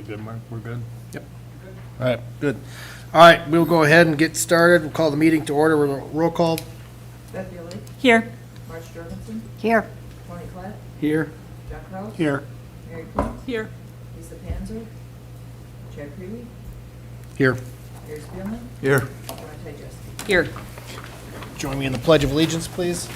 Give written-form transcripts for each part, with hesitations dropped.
Sounded good, Mark. We're good. Yep. All right, good. All right, we'll go ahead and get started. We'll call the meeting to order with a roll call. Beth Bailey, Here. Marge Jorgensen, Here. Tony Collette, Here. John Kraus, Here. Mary Quinn, Here. Lisa Panzer, Chad Creeley, Here. Gary Spielman, Here. Ron Tyjewski. Here. Join me in the Pledge of Allegiance, please.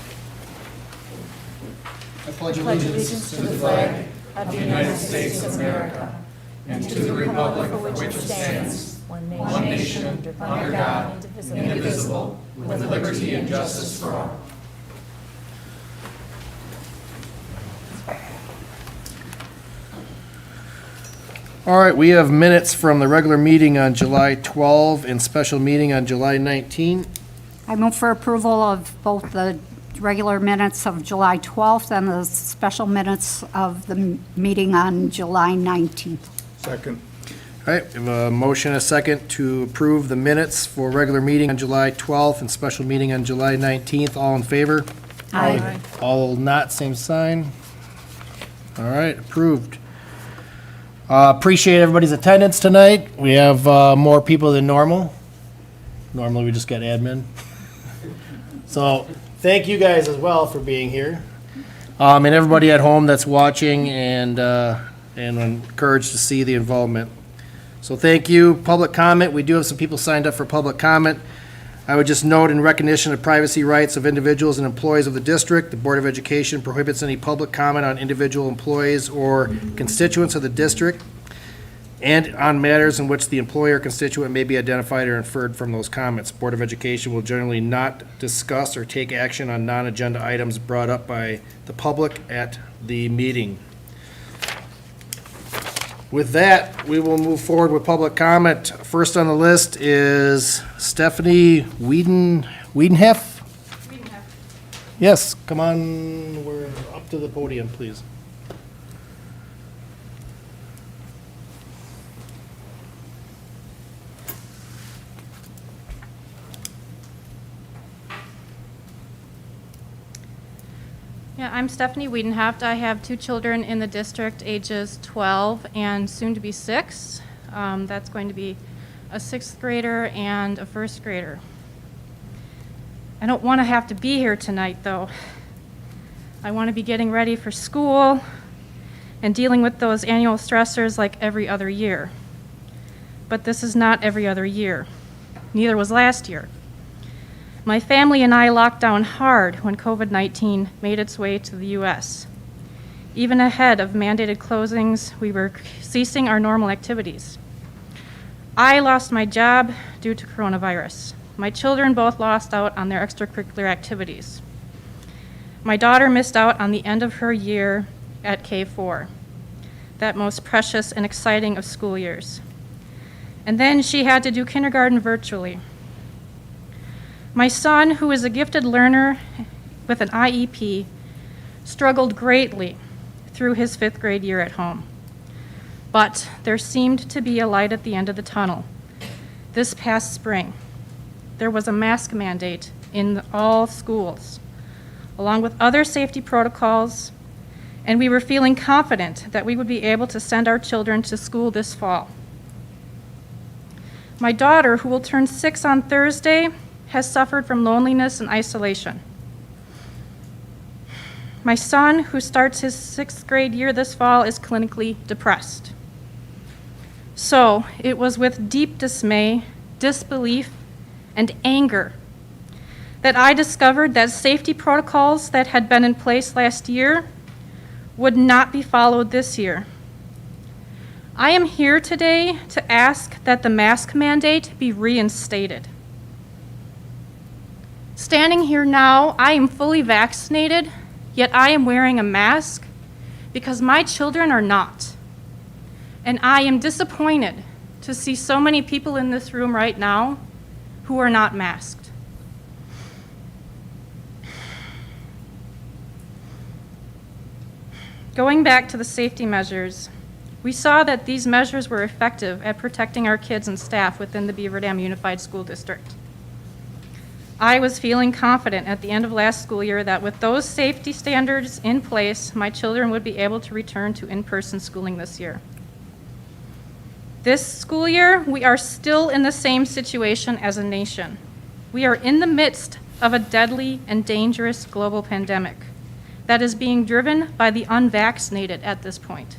I pledge allegiance to the flag of the United States of America and to the republic for which it stands, one nation, under God, indivisible, with liberty and justice for all. All right, we have minutes from the regular meeting on July 12 and special meeting on July 19. I move for approval of both the regular minutes of July 12th and the special minutes of the meeting on July 19th. Second. All right, we have a motion, and a second, to approve the minutes for regular meeting on July 12th and special meeting on July 19th. All in favor? Aye. All not, same sign. All right, approved. Appreciate everybody's attendance tonight. We have more people than normal. Normally, we just get admin. So, thank you guys as well for being here. And everybody at home that's watching, and I'm encouraged to see the involvement. So thank you. Public comment, we do have some people signed up for public comment. I would just note, in recognition of privacy rights of individuals and employees of the district, the Board of Education prohibits any public comment on individual employees or constituents of the district and on matters in which the employer or constituent may be identified or inferred from those comments. Board of Education will generally not discuss or take action on non-agenda items brought up by the public at the meeting. With that, we will move forward with public comment. First on the list is Stephanie Wiedenhef? Yes, come on, we're up to the podium, please. Yeah, I'm Stephanie Wiedenhaft. I have two children in the district, ages 12 and soon to be 6. That's going to be a 6th grader and a 1st grader. I don't want to have to be here tonight, though. I want to be getting ready for school and dealing with those annual stressors like every other year. But this is not every other year. Neither was last year. My family and I locked down hard when COVID-19 made its way to the U.S. Even ahead of mandated closings, we were ceasing our normal activities. I lost my job due to coronavirus. My children both lost out on their extracurricular activities. My daughter missed out on the end of her year at K4, that most precious and exciting of school years. And then she had to do kindergarten virtually. My son, who is a gifted learner with an IEP, struggled greatly through his 5th grade year at home. But there seemed to be a light at the end of the tunnel. This past spring, there was a mask mandate in all schools, along with other safety protocols, and we were feeling confident that we would be able to send our children to school this fall. My daughter, who will turn 6 on Thursday, has suffered from loneliness and isolation. My son, who starts his 6th grade year this fall, is clinically depressed. So it was with deep dismay, disbelief, and anger that I discovered that safety protocols that had been in place last year would not be followed this year. I am here today to ask that the mask mandate be reinstated. Standing here now, I am fully vaccinated, yet I am wearing a mask because my children are not. And I am disappointed to see so many people in this room right now who are not masked. Going back to the safety measures, we saw that these measures were effective at protecting our kids and staff within the Beaver Dam Unified School District. I was feeling confident at the end of last school year that with those safety standards in place, my children would be able to return to in-person schooling this year. This school year, we are still in the same situation as a nation. We are in the midst of a deadly and dangerous global pandemic that is being driven by the unvaccinated at this point.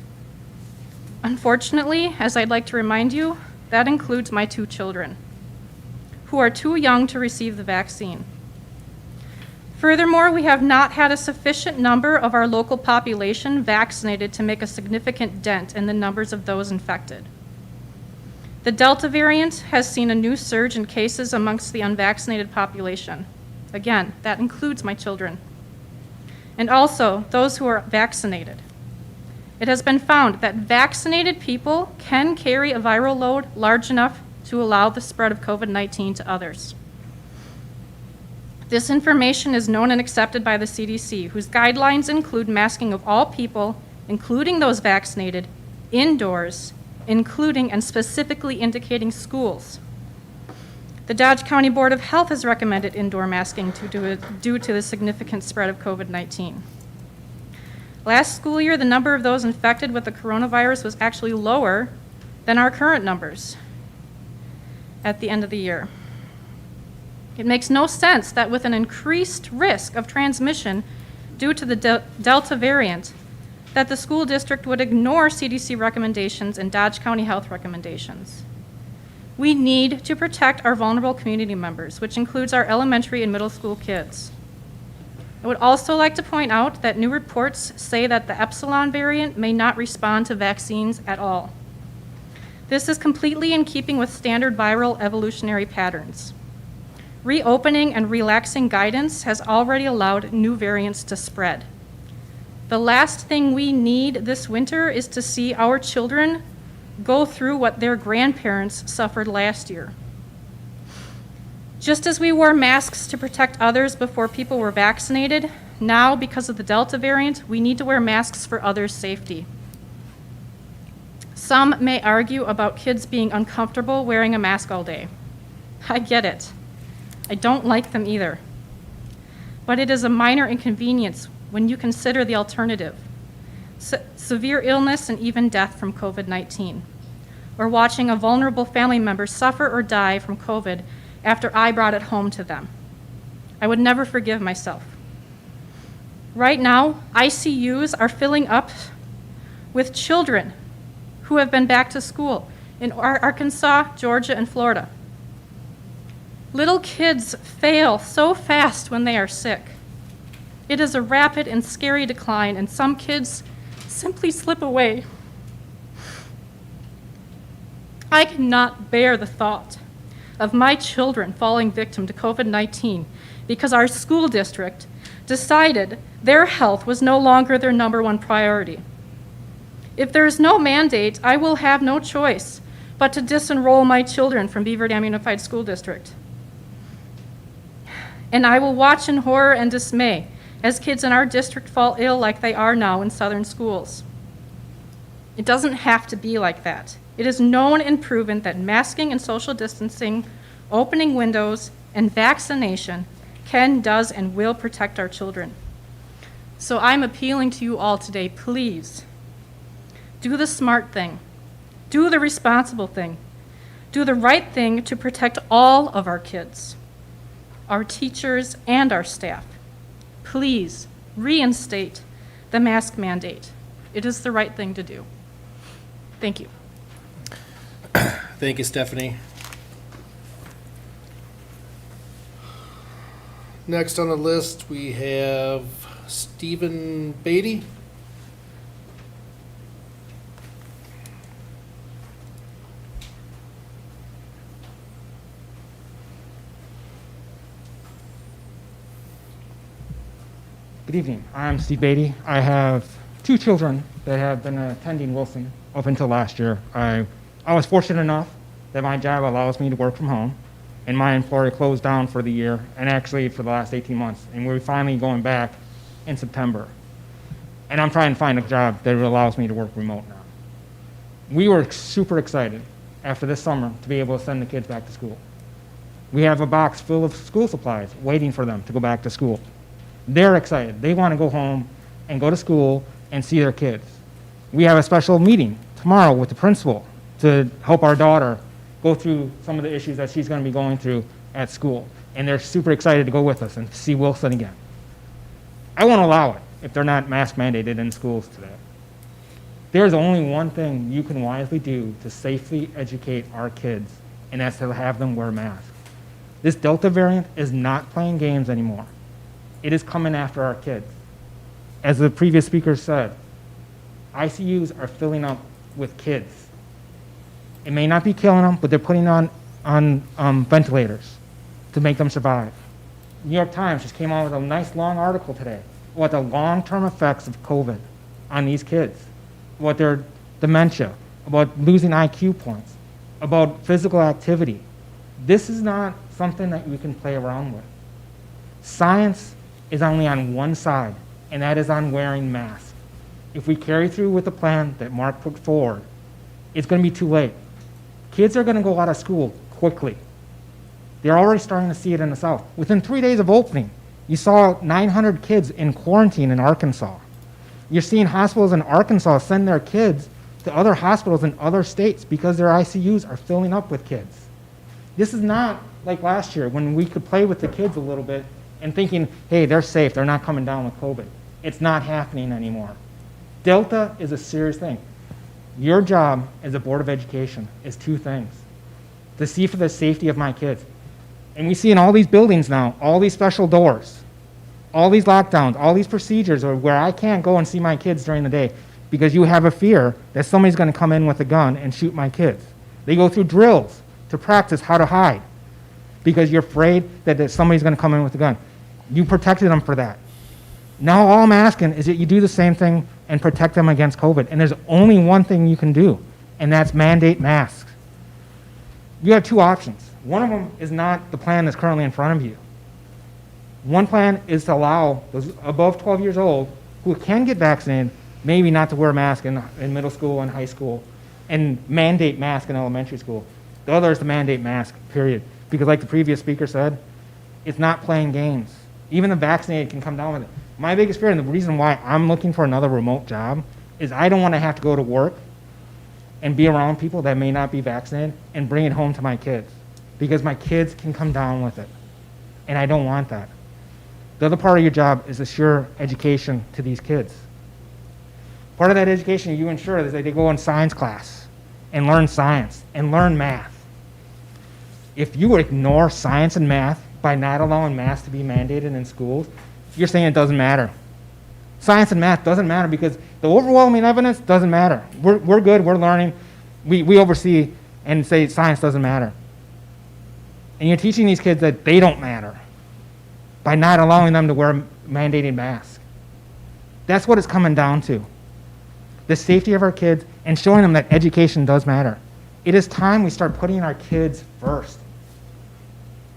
Unfortunately, as I'd like to remind you, that includes my 2 children, who are too young to receive the vaccine. Furthermore, we have not had a sufficient number of our local population vaccinated to make a significant dent in the numbers of those infected. The Delta variant has seen a new surge in cases amongst the unvaccinated population. Again, that includes my children. And also those who are vaccinated. It has been found that vaccinated people can carry a viral load large enough to allow the spread of COVID-19 to others. This information is known and accepted by the CDC, whose guidelines include masking of all people, including those vaccinated, indoors, including and specifically indicating schools. The Dodge County Board of Health has recommended indoor masking due to the significant spread of COVID-19. Last school year, the number of those infected with the coronavirus was actually lower than our current numbers at the end of the year. It makes no sense that with an increased risk of transmission due to the Delta variant, that the school district would ignore CDC recommendations and Dodge County Health recommendations. We need to protect our vulnerable community members, which includes our elementary and middle school kids. I would also like to point out that new reports say that the Epsilon variant may not respond to vaccines at all. This is completely in keeping with standard viral evolutionary patterns. Reopening and relaxing guidance has already allowed new variants to spread. The last thing we need this winter is to see our children go through what their grandparents suffered last year. Just as we wore masks to protect others before people were vaccinated, now, because of the Delta variant, we need to wear masks for others' safety. Some may argue about kids being uncomfortable wearing a mask all day. I get it. I don't like them either. But it is a minor inconvenience when you consider the alternative: severe illness and even death from COVID-19, or watching a vulnerable family member suffer or die from COVID after I brought it home to them. I would never forgive myself. Right now, ICUs are filling up with children who have been back to school in Arkansas, Georgia, and Florida. Little kids fail so fast when they are sick. It is a rapid and scary decline, and some kids simply slip away. I cannot bear the thought of my children falling victim to COVID-19 because our school district decided their health was no longer their #1 priority. If there is no mandate, I will have no choice but to disenroll my children from Beaver Dam Unified School District. And I will watch in horror and dismay as kids in our district fall ill like they are now in southern schools. It doesn't have to be like that. It is known and proven that masking and social distancing, opening windows, and vaccination can, does, and will protect our children. So I'm appealing to you all today, please, do the smart thing. Do the responsible thing. Do the right thing to protect all of our kids, our teachers, and our staff. Please reinstate the mask mandate. It is the right thing to do. Thank you. Thank you, Stephanie. Next on the list, we have Stephen Beatty. Good evening. I'm Steve Beatty. I have 2 children that have been attending Wilson up until last year. I was fortunate enough that my job allows me to work from home, and my employer closed down for the year, and actually for the last 18 months, and we're finally going back in September. And I'm trying to find a job that allows me to work remote now. We were super excited after this summer to be able to send the kids back to school. We have a box full of school supplies waiting for them to go back to school. They're excited. They want to go home and go to school and see their kids. We have a special meeting tomorrow with the principal to help our daughter go through some of the issues that she's going to be going through at school. And they're super excited to go with us and see Wilson again. I won't allow it if they're not mask mandated in schools today. There's only one thing you can wisely do to safely educate our kids, and that's to have them wear masks. This Delta variant is not playing games anymore. It is coming after our kids. As the previous speaker said, ICUs are filling up with kids. It may not be killing them, but they're putting on ventilators to make them survive. New York Times just came out with a nice long article today about the long-term effects of COVID on these kids, about their dementia, about losing IQ points, about physical activity. This is not something that we can play around with. Science is only on one side, and that is on wearing masks. If we carry through with the plan that Mark put forward, it's going to be too late. Kids are going to go out of school quickly. They're already starting to see it in the South. Within 3 days of opening, you saw 900 kids in quarantine in Arkansas. You're seeing hospitals in Arkansas send their kids to other hospitals in other states because their ICUs are filling up with kids. This is not like last year when we could play with the kids a little bit and thinking, hey, they're safe, they're not coming down with COVID. It's not happening anymore. Delta is a serious thing. Your job as a Board of Education is two things: to see for the safety of my kids. And we see in all these buildings now, all these special doors, all these lockdowns, all these procedures where I can't go and see my kids during the day because you have a fear that somebody's going to come in with a gun and shoot my kids. They go through drills to practice how to hide because you're afraid that somebody's going to come in with a gun. You protected them for that. Now all I'm asking is that you do the same thing and protect them against COVID. And there's only one thing you can do, and that's mandate masks. You have two options. One of them is not the plan that's currently in front of you. One plan is to allow those above 12 years old who can get vaccinated maybe not to wear a mask in middle school and high school, and mandate mask in elementary school. The other is to mandate mask, period. Because like the previous speaker said, it's not playing games. Even the vaccinated can come down with it. My biggest fear, and the reason why I'm looking for another remote job, is I don't want to have to go to work and be around people that may not be vaccinated and bring it home to my kids. Because my kids can come down with it. And I don't want that. The other part of your job is assure education to these kids. Part of that education you ensure is that they go in science class and learn science and learn math. If you ignore science and math by not allowing math to be mandated in schools, you're saying it doesn't matter. Science and math doesn't matter because the overwhelming evidence doesn't matter. We're good, we're learning, we oversee and say science doesn't matter. And you're teaching these kids that they don't matter by not allowing them to wear mandated masks. That's what it's coming down to. The safety of our kids and showing them that education does matter. It is time we start putting our kids first.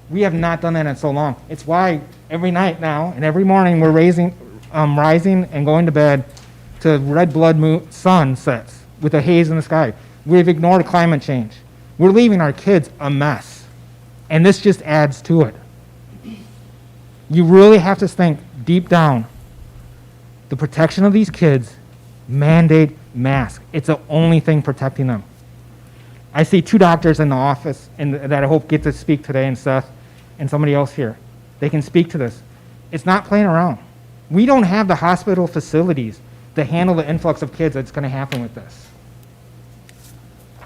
We have not done that in so long. It's why every night now and every morning we're rising and going to bed to red blood sunsets with a haze in the sky. We've ignored climate change. We're leaving our kids a mess. And this just adds to it. You really have to think deep down. The protection of these kids, mandate masks. It's the only thing protecting them. I see two doctors in the office that I hope get to speak today, and Seth and somebody else here. They can speak to this. It's not playing around. We don't have the hospital facilities to handle the influx of kids that's going to happen with this.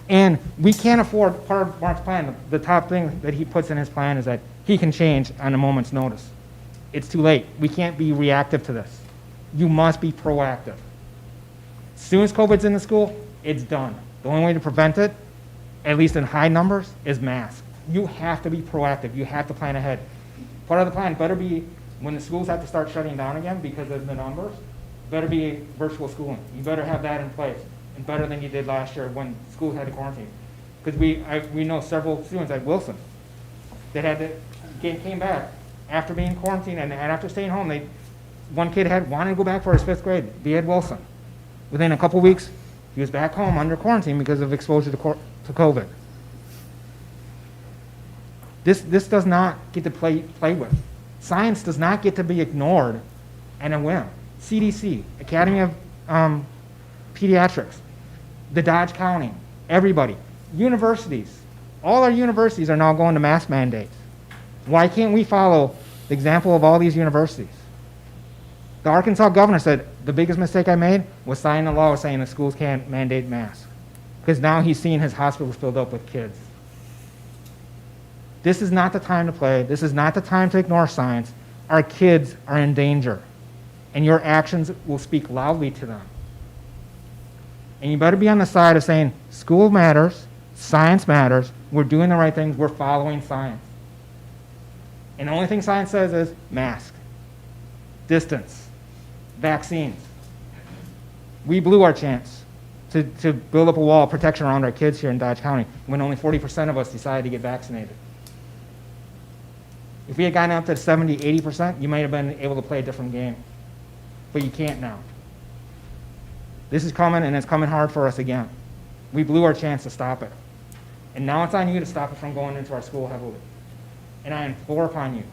And we can't afford, part of Mark's plan, the top thing that he puts in his plan is that he can change on a moment's notice. It's too late. We can't be reactive to this. You must be proactive. As soon as COVID's in the school, it's done. The only way to prevent it, at least in high numbers, is masks. You have to be proactive. You have to plan ahead. Part of the plan better be when the schools have to start shutting down again because of the numbers, better be virtual schooling. You better have that in place, and better than you did last year when schools had to quarantine. Because we know several students at Wilson that came back after being quarantined and after staying home. One kid wanted to go back for his 5th grade, be at Wilson. Within a couple weeks, he was back home under quarantine because of exposure to COVID. This does not get to play with. Science does not get to be ignored and a whim. CDC, Academy of Pediatrics, the Dodge County, Everybody. Universities. All our universities are now going to mask mandates. Why can't we follow the example of all these universities? The Arkansas governor said, the biggest mistake I made was signing a law saying that schools can't mandate masks. Because now he's seeing his hospitals filled up with kids. This is not the time to play. This is not the time to ignore science. Our kids are in danger. And your actions will speak loudly to them. And you better be on the side of saying, school matters, science matters, we're doing the right things, we're following science. And the only thing science says is mask, distance, vaccines. We blew our chance to build up a wall of protection around our kids here in Dodge County when only 40% of us decided to get vaccinated. If we had gotten up to 70, 80%, you might have been able to play a different game. But you can't now. This is coming, and it's coming hard for us again. We blew our chance to stop it. And now it's on you to stop it from going into our school heavily. And I implore upon you,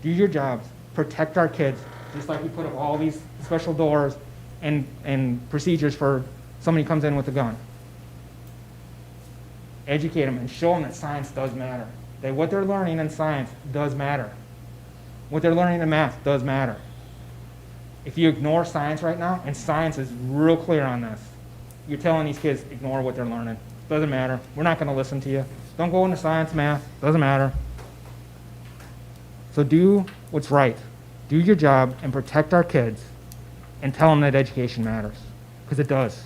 do your jobs, protect our kids, just like we put up all these special doors and procedures for somebody who comes in with a gun. Educate them and show them that science does matter. That what they're learning in science does matter. What they're learning in math does matter. If you ignore science right now, and science is real clear on this, you're telling these kids, ignore what they're learning. Doesn't matter. We're not going to listen to you. Don't go into science, math. Doesn't matter. So do what's right. Do your job and protect our kids and tell them that education matters. Because it does.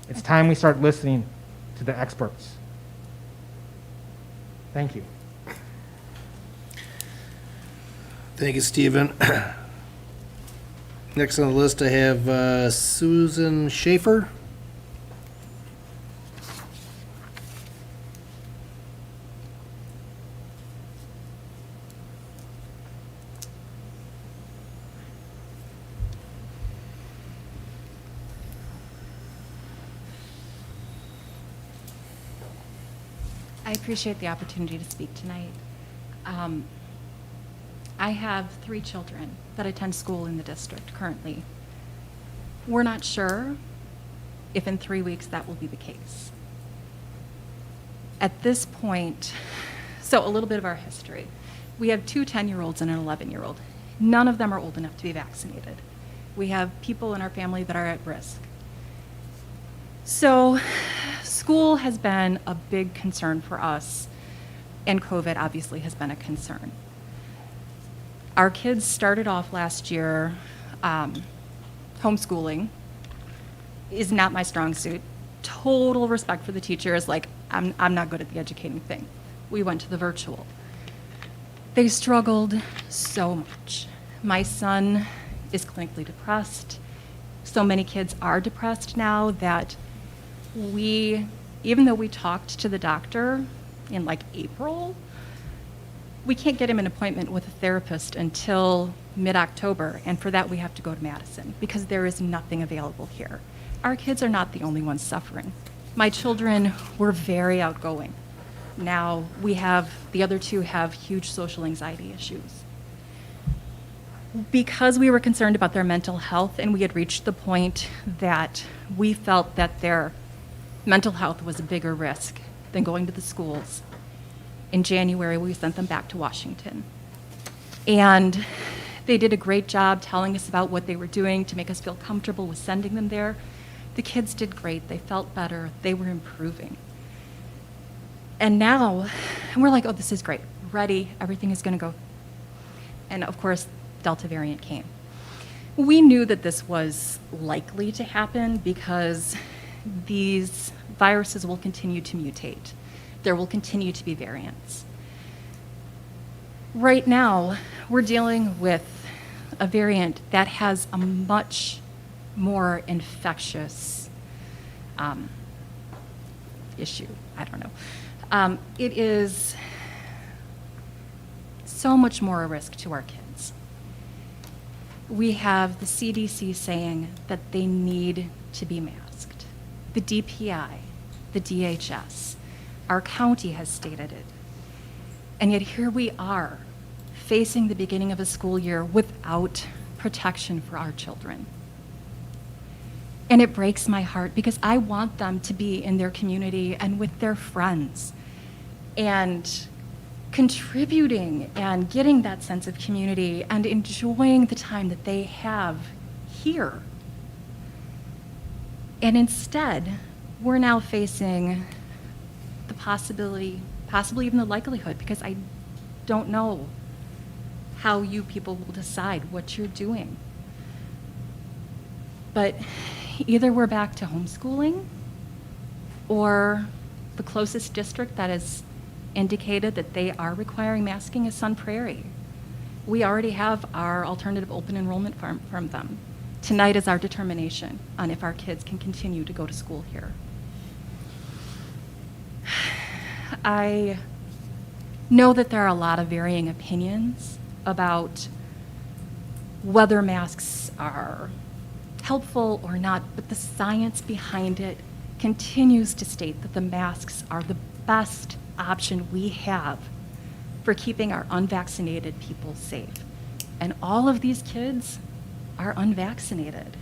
It's time we start listening to the experts. Thank you. Thank you, Stephen. Next on the list, I have Susan Schaefer. I appreciate the opportunity to speak tonight. I have 3 children that attend school in the district currently. We're not sure if in 3 weeks that will be the case. At this point, so a little bit of our history. We have 2 10-year-olds and an 11-year-old. None of them are old enough to be vaccinated. We have people in our family that are at risk. So school has been a big concern for us, and COVID obviously has been a concern. Our kids started off last year, homeschooling is not my strong suit. Total respect for the teachers, like I'm not good at the educating thing. We went to the virtual. They struggled so much. My son is clinically depressed. So many kids are depressed now that even though we talked to the doctor in like April, we can't get him an appointment with a therapist until mid-October, and for that we have to go to Madison because there is nothing available here. Our kids are not the only ones suffering. My children were very outgoing. Now the other 2 have huge social anxiety issues. Because we were concerned about their mental health and we had reached the point that we felt that their mental health was a bigger risk than going to the schools, in January, we sent them back to Washington. And they did a great job telling us about what they were doing to make us feel comfortable with sending them there. The kids did great. They felt better. They were improving. And now, we're like, oh, this is great. Ready. Everything is going to go. And of course, Delta variant came. We knew that this was likely to happen because these viruses will continue to mutate. There will continue to be variants. Right now, we're dealing with a variant that has a much more infectious issue. I don't know. It is so much more a risk to our kids. We have the CDC saying that they need to be masked. The DPI, the DHS, our county has stated it. And yet here we are, facing the beginning of a school year without protection for our children. And it breaks my heart because I want them to be in their community and with their friends and contributing and getting that sense of community and enjoying the time that they have here. And instead, we're now facing the possibility, possibly even the likelihood, because I don't know how you people will decide what you're doing. But either we're back to homeschooling, or the closest district that has indicated that they are requiring masking is Sun Prairie. We already have our alternative open enrollment from them. Tonight is our determination on if our kids can continue to go to school here. I know that there are a lot of varying opinions about whether masks are helpful or not, but the science behind it continues to state that the masks are the best option we have for keeping our unvaccinated people safe. And all of these kids are unvaccinated.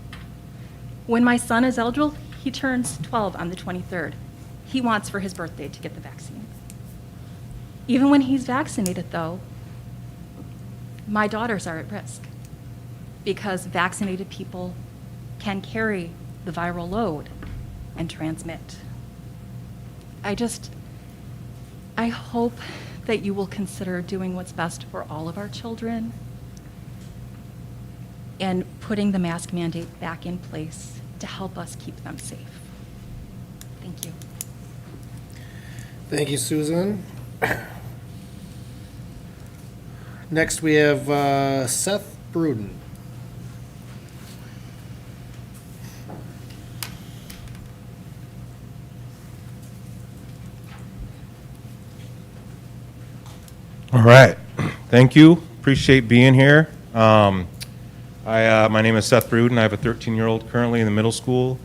When my son is eligible, he turns 12 on the 23rd. He wants for his birthday to get the vaccine. Even when he's vaccinated, though, my daughters are at risk because vaccinated people can carry the viral load and transmit. I hope that you will consider doing what's best for all of our children and putting the mask mandate back in place to help us keep them safe. Thank you. Thank you, Susan. Next, we have Seth Bruden. All right. Thank you. Appreciate being here. My name is Seth Bruden. I have a 13-year-old currently in the middle school,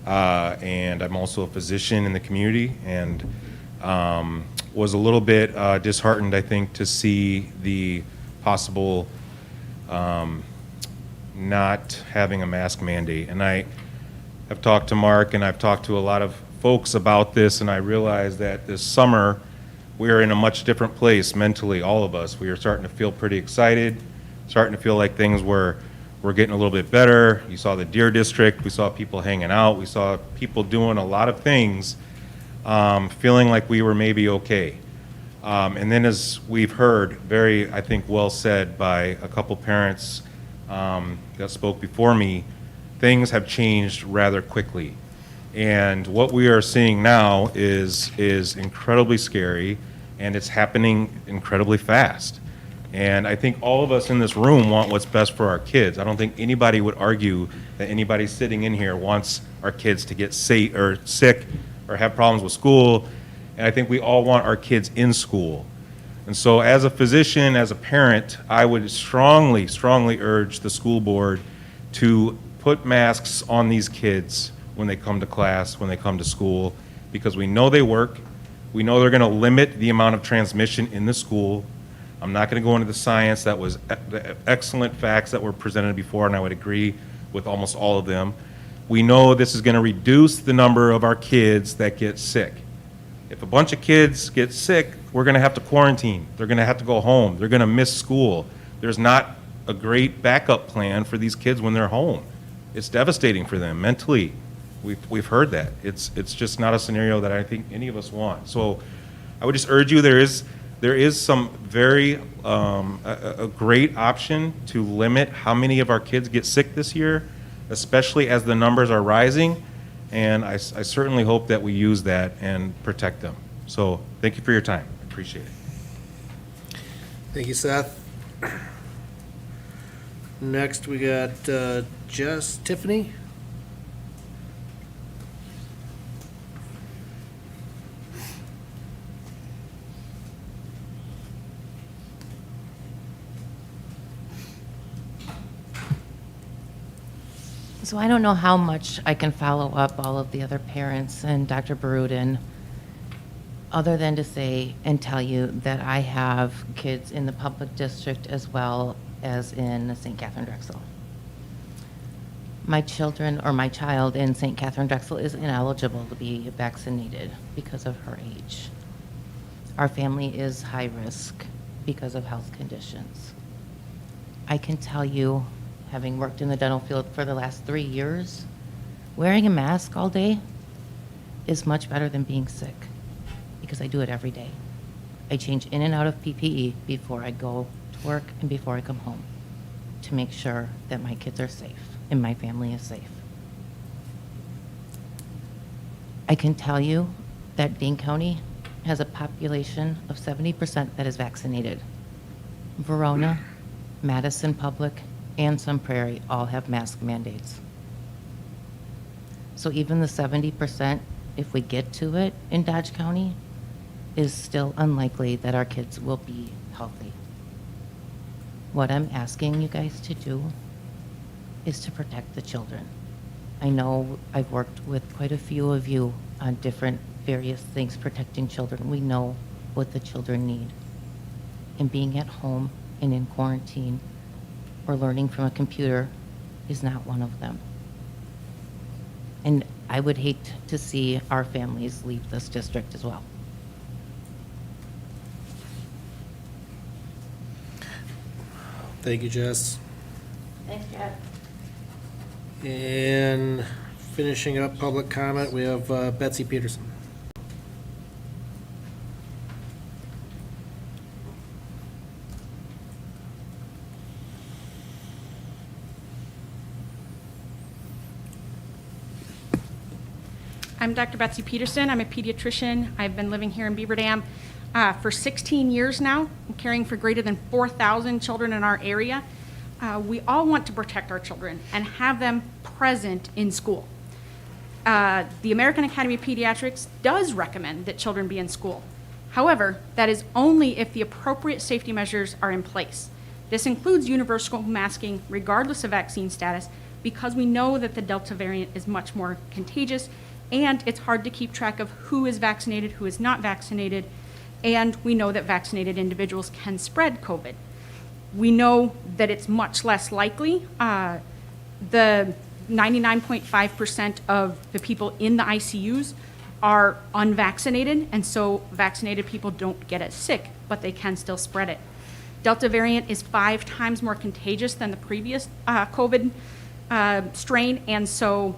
and I'm also a physician in the community, and was a little bit disheartened, I think, to see the possible not having a mask mandate. And I have talked to Mark, and I've talked to a lot of folks about this, and I realized that this summer we are in a much different place mentally, all of us. We are starting to feel pretty excited, starting to feel like things were getting a little bit better. You saw the Deer District, we saw people hanging out, we saw people doing a lot of things, feeling like we were maybe okay. And then, as we've heard, very, I think, well said by a couple parents that spoke before me, things have changed rather quickly. And what we are seeing now is incredibly scary, and it's happening incredibly fast. And I think all of us in this room want what's best for our kids. I don't think anybody would argue that anybody sitting in here wants our kids to get sick or have problems with school. And I think we all want our kids in school. And so as a physician, as a parent, I would strongly, strongly urge the school board to put masks on these kids when they come to class, when they come to school, because we know they work. We know they're going to limit the amount of transmission in the school. I'm not going to go into the science. That was the excellent facts that were presented before, and I would agree with almost all of them. We know this is going to reduce the number of our kids that get sick. If a bunch of kids get sick, we're going to have to quarantine. They're going to have to go home. They're going to miss school. There's not a great backup plan for these kids when they're home. It's devastating for them mentally. We've heard that. It's just not a scenario that I think any of us want. So I would just urge you, there is some very a great option to limit how many of our kids get sick this year, especially as the numbers are rising. And I certainly hope that we use that and protect them. So thank you for your time. I appreciate it. Thank you, Seth. Next, we got Tiffany. So I don't know how much I can follow up all of the other parents and Dr. Bruden, other than to say and tell you that I have kids in the public district as well as in St. Catherine Drexel. my children or my child in St. Catherine Drexel is ineligible to be vaccinated because of her age. Our family is high risk because of health conditions. I can tell you, having worked in the dental field for the last 3 years, wearing a mask all day is much better than being sick because I do it every day. I change in and out of PPE before I go to work and before I come home to make sure that my kids are safe and my family is safe. I can tell you that Dane County has a population of 70% that is vaccinated. Verona, Madison Public, and Sun Prairie all have mask mandates. So even the 70%, if we get to it in Dodge County, is still unlikely that our kids will be healthy. What I'm asking you guys to do is to protect the children. I know I've worked with quite a few of you on different various things protecting children. We know what the children need. And being at home and in quarantine or learning from a computer is not one of them. And I would hate to see our families leave this district as well. Thank you, Jess. Thanks, Jeff. And finishing up public comment, we have Betsy Peterson. I'm Dr. Betsy Peterson. I'm a pediatrician. I've been living here in Beaver Dam for 16 years now. I'm caring for greater than 4,000 children in our area. We all want to protect our children and have them present in school. The American Academy of Pediatrics does recommend that children be in school. However, that is only if the appropriate safety measures are in place. This includes universal masking regardless of vaccine status, because we know that the Delta variant is much more contagious and it's hard to keep track of who is vaccinated, who is not vaccinated, and we know that vaccinated individuals can spread COVID. We know that it's much less likely. The 99.5% of the people in the ICUs are unvaccinated, and so vaccinated people don't get it sick, but they can still spread it. Delta variant is 5 times more contagious than the previous COVID strain, and so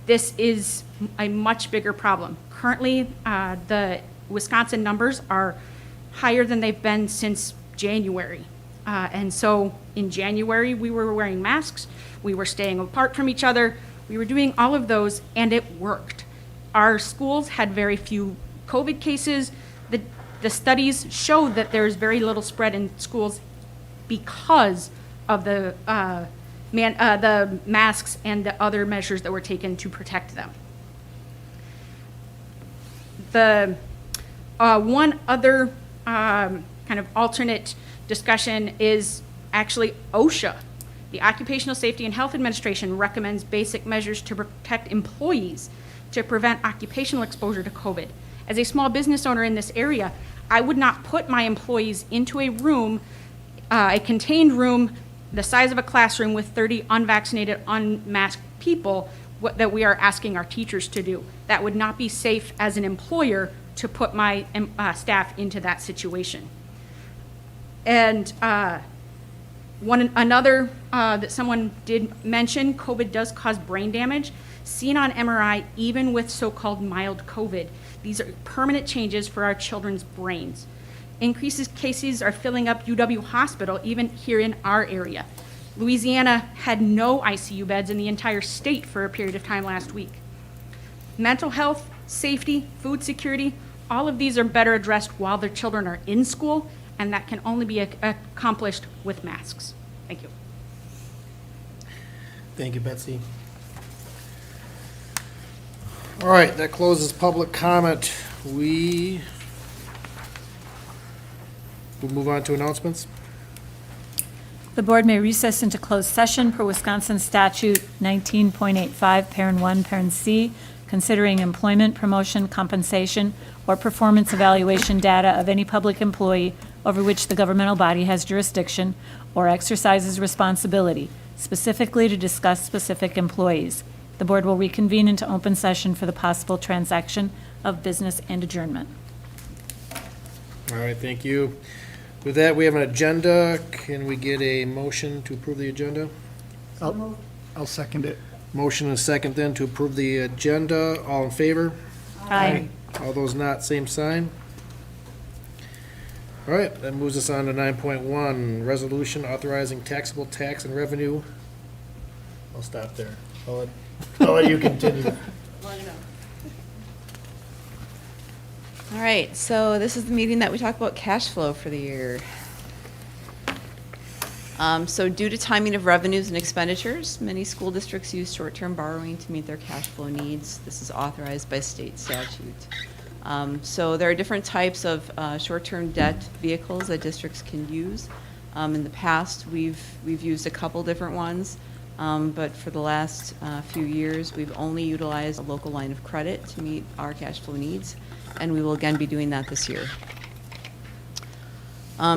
this is a much bigger problem. Currently, the Wisconsin numbers are higher than they've been since January. And so in January, we were wearing masks, we were staying apart from each other, we were doing all of those, and it worked. Our schools had very few COVID cases. The studies showed that there's very little spread in schools because of the masks and the other measures that were taken to protect them. The one other kind of alternate discussion is actually OSHA. The Occupational Safety and Health Administration recommends basic measures to protect employees to prevent occupational exposure to COVID. As a small business owner in this area, I would not put my employees into a room, a contained room the size of a classroom with 30 unvaccinated, unmasked people that we are asking our teachers to do. That would not be safe as an employer to put my staff into that situation. And another that someone did mention, COVID does cause brain damage, seen on MRI even with so-called mild COVID. These are permanent changes for our children's brains. Increases cases are filling up UW Hospital, even here in our area. Louisiana had no ICU beds in the entire state for a period of time last week. Mental health, safety, food security, all of these are better addressed while their children are in school, and that can only be accomplished with masks. Thank you. Thank you, Betsy. All right, that closes public comment. We'll move on to announcements. The board may recess into closed session per Wisconsin statute 19.85, parent 1, parent C, considering employment, promotion, compensation, or performance evaluation data of any public employee over which the governmental body has jurisdiction or exercises responsibility, specifically to discuss specific employees. The board will reconvene into open session for the possible transaction of business and adjournment. All right, thank you. With that, we have an agenda. Can we get a motion to approve the agenda? I'll second it. Motion and a second then to approve the agenda. All in favor? Aye. All those not, same sign. All right, that moves us on to 9.1, resolution authorizing taxable tax and revenue. I'll stop there. I'll let you continue. All right, so this is the meeting that we talk about cash flow for the year. So due to timing of revenues and expenditures, many school districts use short-term borrowing to meet their cash flow needs. This is authorized by state statute. So there are different types of short-term debt vehicles that districts can use. In the past, we've used a couple different ones, but for the last few years, we've only utilized a local line of credit to meet our cash flow needs, and we will again be doing that this year.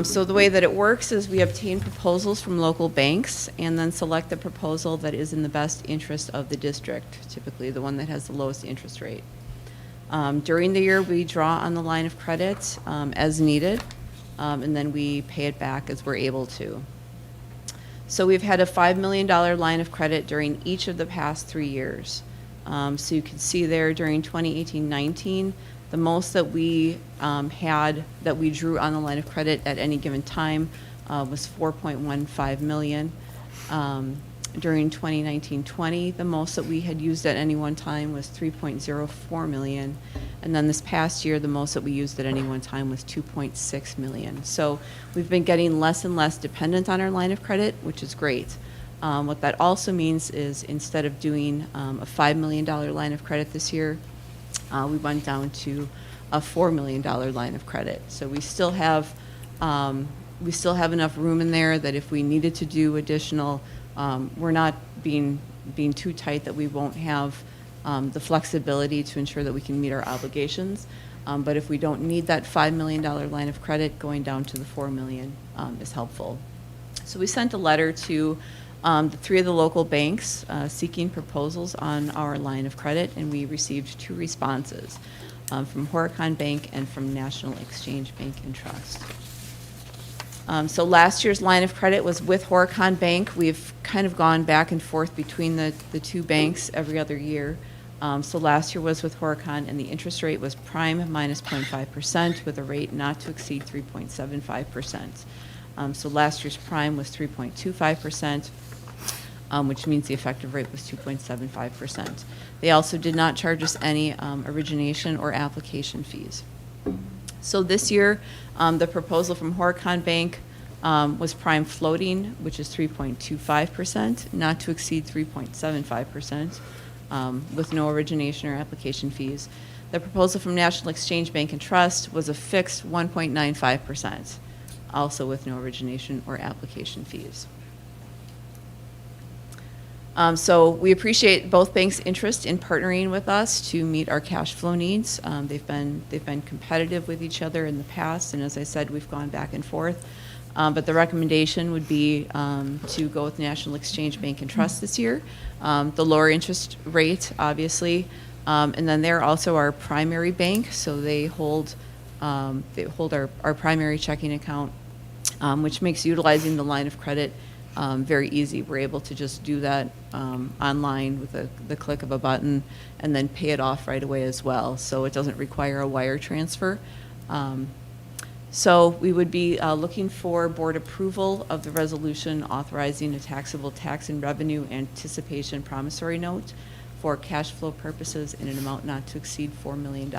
So the way that it works is we obtain proposals from local banks and then select the proposal that is in the best interest of the district, typically the one that has the lowest interest rate. During the year, we draw on the line of credit as needed, and then we pay it back as we're able to. So we've had a $5 million line of credit during each of the past 3 years. So you can see there during 2018-19, the most that we that we drew on the line of credit at any given time was $4.15 million. During 2019-20, the most that we had used at any one time was $3.04 million. And then this past year, the most that we used at any one time was $2.6 million. So we've been getting less and less dependent on our line of credit, which is great. What that also means is instead of doing a $5 million line of credit this year, we went down to a $4 million line of credit. So we still have enough room in there that if we needed to do additional, we're not being too tight that we won't have the flexibility to ensure that we can meet our obligations. But if we don't need that $5 million line of credit, going down to the $4 million is helpful. So we sent a letter to the 3 of the local banks seeking proposals on our line of credit, and we received 2 responses from Horicon Bank and from National Exchange Bank and Trust. So last year's line of credit was with Horicon Bank. We've kind of gone back and forth between the 2 banks every other year. So last year was with Horicon, and the interest rate was prime minus 0.5% with a rate not to exceed 3.75%. So last year's prime was 3.25%, which means the effective rate was 2.75%. They also did not charge us any origination or application fees. So this year, the proposal from Horicon Bank was prime floating, which is 3.25%, not to exceed 3.75%, with no origination or application fees. The proposal from National Exchange Bank and Trust was a fixed 1.95%, also with no origination or application fees. So we appreciate both banks' interest in partnering with us to meet our cash flow needs. They've been competitive with each other in the past, and as I said, we've gone back and forth. But the recommendation would be to go with National Exchange Bank and Trust this year. The lower interest rate, obviously, and then they're also our primary bank, so they hold our primary checking account, which makes utilizing the line of credit very easy. We're able to just do that online with the click of a button and then pay it off right away as well. So it doesn't require a wire transfer. So we would be looking for board approval of the resolution authorizing a taxable tax and revenue anticipation promissory note for cash flow purposes in an amount not to exceed $4 million.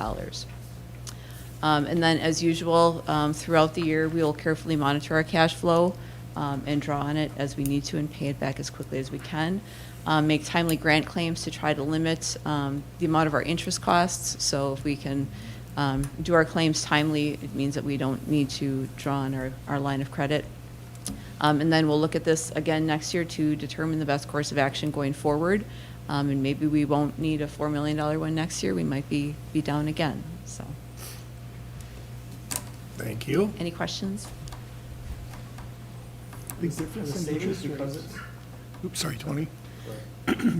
And then as usual, throughout the year, we will carefully monitor our cash flow and draw on it as we need to and pay it back as quickly as we can. Make timely grant claims to try to limit the amount of our interest costs. So if we can do our claims timely, it means that we don't need to draw on our line of credit. And then we'll look at this again next year to determine the best course of action going forward. And maybe we won't need a $4 million one next year. We might be down again. So, Thank you. any questions? Big difference in interest rates. oops, sorry, 20.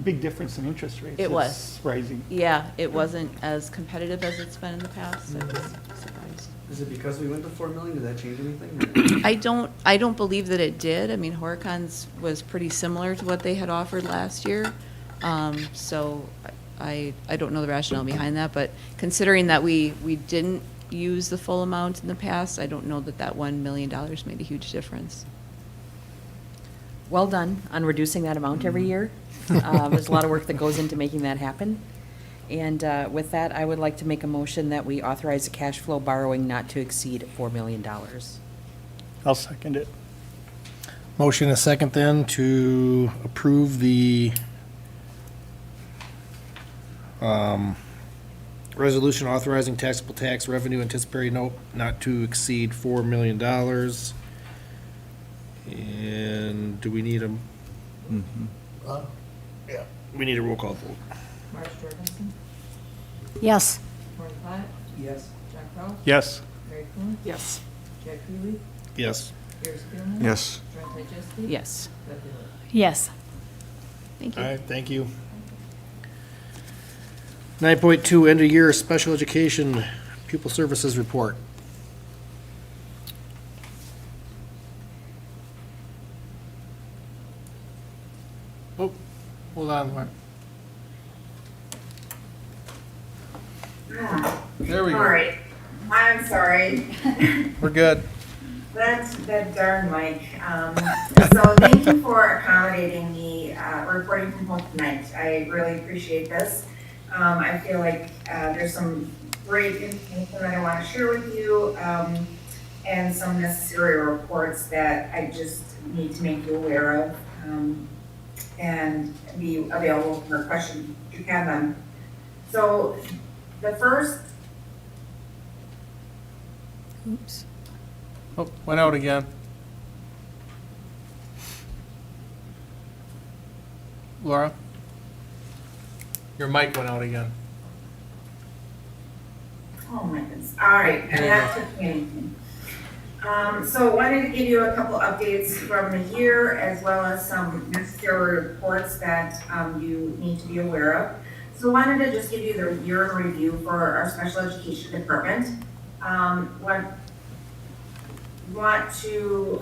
Big difference in interest rates. It was. It's surprising. Yeah, it wasn't as competitive as it's been in the past. I was surprised. Is it because we went to 4 million? Did that change anything? I don't believe that it did. I mean, Horacon's was pretty similar to what they had offered last year. So I don't know the rationale behind that, but considering that we didn't use the full amount in the past, I don't know that that $1 million made a huge difference. Well done on reducing that amount every year. There's a lot of work that goes into making that happen. And with that, I would like to make a motion that we authorize a cash flow borrowing not to exceed $4 million. I'll second it. Motion a second then to approve the resolution authorizing taxable tax revenue anticipated note not to exceed $4 million. And do we need a? Yeah, we need a roll call vote. Marge Jorgensen, Yes. Marty Platt, Yes. John Kraus, Yes. Mary Quinn, Yes. Chad Krewey, Yes. Gary Spielman. Yes. Joan Tajewski. Yes. Becky Lynn. Yes. Thank All you. right, thank you. 9.2, end of year special education pupil services report. Oh, hold on, Mark. There we All go. right, I'm sorry. We're good. That darn mic. So thank you for accommodating me reporting from home tonight. I really appreciate this. I feel like there's some great information that I want to share with you, and some necessary reports that I just need to make you aware of, and be available for questions if you have them. So the first. Oops. Oh, went out again. Laura? Your mic went out again. Oh my goodness, all right, and that took me anything. So wanted to give you a couple updates from the year, as well as some necessary reports that you need to be aware of. So wanted to just give you the year in review for our special education department. Want to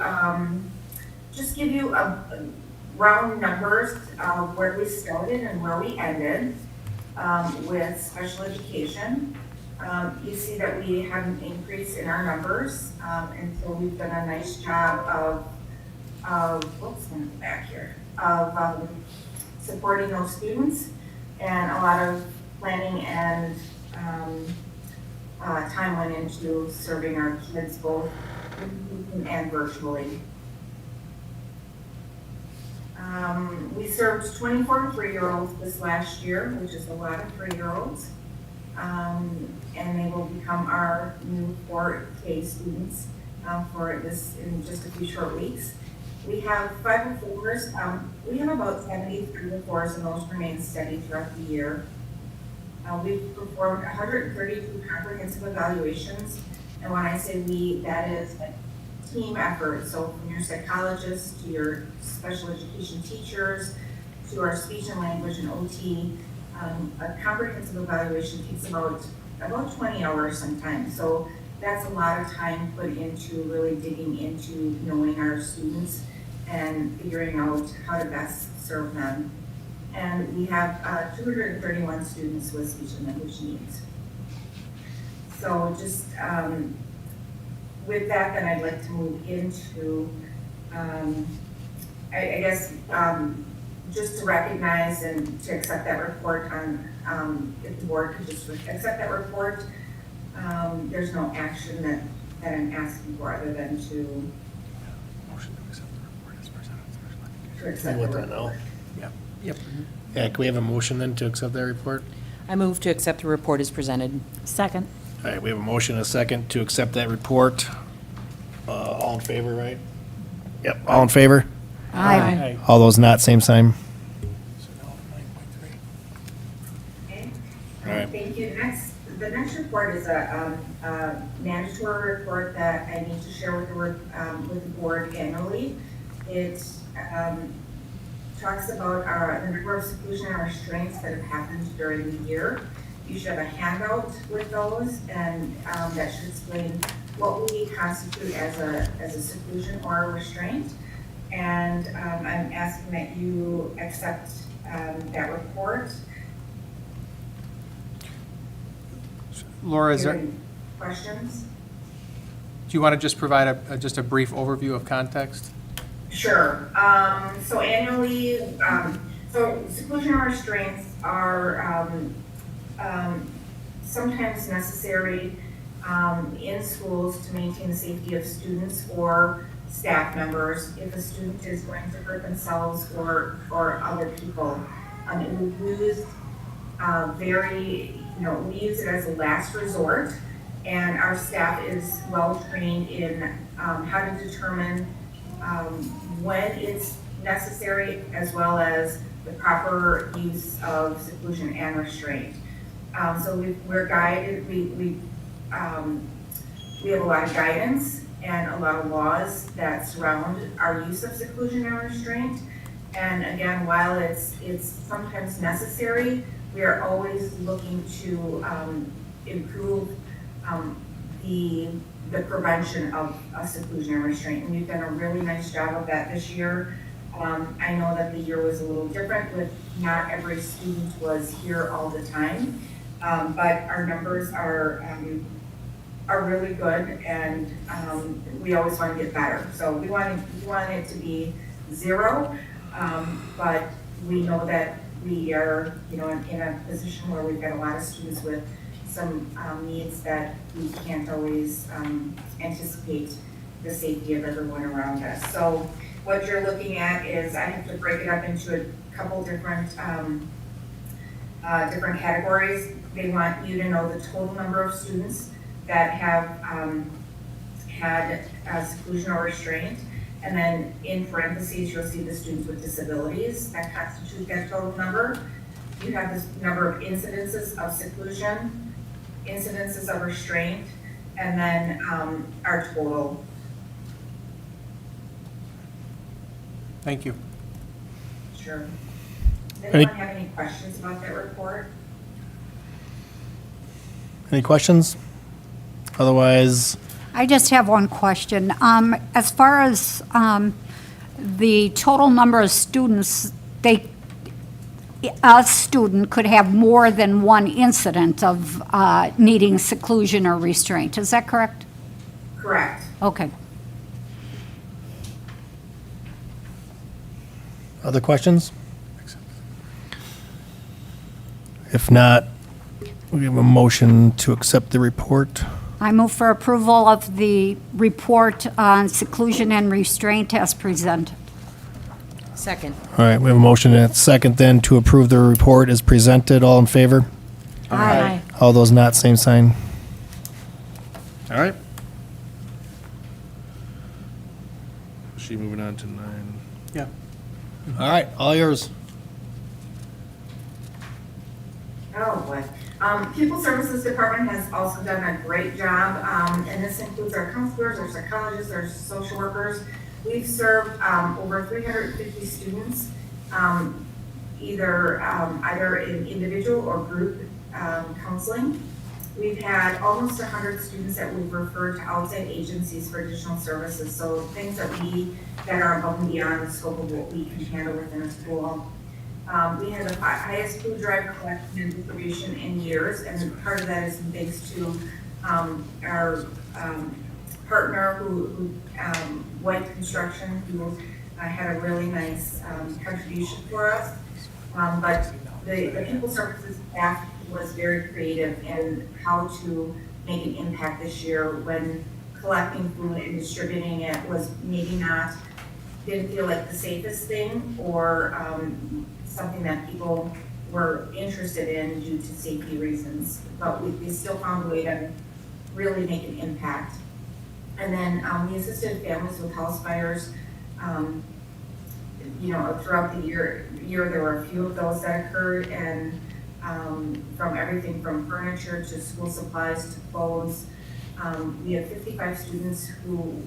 just give you a round numbers of where we started and where we ended with special education. You see that we had an increase in our numbers, and so we've done a nice job of what's going to go back here, of supporting those students, and a lot of planning and time went into serving our kids both in person and virtually. We served 24 3-year-olds this last year, which is a lot of 3-year-olds. And they will become our new 4K students for this in just a few short weeks. We have 504s. We have about 70 304s, and those remain steady throughout the year. We've performed 132 comprehensive evaluations, and when I say we, that is a team effort. So from your psychologists to your special education teachers to our speech and language and OT, a comprehensive evaluation takes about 20 hours sometimes. So that's a lot of time put into really digging into knowing our students and figuring out how to best serve them. And we have 231 students with speech and language needs. So just with that, then I'd like to move into, I guess, just to recognize and to accept that report on, if the board could just accept that report. There's no action that I'm asking for other than to Motion to accept the report as presented. to accept the report. Yep. Yeah, can we have a motion then to accept that report? I move to accept the report as presented. Second. All right, we have a motion and a second to accept that report. All in favor, right? Yep, all in favor? Aye. All those not, same sign. Okay. All right. Thank you. The next report is a mandatory report that I need to share with the board annually. It talks about the number of seclusion and restraints that have happened during the year. You should have a handout with those, and that should explain what we constitute as a seclusion or a restraint. And I'm asking that you accept that report. Laura, is there, Any do questions? you want to just provide just a brief overview of context? Sure. So annually, so seclusion or restraints are sometimes necessary in schools to maintain the safety of students or staff members if a student is going to hurt themselves or other people. It was used we use it as a last resort, and our staff is well trained in how to determine when it's necessary, as well as the proper use of seclusion and restraint. So we're guided, we have a lot of guidance and a lot of laws that surround our use of seclusion and restraint. And again, while it's sometimes necessary, we are always looking to improve the prevention of seclusion and restraint. And we've done a really nice job of that this year. I know that the year was a little different with not every student was here all the time, but our numbers are really good, and we always want to get better. So we want it to be 0, but we know that we are, in a position where we've got a lot of students with some needs that we can't always anticipate the safety of everyone around us. So what you're looking at is, I have to break it up into a couple different different categories. They want you to know the total number of students that have had seclusion or restraint. And then in parentheses, you'll see the students with disabilities that constitute that total number. You have this number of incidences of seclusion, incidences of restraint, and then our total. Thank you. Sure. Does anyone have any questions about that report? Any questions? Otherwise, I just have one question. As far as the total number of students, a student could have more than one incident of needing seclusion or restraint. Is that correct? Correct. Okay. other questions? If not, we have a motion to accept the report. I move for approval of the report on seclusion and restraint as presented. Second. All right, we have a motion and a second then to approve the report as presented. All in favor? Aye. All those not, same sign. All right. Is she moving on to 9? Yeah. All right, all yours. Oh, boy. Pupil Services Department has also done a great job, and this includes our counselors, our psychologists, our social workers. We've served over 350 students, either in individual or group counseling. We've had almost 100 students that we've referred to outside agencies for additional services, so things that are above and beyond the scope of what we can handle within a school. We had the highest food drive collection and distribution in years, and part of that is thanks to our partner who White Construction, who had a really nice contribution for us. But the Pupil Services staff was very creative in how to make an impact this year when collecting food and distributing it was maybe didn't feel like the safest thing or something that people were interested in due to safety reasons, but we still found a way to really make an impact. And then we assisted families with house fires. Throughout the year there were a few of those that occurred, and from everything from furniture to school supplies to clothes. We had 55 students who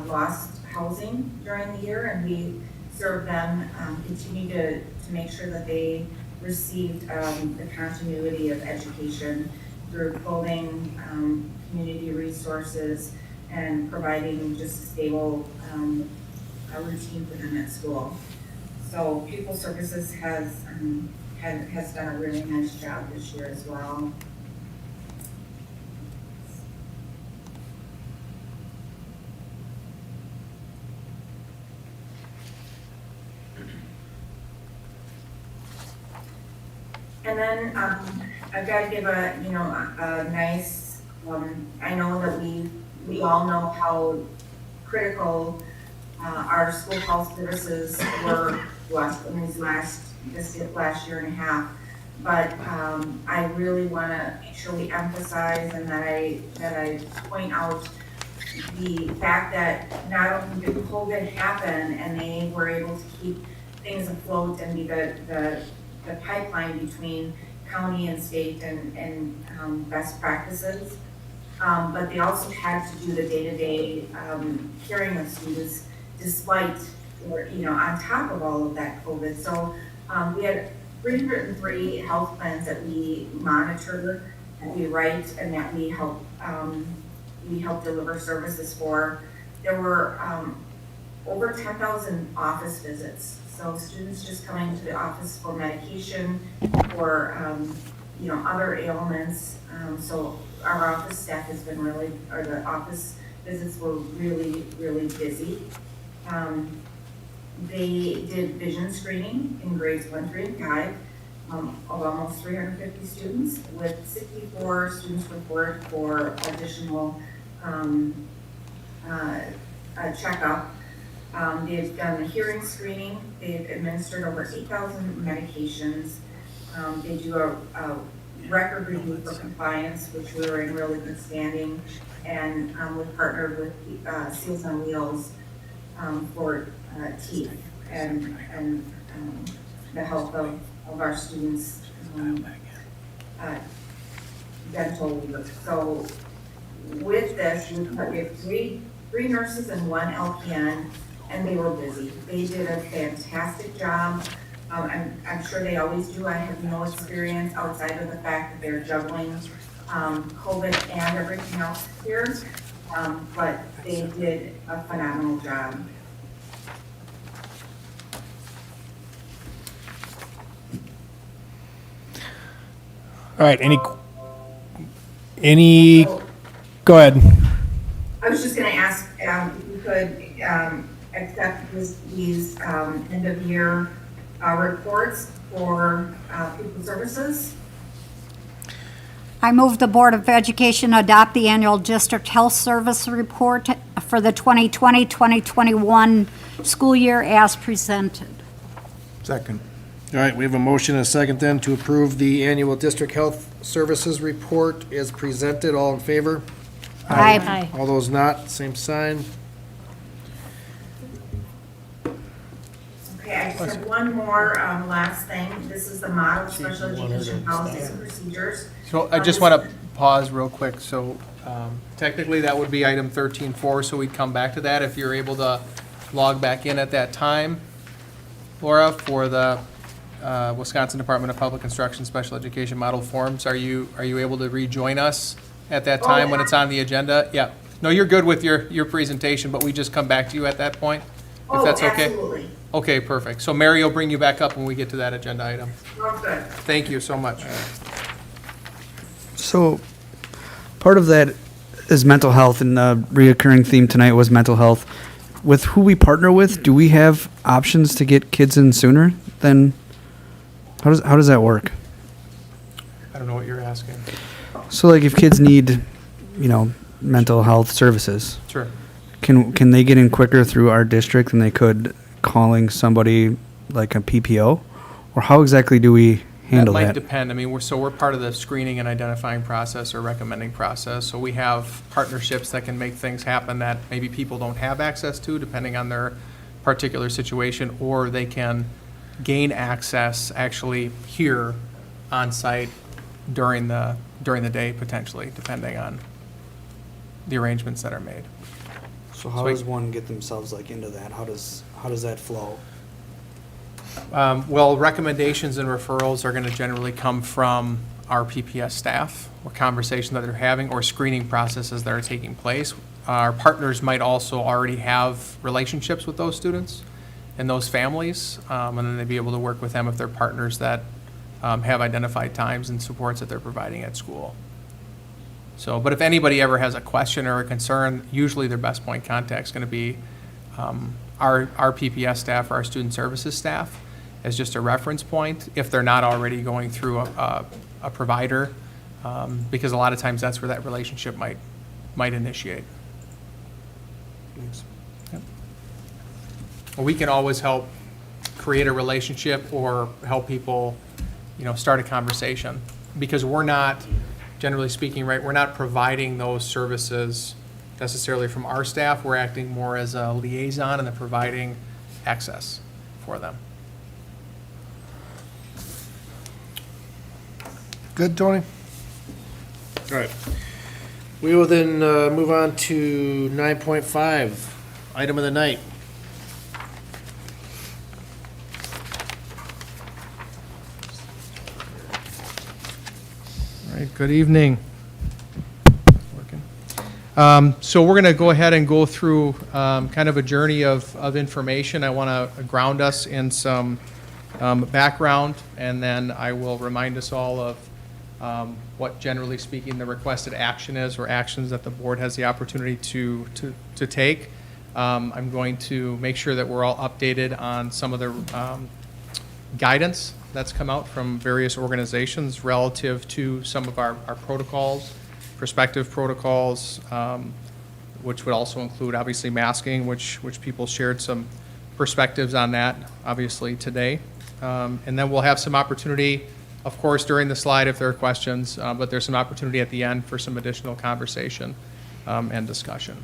lost housing during the year, and we serve them, continue to make sure that they received the continuity of education through clothing, community resources, and providing just a stable routine for them at school. So Pupil Services has done a really nice job this year as well. And then I've got to give a nice, I know that we all know how critical our school health services were to us in this last year and a half. But I really want to make sure we emphasize and that I point out the fact that not only did COVID happen and they were able to keep things afloat and be the pipeline between county and state and best practices, but they also had to do the day-to-day caring of students despite, or on top of all of that COVID. So we had 303 health plans that we monitor, that we write, and that we help deliver services for. There were over 10,000 office visits. So students just coming to the office for medication or other ailments. So our office staff has been the office visits were really, really busy. They did vision screening in grades 1, 3, and 5 of almost 350 students, with 64 students referred for additional checkup. They've done the hearing screening. They've administered over 8,000 medications. They do a record review for compliance, which we were in really good standing. And we partnered with Seals on Wheels for teeth and the health of our students' dental work. So with this, we have three nurses and 1 LPN, and they were busy. They did a fantastic job. I'm sure they always do. I have no experience outside of the fact that they're juggling COVID and everything else here, but they did a phenomenal job. All right, any, go ahead. I was just gonna ask if you could accept these end of year reports for Pupil Services. I move the Board of Education adopt the annual district health service report for the 2020-2021 school year as presented. Second. All right, we have a motion and a second then to approve the annual district health services report as presented. All in favor? Aye. All those not, same sign. Okay, I just have one more last thing. This is the model special education policies and procedures. So I just want to pause real quick. So technically, that would be item 13.4, so we'd come back to that if you're able to log back in at that time. Laura, for the Wisconsin Department of Public Instruction Special Education Model Forms, are you able to rejoin us at that time when it's on the agenda? Yeah. No, you're good with your presentation, but we just come back to you at that point, if that's okay? Absolutely. Okay, perfect. So Mary will bring you back up when we get to that agenda item. Sounds good. Thank you so much. So, part of that is mental health, and the reoccurring theme tonight was mental health. With who we partner with, do we have options to get kids in sooner than? How does that work? I don't know what you're asking. So, like, if kids need, mental health services, Sure. can they get in quicker through our district than they could calling somebody like a PPO, or how exactly do we handle that? That might depend. I mean, we're part of the screening and identifying process or recommending process. So we have partnerships that can make things happen that maybe people don't have access to, depending on their particular situation, or they can gain access actually here on site during the day, potentially, depending on the arrangements that are made. So how does one get themselves into that? How does that flow? Well, recommendations and referrals are going to generally come from our PPS staff, or conversations that they're having, or screening processes that are taking place. Our partners might also already have relationships with those students and those families, and then they'd be able to work with them if they're partners that have identified times and supports that they're providing at school. So, but if anybody ever has a question or a concern, usually their best point contact is going to be our PPS staff, or our student services staff, as just a reference point, if they're not already going through a provider, because a lot of times that's where that relationship might initiate. Yep. Well, we can always help create a relationship or help people, start a conversation, because we're not, generally speaking, right, we're not providing those services necessarily from our staff. We're acting more as a liaison and then providing access for them. Good, Tony? All right. We will then move on to 9.5, item of the night. All right, good evening. So we're going to go ahead and go through kind of a journey of information. I want to ground us in some background, and then I will remind us all of what, generally speaking, the requested action is, or actions that the board has the opportunity to take. I'm going to make sure that we're all updated on some of the guidance that's come out from various organizations relative to some of our protocols, prospective protocols, which would also include, obviously, masking, which people shared some perspectives on that, obviously, today. And then we'll have some opportunity, of course, during the slide if there are questions, but there's some opportunity at the end for some additional conversation and discussion.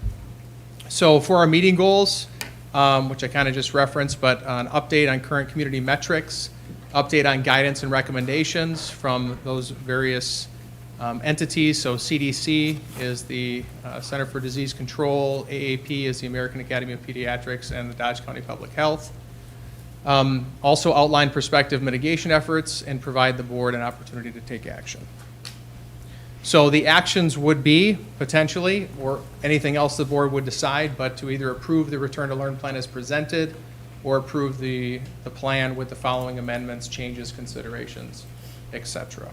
So for our meeting goals, which I kind of just referenced, but an update on current community metrics, update on guidance and recommendations from those various entities. So CDC is the Center for Disease Control, AAP is the American Academy of Pediatrics, and the Dodge County Public Health. Also outline prospective mitigation efforts and provide the board an opportunity to take action. So the actions would be, potentially, or anything else the board would decide, but to either approve the return to learn plan as presented, or approve the plan with the following amendments, changes, considerations, etc.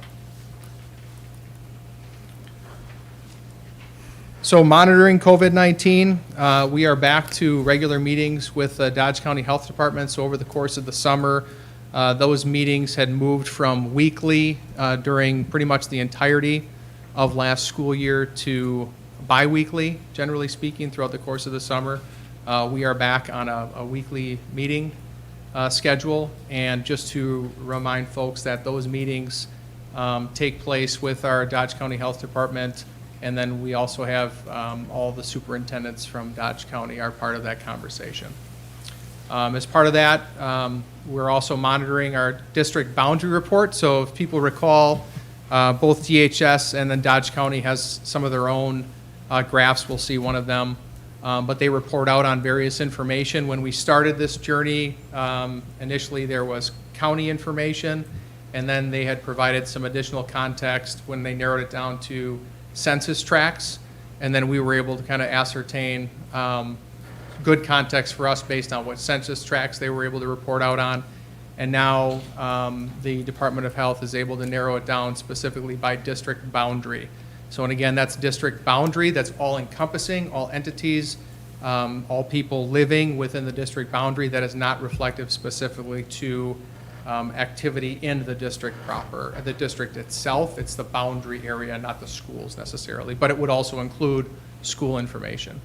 So monitoring COVID-19, we are back to regular meetings with the Dodge County Health Department. So over the course of the summer, those meetings had moved from weekly during pretty much the entirety of last school year to bi-weekly, generally speaking, throughout the course of the summer. We are back on a weekly meeting schedule. And just to remind folks that those meetings take place with our Dodge County Health Department. And then we also have all the superintendents from Dodge County are part of that conversation. As part of that, we're also monitoring our district boundary report. So if people recall, both DHS and then Dodge County has some of their own graphs. We'll see one of them. But they report out on various information. When we started this journey, initially there was county information, and then they had provided some additional context when they narrowed it down to census tracts, and then we were able to kind of ascertain good context for us based on what census tracts they were able to report out on. And now the Department of Health is able to narrow it down specifically by district boundary. So, and again, that's district boundary, that's all encompassing, all entities, all people living within the district boundary. That is not reflective specifically to activity in the district proper, the district itself. It's the boundary area, not the schools necessarily, but it would also include school information.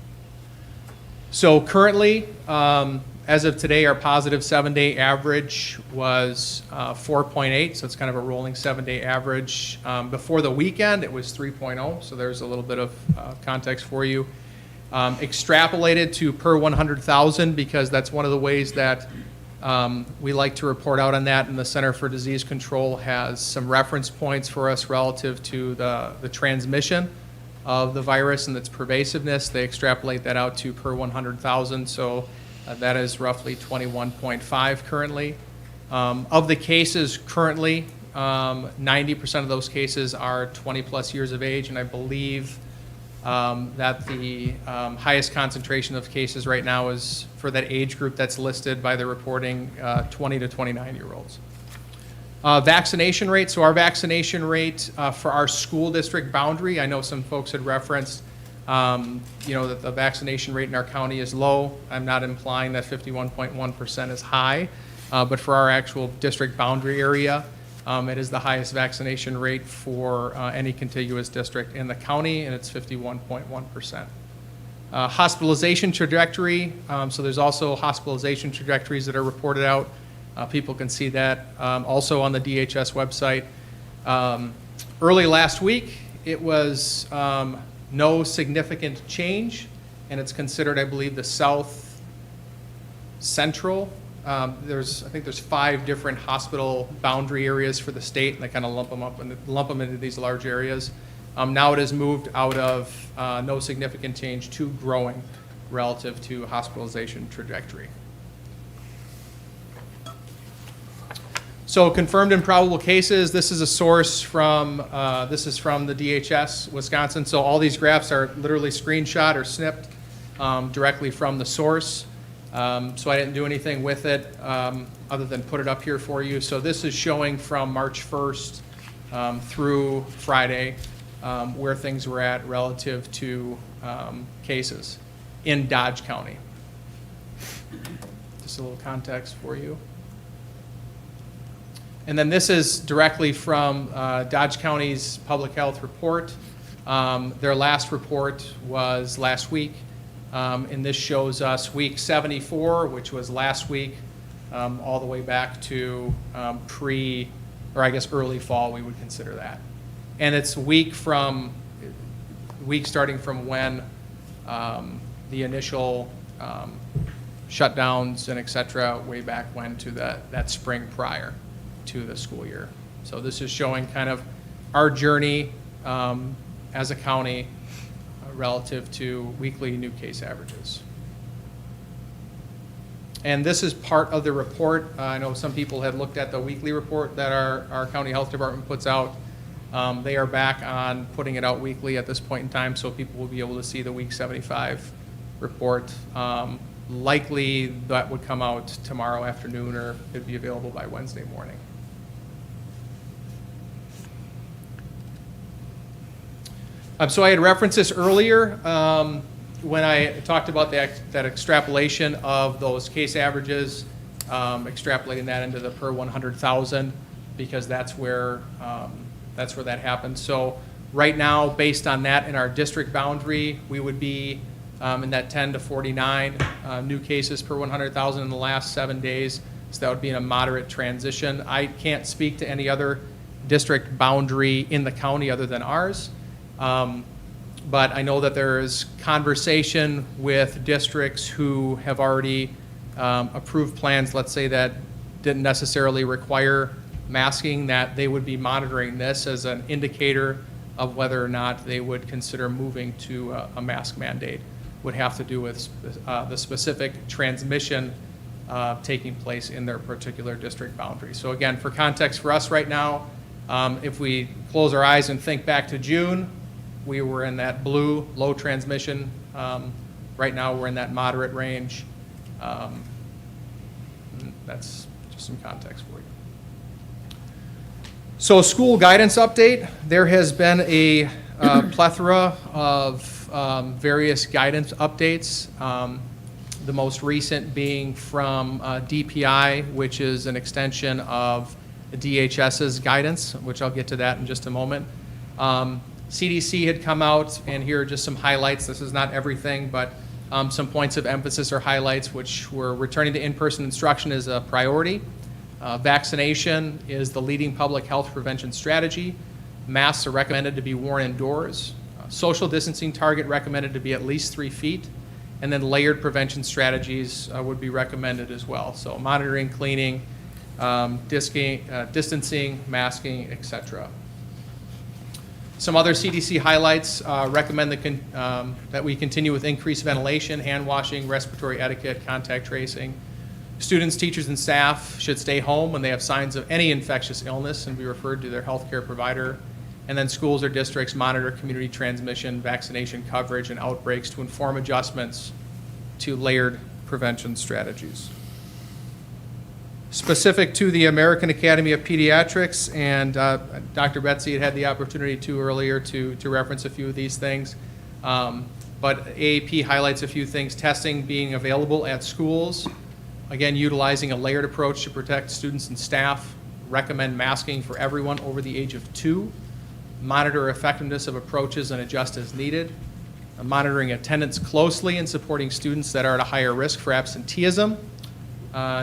So currently, as of today, our positive 7-day average was 4.8, so it's kind of a rolling 7-day average. Before the weekend, it was 3.0, so there's a little bit of context for you. Extrapolated to per 100,000, because that's one of the ways that we like to report out on that, and the Center for Disease Control has some reference points for us relative to the transmission of the virus and its pervasiveness. They extrapolate that out to per 100,000, so that is roughly 21.5 currently. Of the cases currently, 90% of those cases are 20-plus years of age, and I believe that the highest concentration of cases right now is for that age group that's listed by the reporting, 20 to 29-year-olds. Vaccination rate, so our vaccination rate for our school district boundary, I know some folks had referenced, that the vaccination rate in our county is low. I'm not implying that 51.1% is high, but for our actual district boundary area, it is the highest vaccination rate for any contiguous district in the county, and it's 51.1%. Hospitalization trajectory, so there's also hospitalization trajectories that are reported out. People can see that also on the DHS website. Early last week, it was no significant change, and it's considered, I believe, the South Central. I think there's 5 different hospital boundary areas for the state, and they kind of lump them into these large areas. Now it has moved out of no significant change to growing relative to hospitalization trajectory. So confirmed and probable cases, this is a source from, the DHS, Wisconsin. So all these graphs are literally screenshot or snipped directly from the source. So I didn't do anything with it other than put it up here for you. So this is showing from March 1st through Friday where things were at relative to cases in Dodge County. Just a little context for you. And then this is directly from Dodge County's public health report. Their last report was last week, and this shows us week 74, which was last week, all the way back to early fall, we would consider that. And it's week starting from when the initial shutdowns and et cetera, way back when to that spring prior to the school year. So this is showing kind of our journey as a county relative to weekly new case averages. And this is part of the report. I know some people had looked at the weekly report that our county health department puts out. They are back on putting it out weekly at this point in time, so people will be able to see the week 75 report. Likely that would come out tomorrow afternoon, or it'd be available by Wednesday morning. So I had referenced this earlier when I talked about that extrapolation of those case averages, extrapolating that into the per 100,000, because that's where that happens. So right now, based on that in our district boundary, we would be in that 10 to 49 new cases per 100,000 in the last 7 days. So that would be in a moderate transition. I can't speak to any other district boundary in the county other than ours. But I know that there is conversation with districts who have already approved plans, let's say, that didn't necessarily require masking, that they would be monitoring this as an indicator of whether or not they would consider moving to a mask mandate. Would have to do with the specific transmission taking place in their particular district boundary. So again, for context for us right now, if we close our eyes and think back to June, we were in that blue, low transmission. Right now, we're in that moderate range. That's just some context for you. So school guidance update. There has been a plethora of various guidance updates. The most recent being from DPI, which is an extension of the DHS's guidance, which I'll get to that in just a moment. CDC had come out, and here are just some highlights. This is not everything, but some points of emphasis or highlights, which were returning to in-person instruction is a priority. Vaccination is the leading public health prevention strategy. Masks are recommended to be worn indoors. Social distancing target recommended to be at least 3 feet. And then layered prevention strategies would be recommended as well. So monitoring, cleaning, distancing, masking, etc. Some other CDC highlights recommend that we continue with increased ventilation, hand washing, respiratory etiquette, contact tracing. Students, teachers, and staff should stay home when they have signs of any infectious illness and be referred to their healthcare provider. And then schools or districts monitor community transmission, vaccination coverage, and outbreaks to inform adjustments to layered prevention strategies. Specific to the American Academy of Pediatrics, and Dr. Betsy had the opportunity to earlier to reference a few of these things. But AAP highlights a few things. Testing being available at schools. Again, utilizing a layered approach to protect students and staff. Recommend masking for everyone over the age of 2. Monitor effectiveness of approaches and adjust as needed. Monitoring attendance closely and supporting students that are at a higher risk for absenteeism.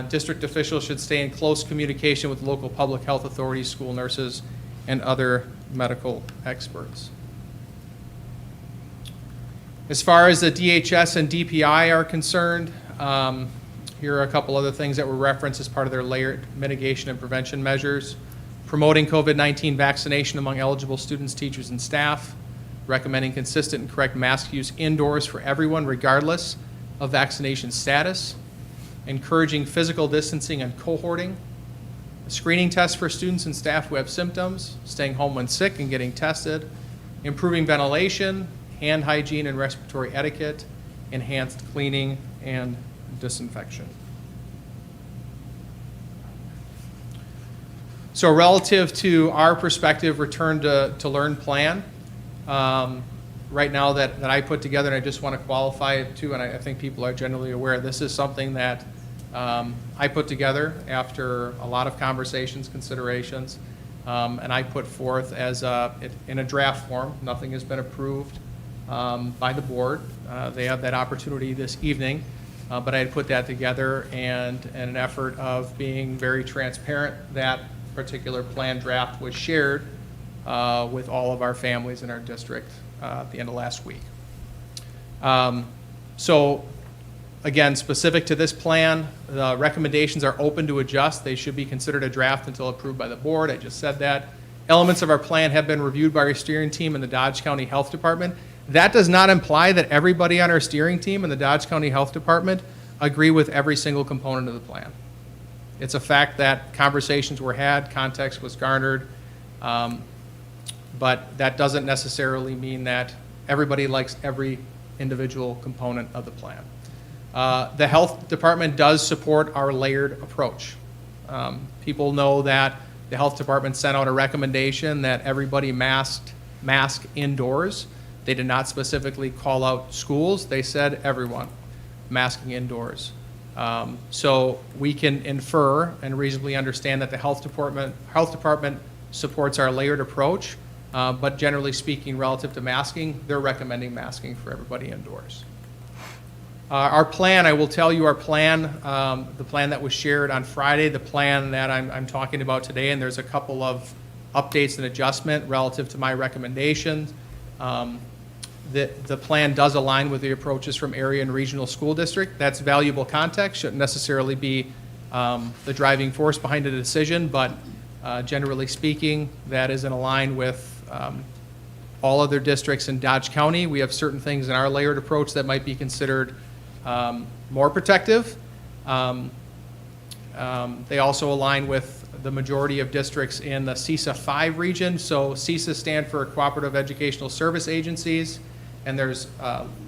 District officials should stay in close communication with local public health authorities, school nurses, and other medical experts. As far as the DHS and DPI are concerned, here are a couple other things that were referenced as part of their layered mitigation and prevention measures. Promoting COVID-19 vaccination among eligible students, teachers, and staff. Recommending consistent and correct mask use indoors for everyone regardless of vaccination status. Encouraging physical distancing and cohorting. A screening test for students and staff who have symptoms, staying home when sick and getting tested. Improving ventilation, hand hygiene and respiratory etiquette. Enhanced cleaning and disinfection. So relative to our perspective, return to learn plan, right now that I put together, and I just want to qualify it too, and I think people are generally aware, this is something that I put together after a lot of conversations, considerations, and I put forth as in a draft form. Nothing has been approved by the board. They have that opportunity this evening, but I had put that together, and in an effort of being very transparent, that particular plan draft was shared with all of our families in our district at the end of last week. So again, specific to this plan, the recommendations are open to adjust. They should be considered a draft until approved by the board. I just said that. Elements of our plan have been reviewed by our steering team in the Dodge County Health Department. That does not imply that everybody on our steering team in the Dodge County Health Department agree with every single component of the plan. It's a fact that conversations were had, context was garnered, but that doesn't necessarily mean that everybody likes every individual component of the plan. The health department does support our layered approach. People know that the health department sent out a recommendation that everybody mask indoors. They did not specifically call out schools. They said everyone masking indoors. So we can infer and reasonably understand that the health department supports our layered approach, but generally speaking, relative to masking, they're recommending masking for everybody indoors. Our plan, I will tell you our plan, the plan that was shared on Friday, the plan that I'm talking about today, and there's a couple of updates and adjustment relative to my recommendations. The plan does align with the approaches from area and regional school district. That's valuable context, shouldn't necessarily be the driving force behind a decision, but generally speaking, that is in line with all other districts in Dodge County. We have certain things in our layered approach that might be considered more protective. They also align with the majority of districts in the CESA 5 region. So CESA stand for Cooperative Educational Service Agencies, and there's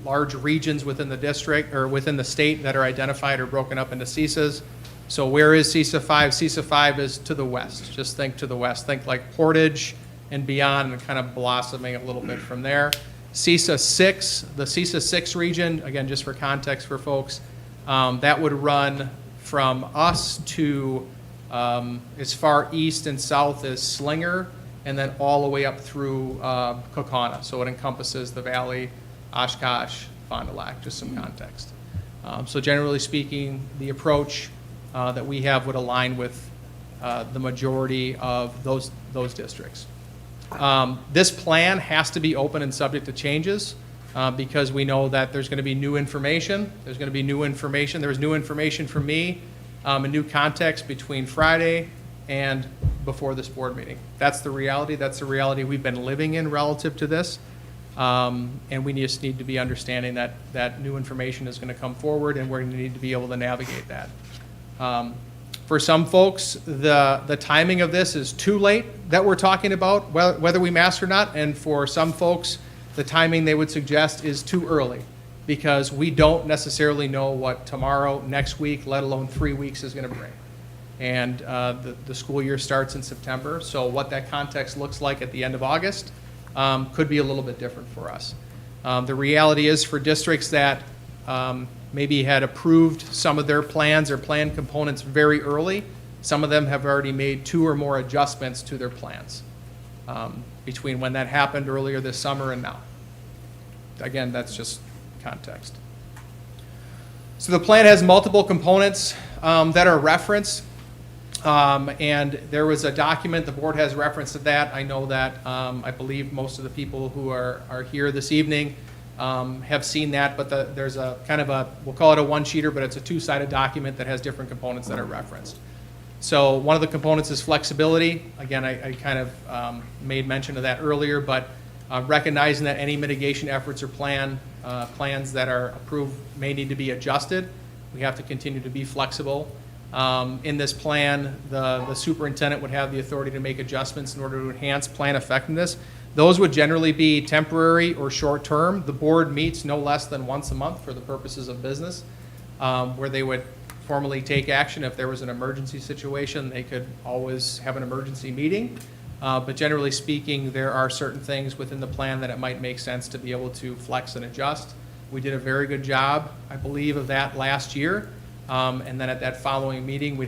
large regions within the district or within the state that are identified or broken up into CESAs. So where is CESA 5? CESA 5 is to the west. Just think to the west. Think like Portage and beyond, and kind of blossoming a little bit from there. CESA 6, the CESA 6 region, again, just for context for folks, that would run from us to as far east and south as Slinger, and then all the way up through Kokana. So it encompasses the valley, Oshkosh, Fond du Lac, just some context. So generally speaking, the approach that we have would align with the majority of those districts. This plan has to be open and subject to changes because we know that there's going to be new information. There's going to be new information. There was new information for me, a new context between Friday and before this board meeting. That's the reality. That's the reality we've been living in relative to this. And we just need to be understanding that new information is going to come forward, and we're going to need to be able to navigate that. For some folks, the timing of this is too late that we're talking about, whether we mask or not. And for some folks, the timing they would suggest is too early, because we don't necessarily know what tomorrow, next week, let alone 3 weeks is going to bring. And the school year starts in September, so what that context looks like at the end of August could be a little bit different for us. The reality is, for districts that maybe had approved some of their plans or plan components very early, some of them have already made 2 or more adjustments to their plans between when that happened earlier this summer and now. Again, that's just context. So the plan has multiple components that are referenced, and there was a document, the board has reference to that. I know that I believe most of the people who are here this evening have seen that, but there's a kind of a, we'll call it a one-sheeter, but it's a 2-sided document that has different components that are referenced. So one of the components is flexibility. Again, I kind of made mention of that earlier, but recognizing that any mitigation efforts or plans that are approved may need to be adjusted. We have to continue to be flexible. In this plan, the superintendent would have the authority to make adjustments in order to enhance plan effectiveness. Those would generally be temporary or short-term. The board meets no less than once a month for the purposes of business, where they would formally take action. If there was an emergency situation, they could always have an emergency meeting. But generally speaking, there are certain things within the plan that it might make sense to be able to flex and adjust. We did a very good job, I believe, of that last year. And then at that following meeting, we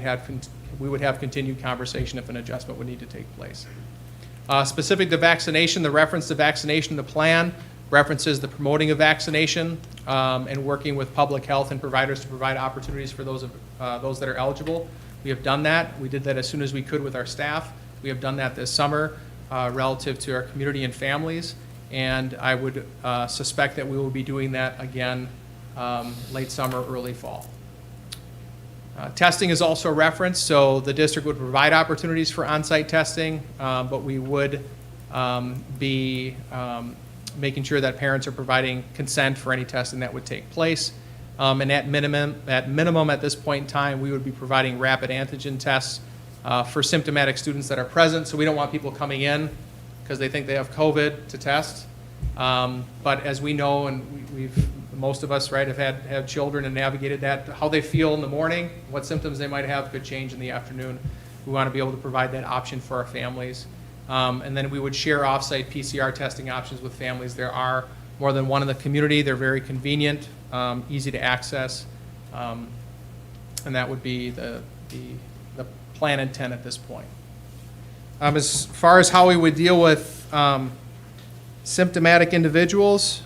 would have continued conversation if an adjustment would need to take place. Specific to vaccination, the reference to vaccination in the plan references the promoting of vaccination and working with public health and providers to provide opportunities for those that are eligible. We have done that. We did that as soon as we could with our staff. We have done that this summer relative to our community and families, and I would suspect that we will be doing that again late summer, early fall. Testing is also referenced, so the district would provide opportunities for on-site testing, but we would be making sure that parents are providing consent for any testing that would take place. And at minimum at this point in time, we would be providing rapid antigen tests for symptomatic students that are present. So we don't want people coming in because they think they have COVID to test. But as we know, and most of us, right, have children and navigated that, how they feel in the morning, what symptoms they might have could change in the afternoon. We want to be able to provide that option for our families. And then we would share offsite PCR testing options with families. There are more than one in the community. They're very convenient, easy to access, and that would be the plan intent at this point. As far as how we would deal with symptomatic individuals,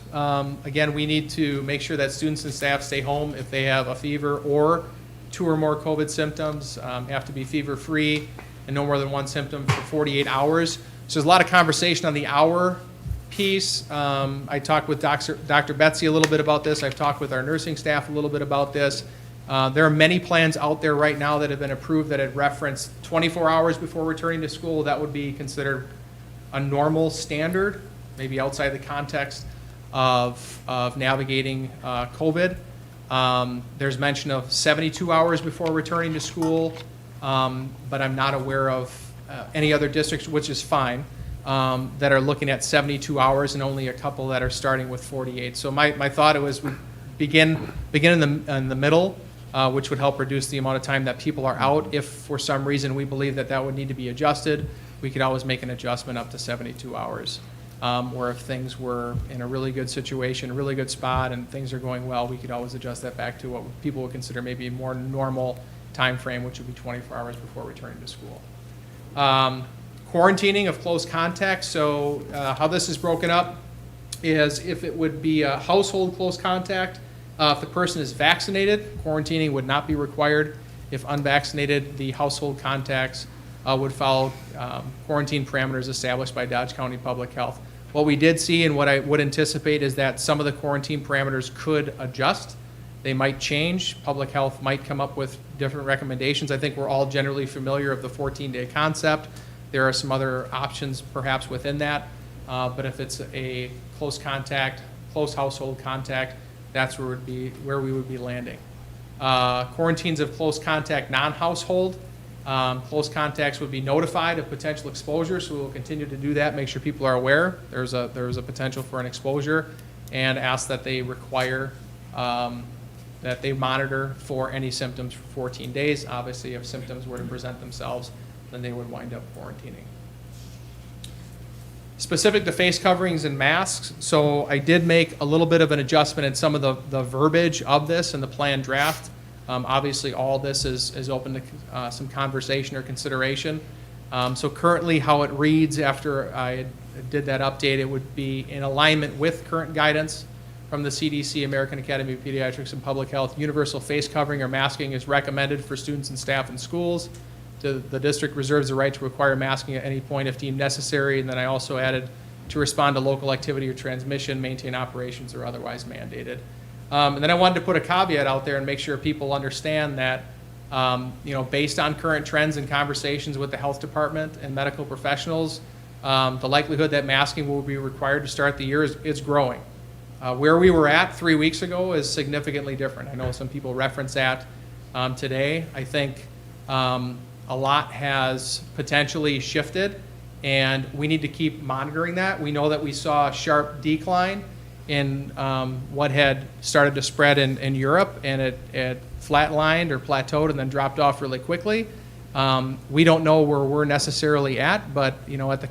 again, we need to make sure that students and staff stay home if they have a fever or 2 or more COVID symptoms, have to be fever-free and no more than 1 symptom for 48 hours. So there's a lot of conversation on the hour piece. I talked with Dr. Betsy a little bit about this. I've talked with our nursing staff a little bit about this. There are many plans out there right now that have been approved that had referenced 24 hours before returning to school. That would be considered a normal standard, maybe outside the context of navigating COVID. There's mention of 72 hours before returning to school, but I'm not aware of any other districts, which is fine, that are looking at 72 hours and only a couple that are starting with 48. So my thought was we begin in the middle, which would help reduce the amount of time that people are out. If for some reason we believe that would need to be adjusted, we could always make an adjustment up to 72 hours. Or if things were in a really good situation, a really good spot, and things are going well, we could always adjust that back to what people would consider maybe a more normal time frame, which would be 24 hours before returning to school. Quarantining of close contacts. So how this is broken up is if it would be a household close contact, if the person is vaccinated, quarantining would not be required. If unvaccinated, the household contacts would follow quarantine parameters established by Dodge County Public Health. What we did see and what I would anticipate is that some of the quarantine parameters could adjust. They might change. Public Health might come up with different recommendations. I think we're all generally familiar of the 14-day concept. There are some other options perhaps within that, but if it's a close contact, close household contact, that's where we would be landing. Quarantines of close contact non-household. Close contacts would be notified of potential exposure, so we will continue to do that, make sure people are aware there's a potential for an exposure, and ask that they require that they monitor for any symptoms for 14 days. Obviously, if symptoms were to present themselves, then they would wind up quarantining. Specific to face coverings and masks, so I did make a little bit of an adjustment in some of the verbiage of this in the planned draft. Obviously, all this is open to some conversation or consideration. So currently, how it reads after I did that update, it would be in alignment with current guidance from the CDC, American Academy of Pediatrics and Public Health. Universal face covering or masking is recommended for students and staff in schools. The district reserves the right to require masking at any point if deemed necessary. And then I also added to respond to local activity or transmission, maintain operations, or otherwise mandated. And then I wanted to put a caveat out there and make sure people understand that, based on current trends and conversations with the health department and medical professionals, the likelihood that masking will be required to start the year is growing. Where we were at 3 weeks ago is significantly different. I know some people reference that today. I think a lot has potentially shifted, and we need to keep monitoring that. We know that we saw a sharp decline in what had started to spread in Europe, and it flatlined or plateaued and then dropped off really quickly. We don't know where we're necessarily at, but at the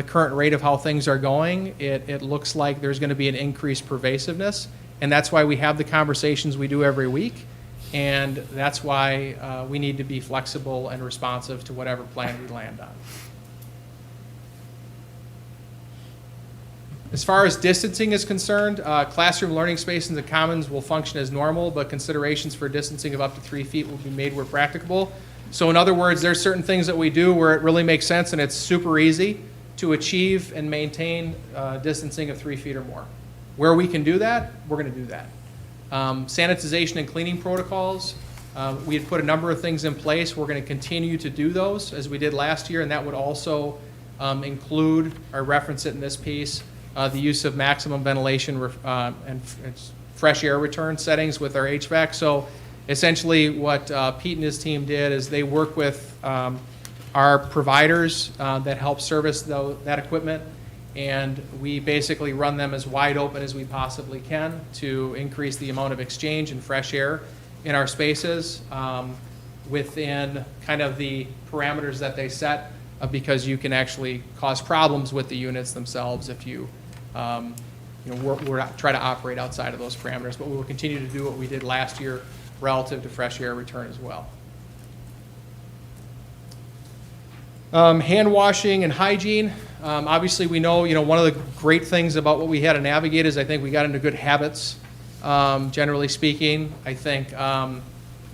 current rate of how things are going, it looks like there's going to be an increased pervasiveness, and that's why we have the conversations we do every week, and that's why we need to be flexible and responsive to whatever plan we land on. As far as distancing is concerned, classroom learning spaces and the commons will function as normal, but considerations for distancing of up to 3 feet will be made where practicable. So in other words, there's certain things that we do where it really makes sense and it's super easy to achieve and maintain distancing of 3 feet or more. Where we can do that, we're going to do that. Sanitization and cleaning protocols, we had put a number of things in place. We're going to continue to do those as we did last year, and that would also include, or reference it in this piece, the use of maximum ventilation and fresh air return settings with our HVAC. So essentially what Pete and his team did is they work with our providers that help service that equipment, and we basically run them as wide open as we possibly can to increase the amount of exchange and fresh air in our spaces within kind of the parameters that they set, because you can actually cause problems with the units themselves if you we're not try to operate outside of those parameters, but we will continue to do what we did last year relative to fresh air return as well. Hand washing and hygiene. Obviously, we know, one of the great things about what we had to navigate is I think we got into good habits, generally speaking. I think,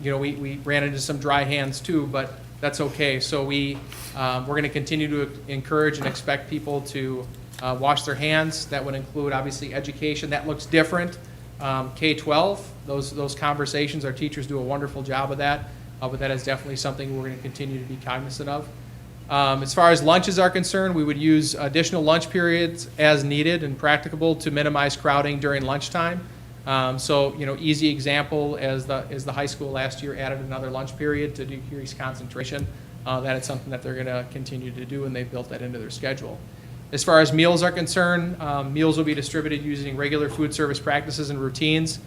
we ran into some dry hands too, but that's okay. So we're going to continue to encourage and expect people to wash their hands. That would include, obviously, education. That looks different. K-12, those conversations, our teachers do a wonderful job of that, but that is definitely something we're going to continue to be cognizant of. As far as lunches are concerned, we would use additional lunch periods as needed and practicable to minimize crowding during lunchtime. So, easy example is the high school last year added another lunch period to decrease concentration. That is something that they're going to continue to do, and they've built that into their schedule. As far as meals are concerned, meals will be distributed using regular food service practices and routines.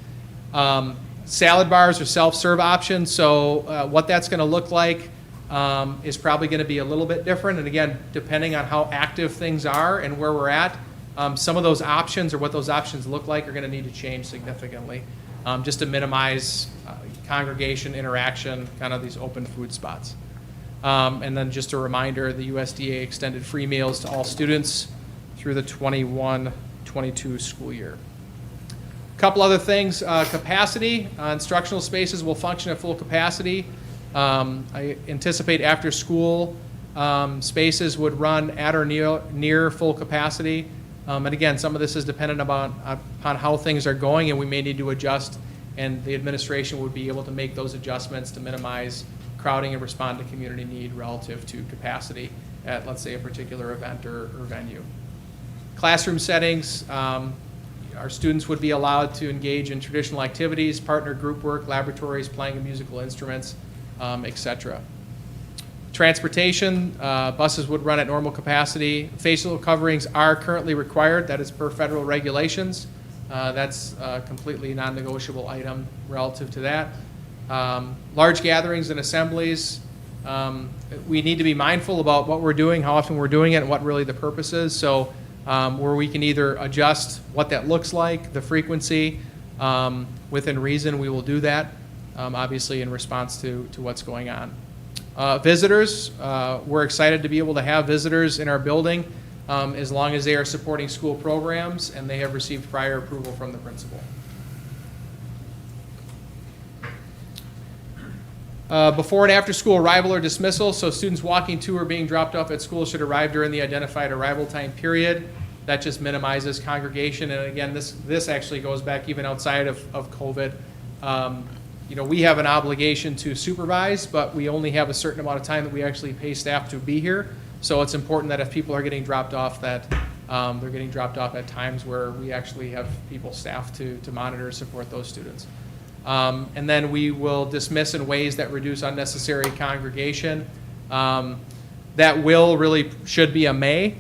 Salad bars are self-serve options, so what that's going to look like is probably going to be a little bit different. And again, depending on how active things are and where we're at, some of those options or what those options look like are going to need to change significantly, just to minimize congregation interaction, kind of these open food spots. And then just a reminder, the USDA extended free meals to all students through the 21-22 school year. A couple other things, capacity. Instructional spaces will function at full capacity. I anticipate after school spaces would run at or near full capacity. And again, some of this is dependent upon how things are going, and we may need to adjust, and the administration would be able to make those adjustments to minimize crowding and respond to community need relative to capacity at, let's say, a particular event or venue. Classroom settings, our students would be allowed to engage in traditional activities, partner group work, laboratories, playing of musical instruments, et cetera. Transportation, buses would run at normal capacity. Facial coverings are currently required. That is per federal regulations. That's a completely non-negotiable item relative to that. Large gatherings and assemblies, we need to be mindful about what we're doing, how often we're doing it, and what really the purpose is. So where we can either adjust what that looks like, the frequency, within reason, we will do that, obviously in response to what's going on. Visitors, we're excited to be able to have visitors in our building as long as they are supporting school programs and they have received prior approval from the principal. Before and after school arrival or dismissal, so students walking to or being dropped off at school should arrive during the identified arrival time period. That just minimizes congregation. And again, this actually goes back even outside of COVID. You know, we have an obligation to supervise, but we only have a certain amount of time that we actually pay staff to be here. So it's important that if people are getting dropped off, that they're getting dropped off at times where we actually have people staffed to monitor and support those students. And then we will dismiss in ways that reduce unnecessary congregation. That will really should be a may,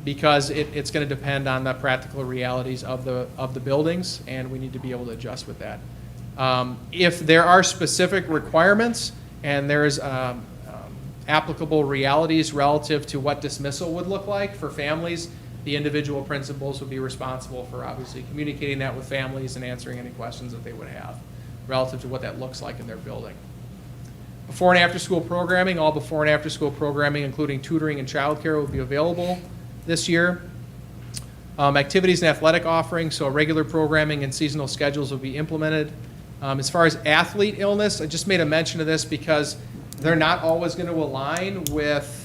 because it's going to depend on the practical realities of the buildings, and we need to be able to adjust with that. If there are specific requirements and there's applicable realities relative to what dismissal would look like for families, the individual principals would be responsible for obviously communicating that with families and answering any questions that they would have relative to what that looks like in their building. Before and after school programming, all before and after school programming, including tutoring and childcare, will be available this year. Activities and athletic offerings, so regular programming and seasonal schedules will be implemented. As far as athlete illness, I just made a mention of this because they're not always going to align with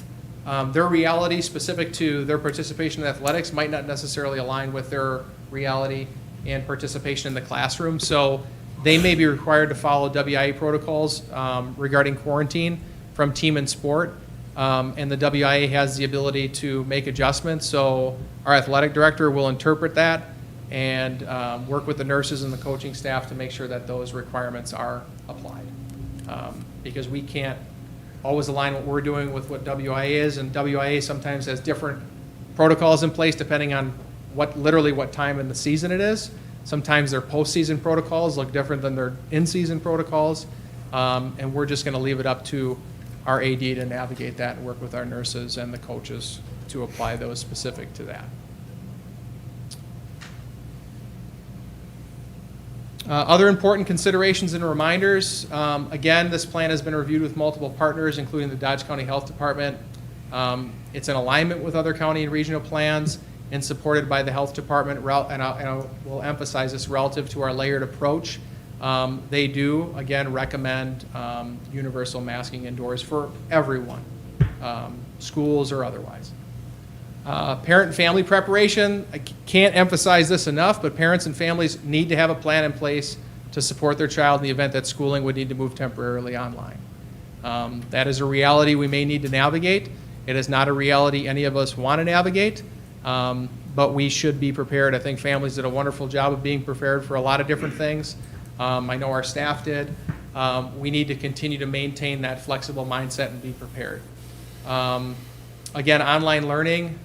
their reality specific to their participation in athletics might not necessarily align with their reality and participation in the classroom. So they may be required to follow WIA protocols regarding quarantine from team and sport. And the WIA has the ability to make adjustments. So our athletic director will interpret that and work with the nurses and the coaching staff to make sure that those requirements are applied. Because we can't always align what we're doing with what WIA is, and WIA sometimes has different protocols in place depending on literally what time in the season it is. Sometimes their postseason protocols look different than their in-season protocols, and we're just going to leave it up to our AD to navigate that and work with our nurses and the coaches to apply those specific to that. Other important considerations and reminders. Again, this plan has been reviewed with multiple partners, including the Dodge County Health Department. It's in alignment with other county and regional plans and supported by the Health Department, and I will emphasize this relative to our layered approach. They do, again, recommend universal masking indoors for everyone, schools or otherwise. Parent and family preparation, I can't emphasize this enough, but parents and families need to have a plan in place to support their child in the event that schooling would need to move temporarily online. That is a reality we may need to navigate. It is not a reality any of us want to navigate, but we should be prepared. I think families did a wonderful job of being prepared for a lot of different things. I know our staff did. We need to continue to maintain that flexible mindset and be prepared. Again, online learning,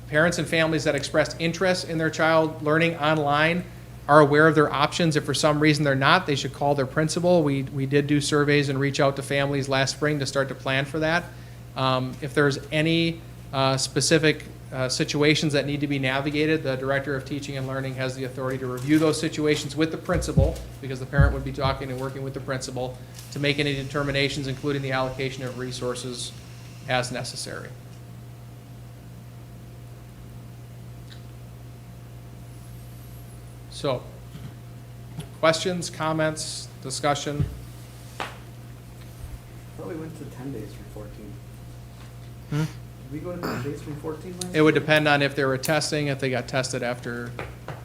parents and families that expressed interest in their child learning online are aware of their options. If for some reason they're not, they should call their principal. We did do surveys and reach out to families last spring to start to plan for that. If there's any specific situations that need to be navigated, the Director of Teaching and Learning has the authority to review those situations with the principal, because the parent would be talking and working with the principal to make any determinations, including the allocation of resources as necessary. So, questions, comments, discussion? I thought we went to 10 days from 14. Did we go to 10 days from 14 last It would depend on if they were testing, if they got tested after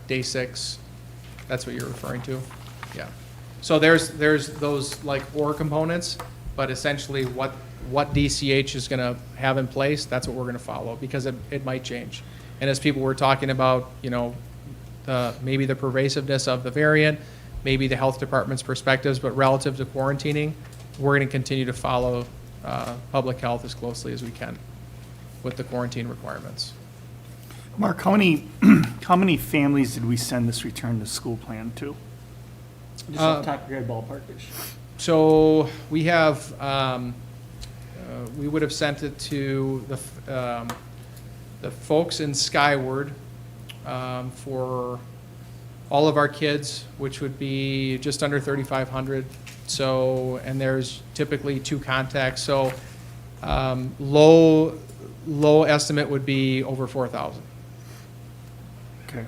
day 6. That's what you're referring to? Yeah. So there's those like OR components, but essentially what DCH is going to have in place, that's what we're going to follow, because it might change. And as people were talking about, maybe the pervasiveness of the variant, maybe the health department's perspectives, but relative to quarantining, we're going to continue to follow public health as closely as we can with the quarantine requirements. Mark, how many, how many families did we send this return to school plan to? Just off the top of your head, ballpark-ish. So we have, we would have sent it to the folks in Skyward for all of our kids, which would be just under 3,500. So, and there's typically 2 contacts. So low estimate would be over 4,000. Okay.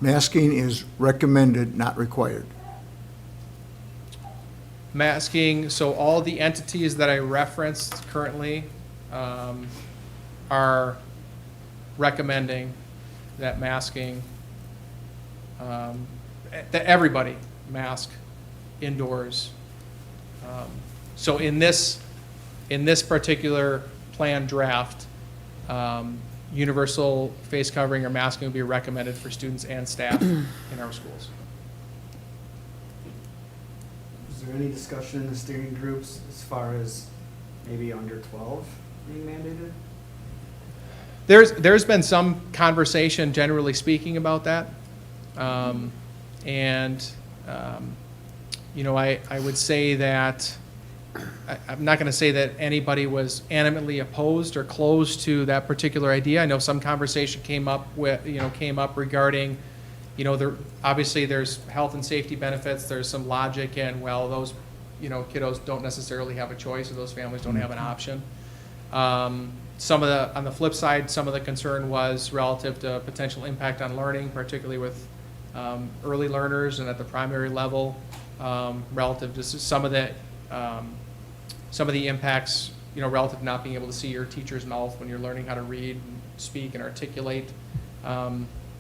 Masking is recommended, not required. Masking, so all the entities that I referenced currently are recommending that masking, that everybody mask indoors. So in this particular plan draft, universal face covering or masking would be recommended for students and staff in our schools. Is there any discussion in the steering groups as far as maybe under 12 being mandated? There's been some conversation, generally speaking, about that. I would say that I'm not going to say that anybody was animately opposed or closed to that particular idea. I know some conversation came up regarding, obviously there's health and safety benefits. There's some logic in, well, those, kiddos don't necessarily have a choice, or those families don't have an option. On the flip side, some of the concern was relative to potential impact on learning, particularly with early learners and at the primary level, relative to some of the impacts, relative to not being able to see your teacher's mouth when you're learning how to read, and speak, and articulate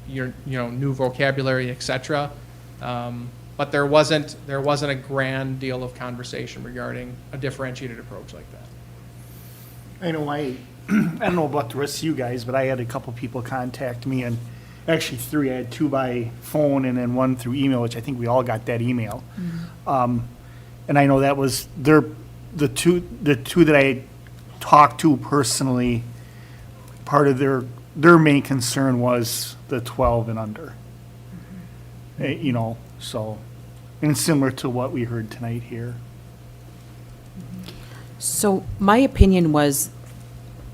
your new vocabulary, etc. But there wasn't a grand deal of conversation regarding a differentiated approach like that. I know I don't know about the rest of you guys, but I had a couple people contact me, and actually 3. I had 2 by phone and then 1 through email, which I think we all got that email. And I know that was the two that I talked to personally. Part of their main concern was the 12 and under. So, and similar to what we heard tonight here. So my opinion was,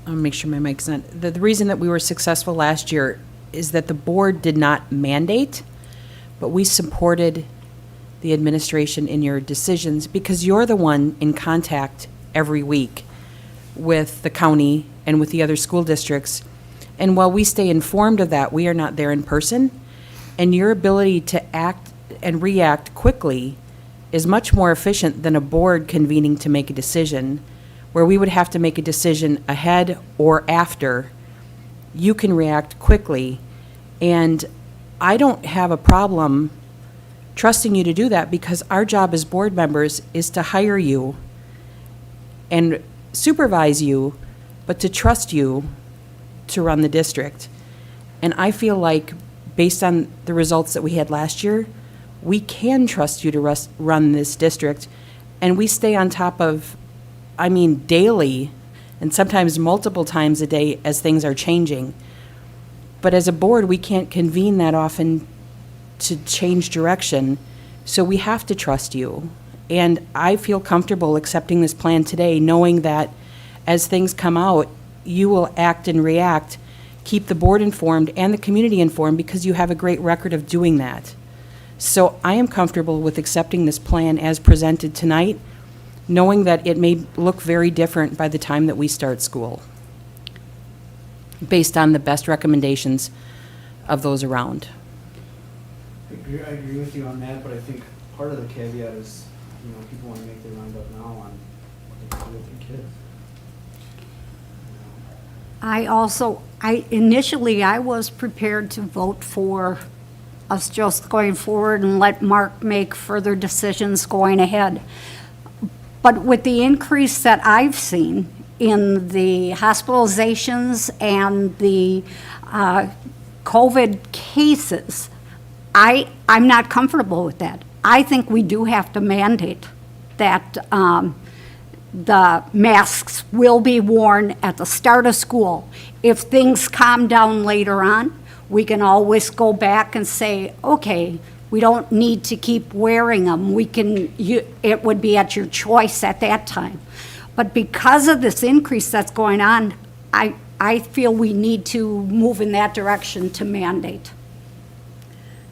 I'll make sure my mic's on, the reason that we were successful last year is that the board did not mandate, but we supported the administration in your decisions because you're the one in contact every week with the county and with the other school districts. And while we stay informed of that, we are not there in person. And your ability to act and react quickly is much more efficient than a board convening to make a decision, where we would have to make a decision ahead or after. You can react quickly. And I don't have a problem trusting you to do that because our job as board members is to hire you and supervise you, but to trust you to run the district. And I feel like, based on the results that we had last year, we can trust you to run this district. And we stay on top of, daily, and sometimes multiple times a day as things are changing. But as a board, we can't convene that often to change direction, so we have to trust you. And I feel comfortable accepting this plan today, knowing that as things come out, you will act and react, keep the board informed and the community informed, because you have a great record of doing that. So I am comfortable with accepting this plan as presented tonight, knowing that it may look very different by the time that we start school, based on the best recommendations of those around. I agree with you on that, but I think part of the caveat is, people want to make their mind up now on what they can do with their kids. Initially, I was prepared to vote for us just going forward and let Mark make further decisions going ahead. But with the increase that I've seen in the hospitalizations and the COVID cases, I'm not comfortable with that. I think we do have to mandate that the masks will be worn at the start of school. If things calm down later on, we can always go back and say, okay, we don't need to keep wearing them. It would be at your choice at that time. But because of this increase that's going on, I feel we need to move in that direction to mandate.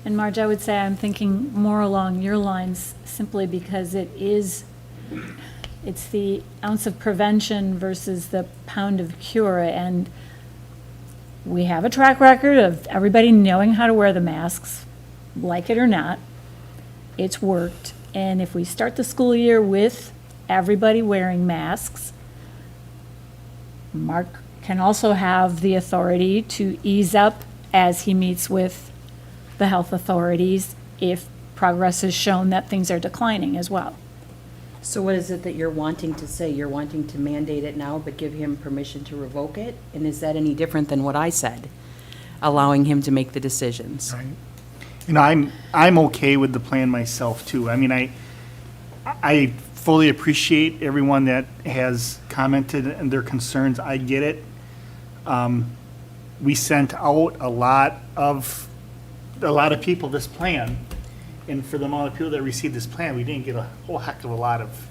And Marge, I would say I'm thinking more along your lines simply because it's the ounce of prevention versus the pound of cure. And we have a track record of everybody knowing how to wear the masks, like it or not. It's worked. And if we start the school year with everybody wearing masks, Mark can also have the authority to ease up as he meets with the health authorities if progress has shown that things are declining as well. So what is it that you're wanting to say? You're wanting to mandate it now, but give him permission to revoke it? And is that any different than what I said, allowing him to make the decisions? Right. You know, I'm okay with the plan myself too. I mean, I fully appreciate everyone that has commented and their concerns. I get it. We sent out a lot of people this plan, and for the amount of people that received this plan, we didn't get a whole heck of a lot of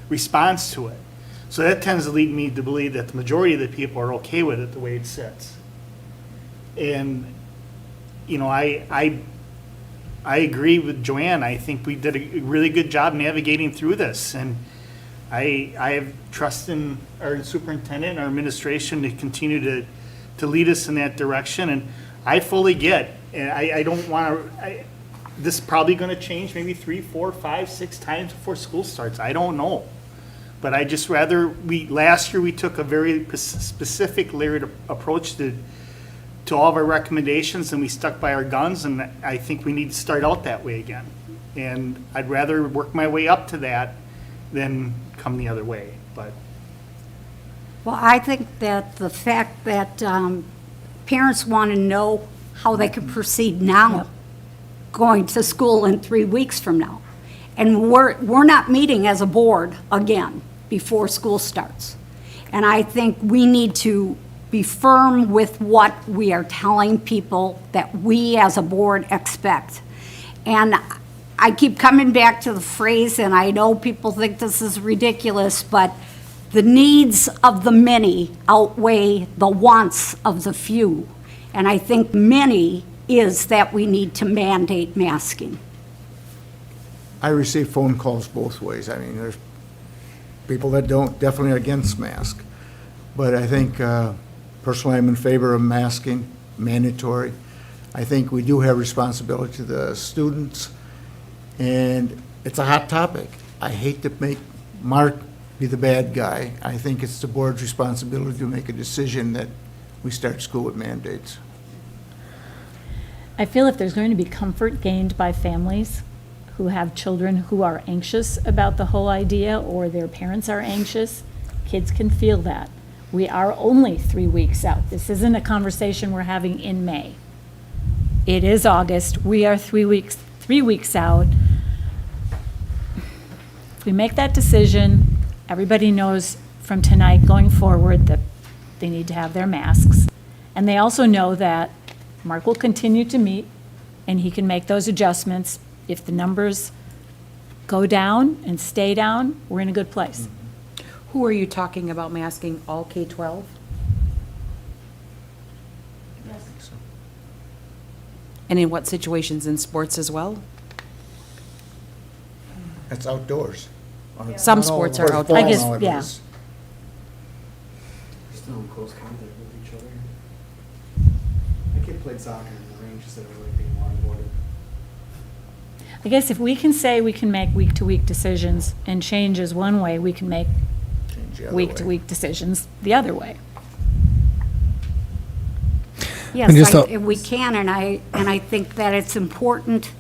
response to it. So that tends to lead me to believe that the majority of the people are okay with it the way it sits. And, you know, I agree with Joanne. I think we did a really good job navigating through this, and I have trust in our superintendent and our administration to continue to lead us in that direction. And I fully get, and I don't want to, this is probably going to change maybe 3, 4, 5, 6 times before school starts. I don't know. But I just rather, last year we took a very specific layered approach to all of our recommendations, and we stuck by our guns, and I think we need to start out that way again. And I'd rather work my way up to that than come the other way, but. Well, I think that the fact that parents want to know how they can proceed now, going to school in 3 weeks from now. And we're not meeting as a board again before school starts. And I think we need to be firm with what we are telling people that we as a board expect. And I keep coming back to the phrase, and I know people think this is ridiculous, but the needs of the many outweigh the wants of the few. And I think many is that we need to mandate masking. I receive phone calls both ways. I mean, there's people that don't, definitely against mask. But I think, personally, I'm in favor of masking, mandatory. I think we do have responsibility to the students, and it's a hot topic. I hate to make Mark be the bad guy. I think it's the board's responsibility to make a decision that we start school with mandates. I feel if there's going to be comfort gained by families who have children who are anxious about the whole idea, or their parents are anxious, kids can feel that. We are only 3 weeks out. This isn't a conversation we're having in May. It is August. We are 3 weeks out. If we make that decision, everybody knows from tonight going forward that they need to have their masks. And they also know that Mark will continue to meet, and he can make those adjustments. If the numbers go down and stay down, we're in a good place. Who are you talking about masking, all K-12? Yes. And in what situations, in sports as well? That's outdoors. Some sports are outdoors. I guess, yeah. Still in close contact with each other. My kid played soccer in the range instead of really being waterboarded. I guess if we can say we can make week-to-week decisions and change is one way, we can make week-to-week decisions the other way. Yes, we can, and I think that it's important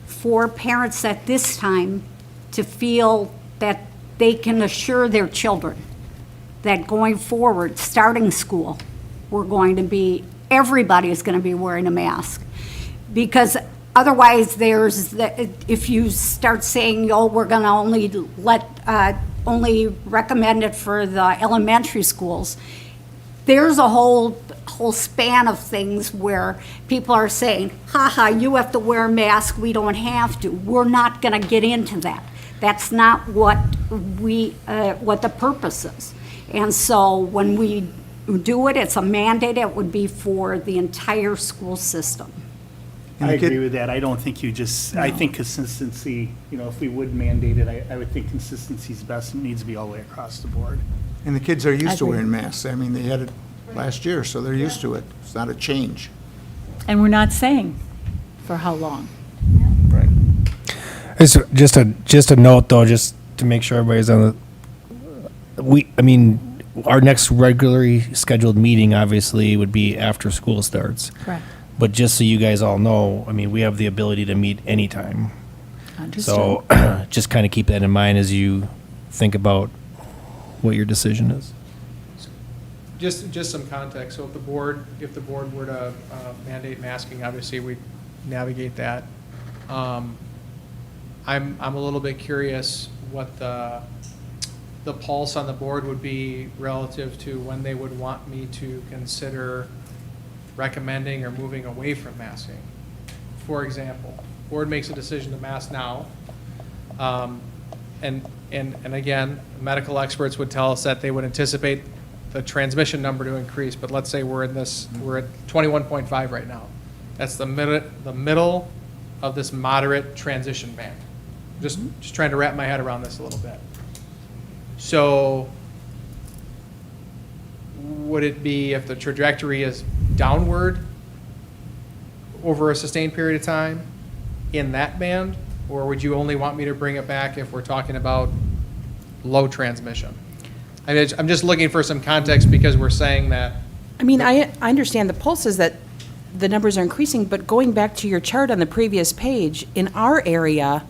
for parents at this time to feel that they can assure their children that going forward, starting school, everybody is going to be wearing a mask. Because otherwise, if you start saying, oh, we're going to only recommend it for the elementary schools, there's a whole span of things where people are saying, haha, you have to wear a mask, we don't have to. We're not going to get into that. That's not what the purpose is. And so when we do it, it's a mandate, it would be for the entire school system. I agree with that. I don't think I think consistency, if we would mandate it, I would think consistency is best. It needs to be all the way across the board. And the kids are used to wearing masks. I mean, they had it last year, so they're used to it. It's not a change. And we're not saying for how long. It's just a note though, just to make sure everybody's on our next regularly scheduled meeting obviously would be after school starts. Correct. But just so you guys all know, we have the ability to meet anytime. Understood. So just kind of keep that in mind as you think about what your decision is. Just some context. So if the board were to mandate masking, obviously we navigate that. I'm a little bit curious what the pulse on the board would be relative to when they would want me to consider recommending or moving away from masking. For example, board makes a decision to mask now, and again, medical experts would tell us that they would anticipate the transmission number to increase, but let's say we're at 21.5 right now. That's the middle of this moderate transition band. Just trying to wrap my head around this a little bit. So would it be, if the trajectory is downward over a sustained period of time in that band, or would you only want me to bring it back if we're talking about low transmission? I'm just looking for some context because we're saying that. I understand the pulse is that the numbers are increasing, but going back to your chart on the previous page, in our area,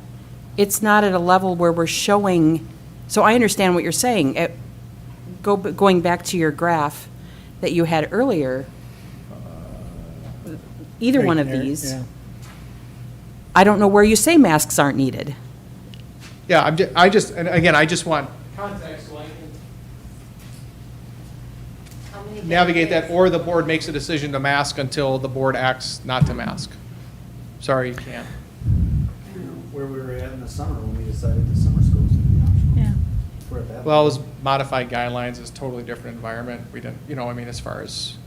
it's not at a level where we're showing, so I understand what you're saying. Going back to your graph that you had earlier, either one of these, Yeah. I don't know where you say masks aren't needed. Yeah, I just want context so I can navigate that, or the board makes a decision to mask until the board acts not to mask. Sorry, you can't. Where we were at in the summer when we decided the summer school was going to be optional. Yeah. We're at that. Well, it was modified guidelines, it's a totally different environment. We didn't, as far as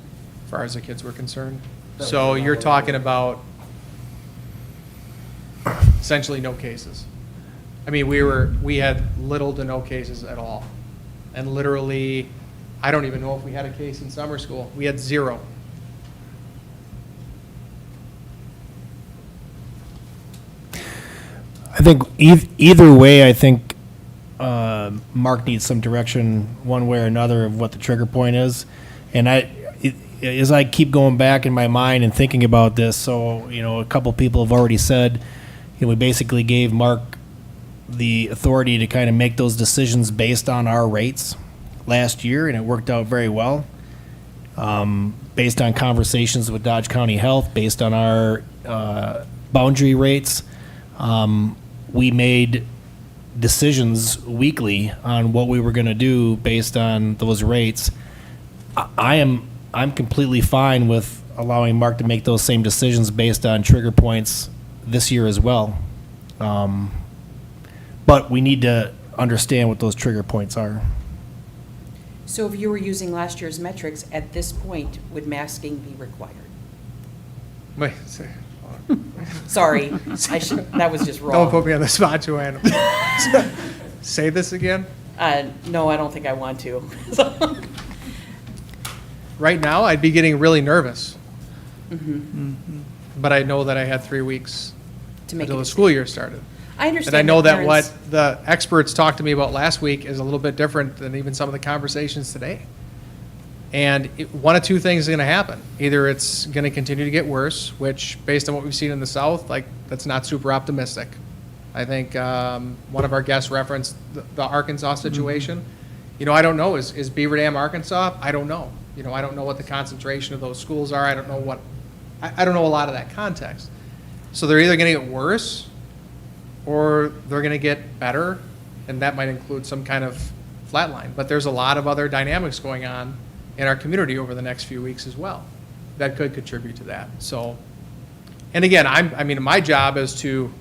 the kids were concerned. So you're talking about essentially no cases. We had little to no cases at all. And literally, I don't even know if we had a case in summer school. We had 0. I think either way, I think Mark needs some direction one way or another of what the trigger point is. And as I keep going back in my mind and thinking about this, so, a couple people have already said, we basically gave Mark the authority to kind of make those decisions based on our rates last year, and it worked out very well. Based on conversations with Dodge County Health, based on our boundary rates, we made decisions weekly on what we were going to do based on those rates. I'm completely fine with allowing Mark to make those same decisions based on trigger points this year as well. But we need to understand what those trigger points are. So if you were using last year's metrics, at this point, would masking be required? Wait, Sorry, that was just wrong. don't put me on the spot, Joanna. Say this again? No, I don't think I want to. Right now, I'd be getting really nervous. But I know that I had 3 weeks To make until a the school year started. I understand. And I know that parents- what the experts talked to me about last week is a little bit different than even some of the conversations today. And one of two things is going to happen. Either it's going to continue to get worse, which, based on what we've seen in the South, that's not super optimistic. I think one of our guests referenced the Arkansas situation. You know, I don't know, is Beaver Dam, Arkansas? I don't know. You know, I don't know what the concentration of those schools are. I don't know what, I don't know a lot of that context. So they're either gonna get worse or they're gonna get better, and that might include some kind of flatline. But there's a lot of other dynamics going on in our community over the next few weeks as well that could contribute to that. So, and again, I mean, my job is to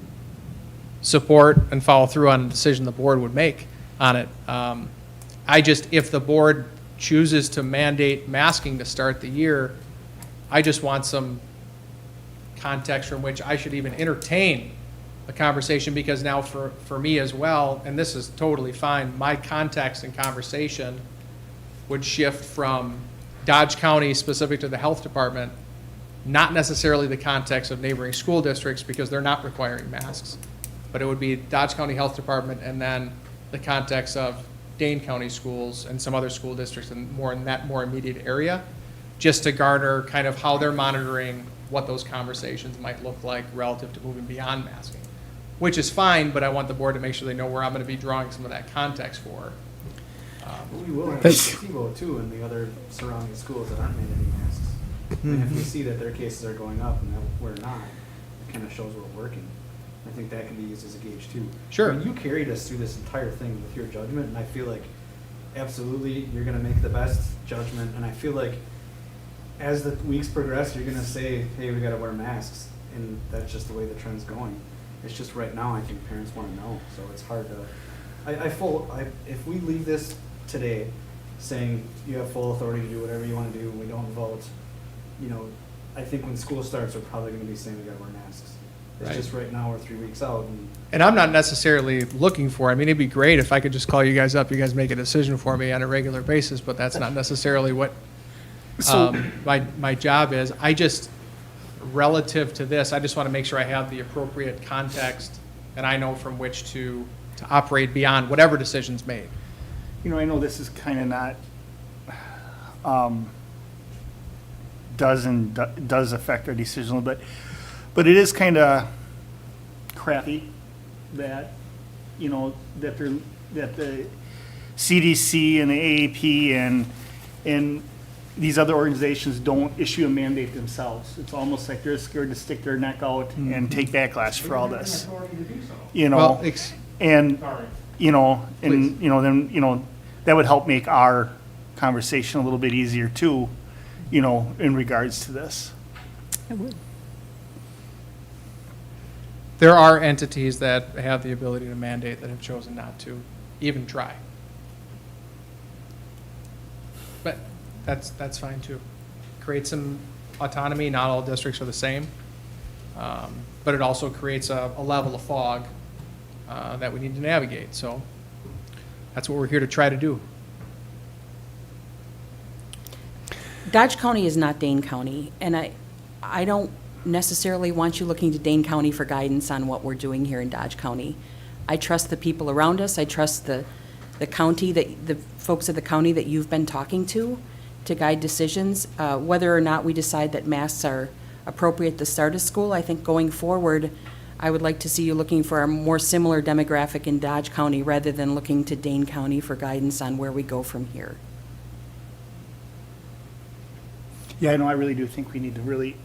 support and follow through on a decision the board would make on it. I just, if the board chooses to mandate masking to start the year, I just want some context from which I should even entertain a conversation, because now for me as well, and this is totally fine, my context and conversation would shift from Dodge County specific to the health department, not necessarily the context of neighboring school districts because they're not requiring masks, but it would be Dodge County Health Department and then the context of Dane County schools and some other school districts and more in that more immediate area, just to garner kind of how they're monitoring what those conversations might look like relative to moving beyond masking, which is fine, but I want the board to make sure they know where I'm going to be drawing some of that context for. We will have SIBO too in the other surrounding schools that aren't mandating masks. And if we see that their cases are going up and that we're not, it kind of shows we're working. I think that can be used as a gauge too. Sure. I mean, you carried us through this entire thing with your judgment, and I feel like absolutely you're going to make the best judgment. And I feel like as the weeks progress, you're going to say, hey, we got to wear masks. And that's just the way the trend's going. It's just right now, I think parents want to know. So it's hard to, if we leave this today saying you have full authority to do whatever you want to do and we don't vote, you know, I think when school starts, we're probably going to be saying we got to wear masks. It's Right. just right now we're 3 weeks out. And I'm not necessarily looking for, I mean, it'd be great if I could just call you guys up, you guys make a decision for me on a regular basis, but that's not necessarily what my job is. I just, relative to this, I just want to make sure I have the appropriate context and I know from which to operate beyond whatever decision's made. You know, I know this is kind of not, does affect our decision, but it is kind of crappy that, you know, that the CDC and the AAP and these other organizations don't issue a mandate themselves. It's almost like they're scared to stick their neck out and take backlash for all this. You know, Well, and, Sorry. you know, and, Please. you know, then, you know, that would help make our conversation a little bit easier too, you know, in regards to this. There are entities that have the ability to mandate that have chosen not to even try. But that's fine too. Create some autonomy, not all districts are the same. But it also creates a level of fog that we need to navigate, so that's what we're here to try to do. Dodge County is not Dane County, and I don't necessarily want you looking to Dane County for guidance on what we're doing here in Dodge County. I trust the people around us. I trust the county, the folks of the county that you've been talking to guide decisions. Whether or not we decide that masks are appropriate at the start of school, I think going forward, I would like to see you looking for a more similar demographic in Dodge County rather than looking to Dane County for guidance on where we go from here. Yeah, I know, I really do think we need to really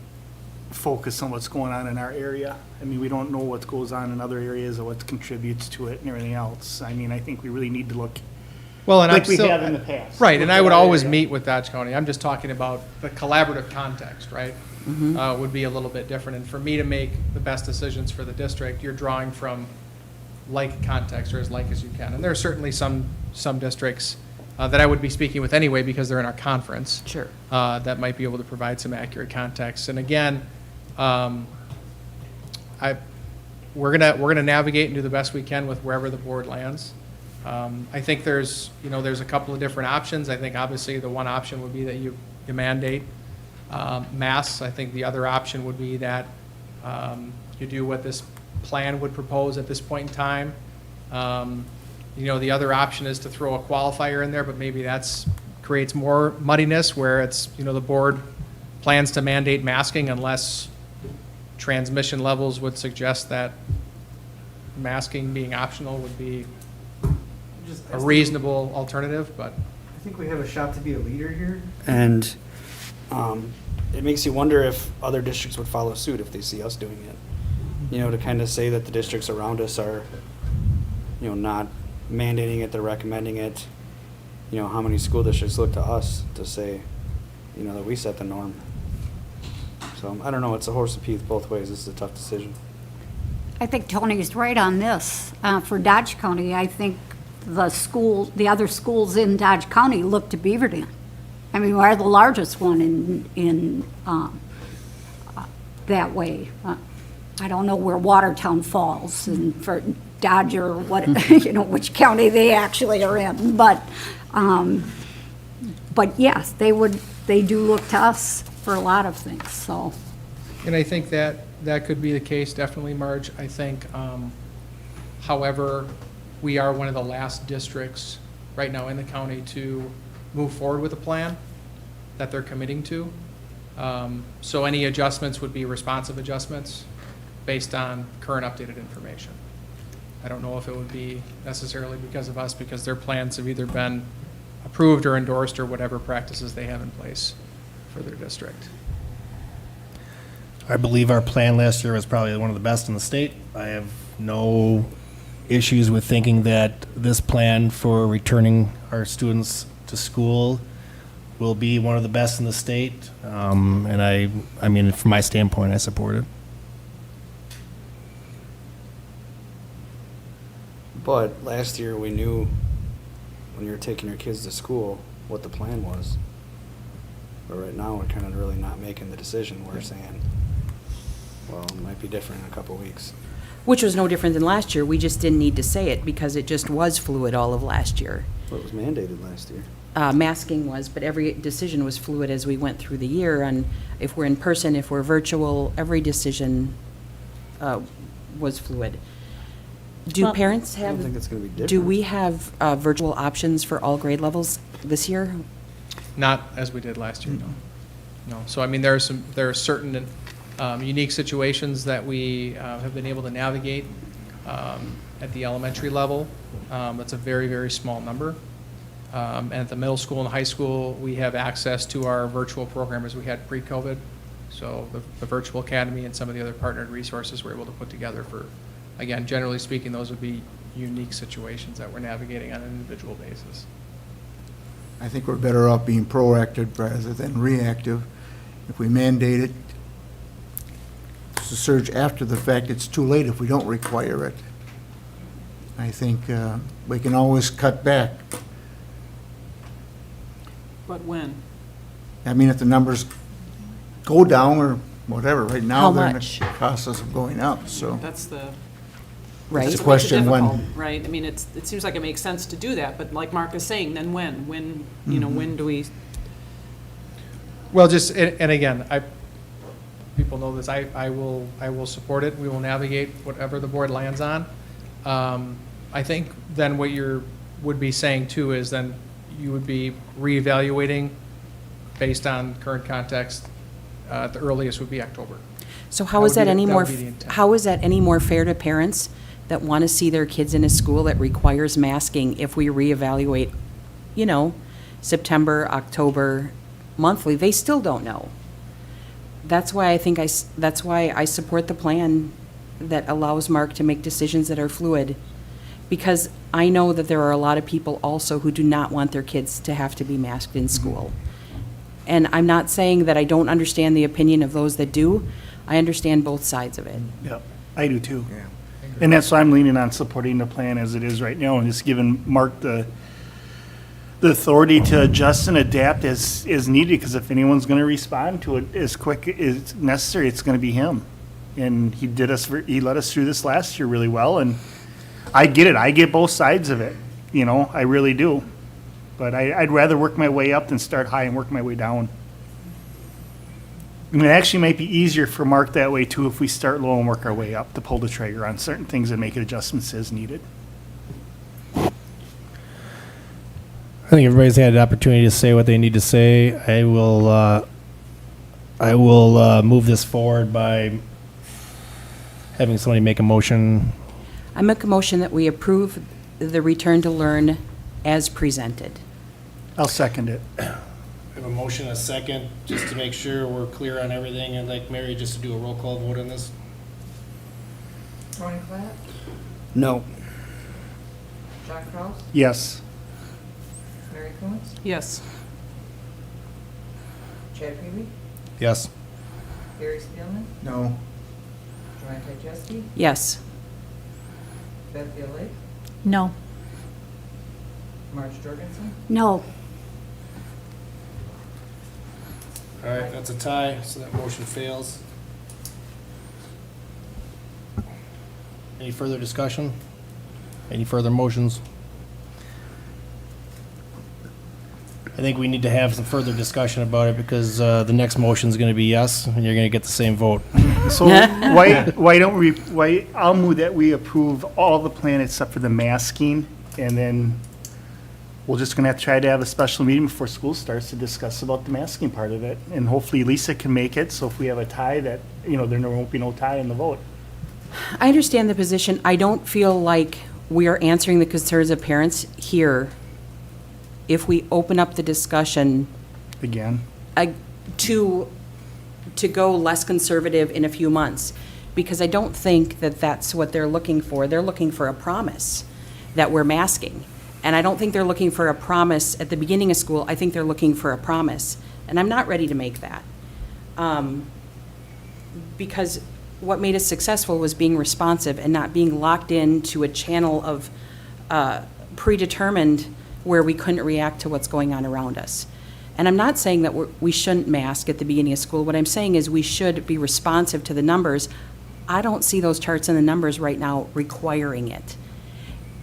focus on what's going on in our area. I mean, we don't know what goes on in other areas or what contributes to it and everything else. I mean, I think we really need to look Well, and like I'm we still, have in the past. right, and Look I at would our always area. meet with Dodge County. I'm just talking about the collaborative context, right? Would be a little bit different. And for me to make the best decisions for the district, you're drawing from like context or as like as you can. And there are certainly some districts that I would be speaking with anyway because they're in our conference. Sure. That might be able to provide some accurate context. And again, we're gonna navigate and do the best we can with wherever the board lands. I think there's a couple of different options. I think obviously the one option would be that you mandate masks. I think the other option would be that you do what this plan would propose at this point in time. The other option is to throw a qualifier in there, but maybe creates more muddiness where it's, the board plans to mandate masking unless transmission levels would suggest that masking being optional would be a reasonable alternative, but. I think we have a shot to be a leader here. And it makes you wonder if other districts would follow suit if they see us doing it. You know, to kind of say that the districts around us are, you know, not mandating it, they're recommending it. You know, how many school districts look to us to say, you know, that we set the norm. So, I don't know, it's a horse and teeth both ways. This is a tough decision. I think Tony's right on this. For Dodge County, I think the other schools in Dodge County look to Beaver Dam. I mean, we're the largest one in that way. I don't know where Watertown falls and for Dodge or what, you know, which county they actually are in. But yes, they do look to us for a lot of things, so. And I think that could be the case, definitely, Marge. I think, however, we are one of the last districts right now in the county to move forward with a plan that they're committing to. So any adjustments would be responsive adjustments based on current updated information. I don't know if it would be necessarily because of us, because their plans have either been approved or endorsed or whatever practices they have in place for their district. I believe our plan last year was probably one of the best in the state. I have no issues with thinking that this plan for returning our students to school will be one of the best in the state. And I mean, from my standpoint, I support it. But last year, we knew when you were taking your kids to school what the plan was. But right now, we're kind of really not making the decision. We're saying, well, it might be different in a couple of weeks. Which was no different than last year. We just didn't need to say it because it just was fluid all of last year. Well, it was mandated last year. Masking was, but every decision was fluid as we went through the year. And if we're in person, if we're virtual, every decision was fluid. Do parents have? I don't think it's going to be different. Do we have virtual options for all grade levels this year? Not as we did last year, no. No. So, I mean, there are certain unique situations that we have been able to navigate at the elementary level. That's a very, very small number. And at the middle school and high school, we have access to our virtual program as we had pre-COVID. So the virtual academy and some of the other partnered resources we're able to put together for, again, generally speaking, those would be unique situations that we're navigating on an individual basis. I think we're better off being proactive rather than reactive. If we mandate it, it's a surge after the fact. It's too late if we don't require it. I think we can always cut back. But when? I mean, if the numbers go down or whatever, right now How they're in much? the process of going up, so. That's the. Right. It's That's a what makes it question when. difficult, right? I mean, it seems like it makes sense to do that, but like Mark is saying, then when? When, you know, when do we? Well, just, and again, people know this, I will support it. We will navigate whatever the board lands on. I think then what would be saying too is then you would be reevaluating based on current context. The earliest would be October. So how is that any more, would be the intent. how is that any more fair to parents that want to see their kids in a school that requires masking if we reevaluate, you know, September, October, monthly? They still don't know. That's why I think that's why I support the plan that allows Mark to make decisions that are fluid. Because I know that there are a lot of people also who do not want their kids to have to be masked in school. And I'm not saying that I don't understand the opinion of those that do. I understand both sides of it. Yep, I do too. And that's why I'm leaning on supporting the plan as it is right now and just giving Mark the authority to adjust and adapt as needed, because if anyone's going to respond to it as quick as necessary, it's going to be him. And he let us through this last year really well, and I get it. I get both sides of it, you know, I really do. But I'd rather work my way up than start high and work my way down. I mean, it actually might be easier for Mark that way too if we start low and work our way up to pull the trigger on certain things and make adjustments as needed. I think everybody's had an opportunity to say what they need to say. I will move this forward by having somebody make a motion. I make a motion that we approve the return to learn as presented. I'll second it. We have a motion and a second, just to make sure we're clear on everything. I'd like Mary just to do a roll call vote on this. Tony Clapp, No. John Kraus, Yes. Mary Coontz, Yes. Chad Huey, Yes. Gary Spielman, No. Joanne Chakowski, Yes. Beth Lake, No. Marge Jorgensen, No. All right, that's a tie, so that motion fails. Any further discussion? Any further motions? I think we need to have some further discussion about it because the next motion is going to be yes, and you're going to get the same vote. So why don't we, I'll move that we approve all the plan except for the masking, and then we're just gonna have to try to have a special meeting before school starts to discuss about the masking part of it. And hopefully Lisa can make it, so if we have a tie that, there won't be no tie in the vote. I understand the position. I don't feel like we are answering the concerns of parents here if we open up the discussion Again, to go less conservative in a few months, because I don't think that that's what they're looking for. They're looking for a promise that we're masking. And I don't think they're looking for a promise at the beginning of school. I think they're looking for a promise. And I'm not ready to make that. Because what made us successful was being responsive and not being locked into a channel of predetermined where we couldn't react to what's going on around us. And I'm not saying that we shouldn't mask at the beginning of school. What I'm saying is we should be responsive to the numbers. I don't see those charts and the numbers right now requiring it.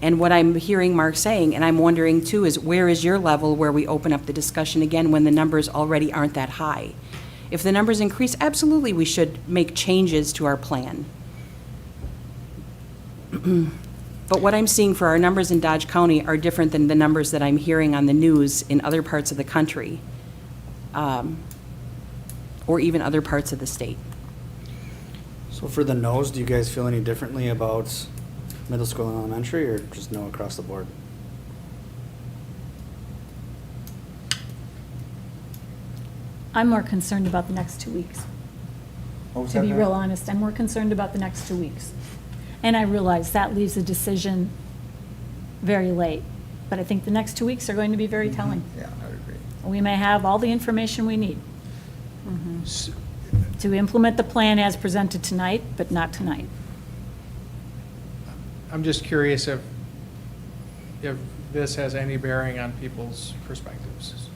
And what I'm hearing Mark saying, and I'm wondering too, is where is your level where we open up the discussion again when the numbers already aren't that high? If the numbers increase, absolutely we should make changes to our plan. But what I'm seeing for our numbers in Dodge County are different than the numbers that I'm hearing on the news in other parts of the country, or even other parts of the state. So for the no's, do you guys feel any differently about middle school and elementary, or just no across the board? I'm more concerned about the next 2 weeks. To be real honest, I'm more concerned about the next 2 weeks. And I realize that leaves a decision very late. But I think the next 2 weeks are going to be very telling. Yeah, I would agree. We may have all the information we need to implement the plan as presented tonight, but not tonight. I'm just curious if this has any bearing on people's perspectives.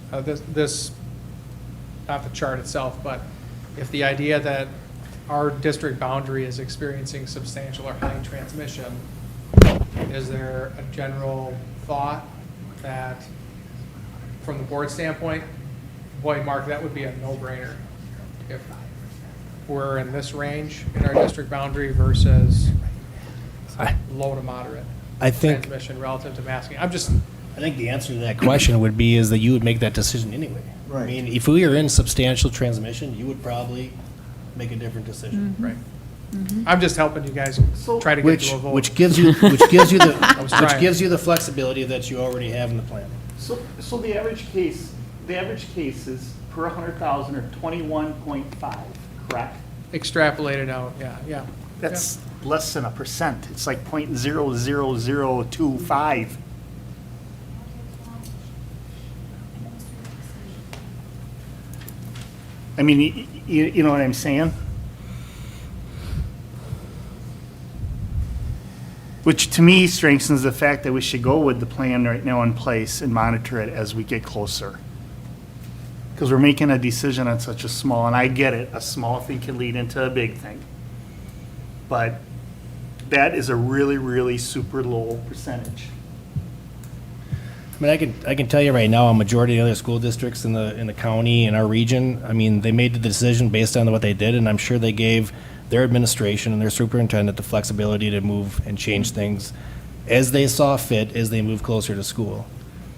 This, not the chart itself, but if the idea that our district boundary is experiencing substantial or high transmission, is there a general thought that, from the board standpoint, boy, Mark, that would be a no-brainer if we're in this range in our district boundary versus low to moderate I think transmission relative to masking? I think the answer to that question would be is that you would make that decision anyway. Right. I mean, if we are in substantial transmission, you would probably make a different decision. Right. I'm just helping you guys try to get to a vote. Which gives you I was trying. the flexibility that you already have in the plan. so the average case is per 100,000 or 21.5, correct? Extrapolated out, yeah. That's less than 1%. It's like 0.00025. I mean, you know what I'm saying? Which to me strengthens the fact that we should go with the plan right now in place and monitor it as we get closer. Because we're making a decision on such a small, and I get it, a small thing can lead into a big thing. But that is a really, really super low percentage. I mean, I can tell you right now, a majority of the other school districts in the county, in our region, I mean, they made the decision based on what they did, and I'm sure they gave their administration and their superintendent the flexibility to move and change things as they saw fit, as they move closer to school.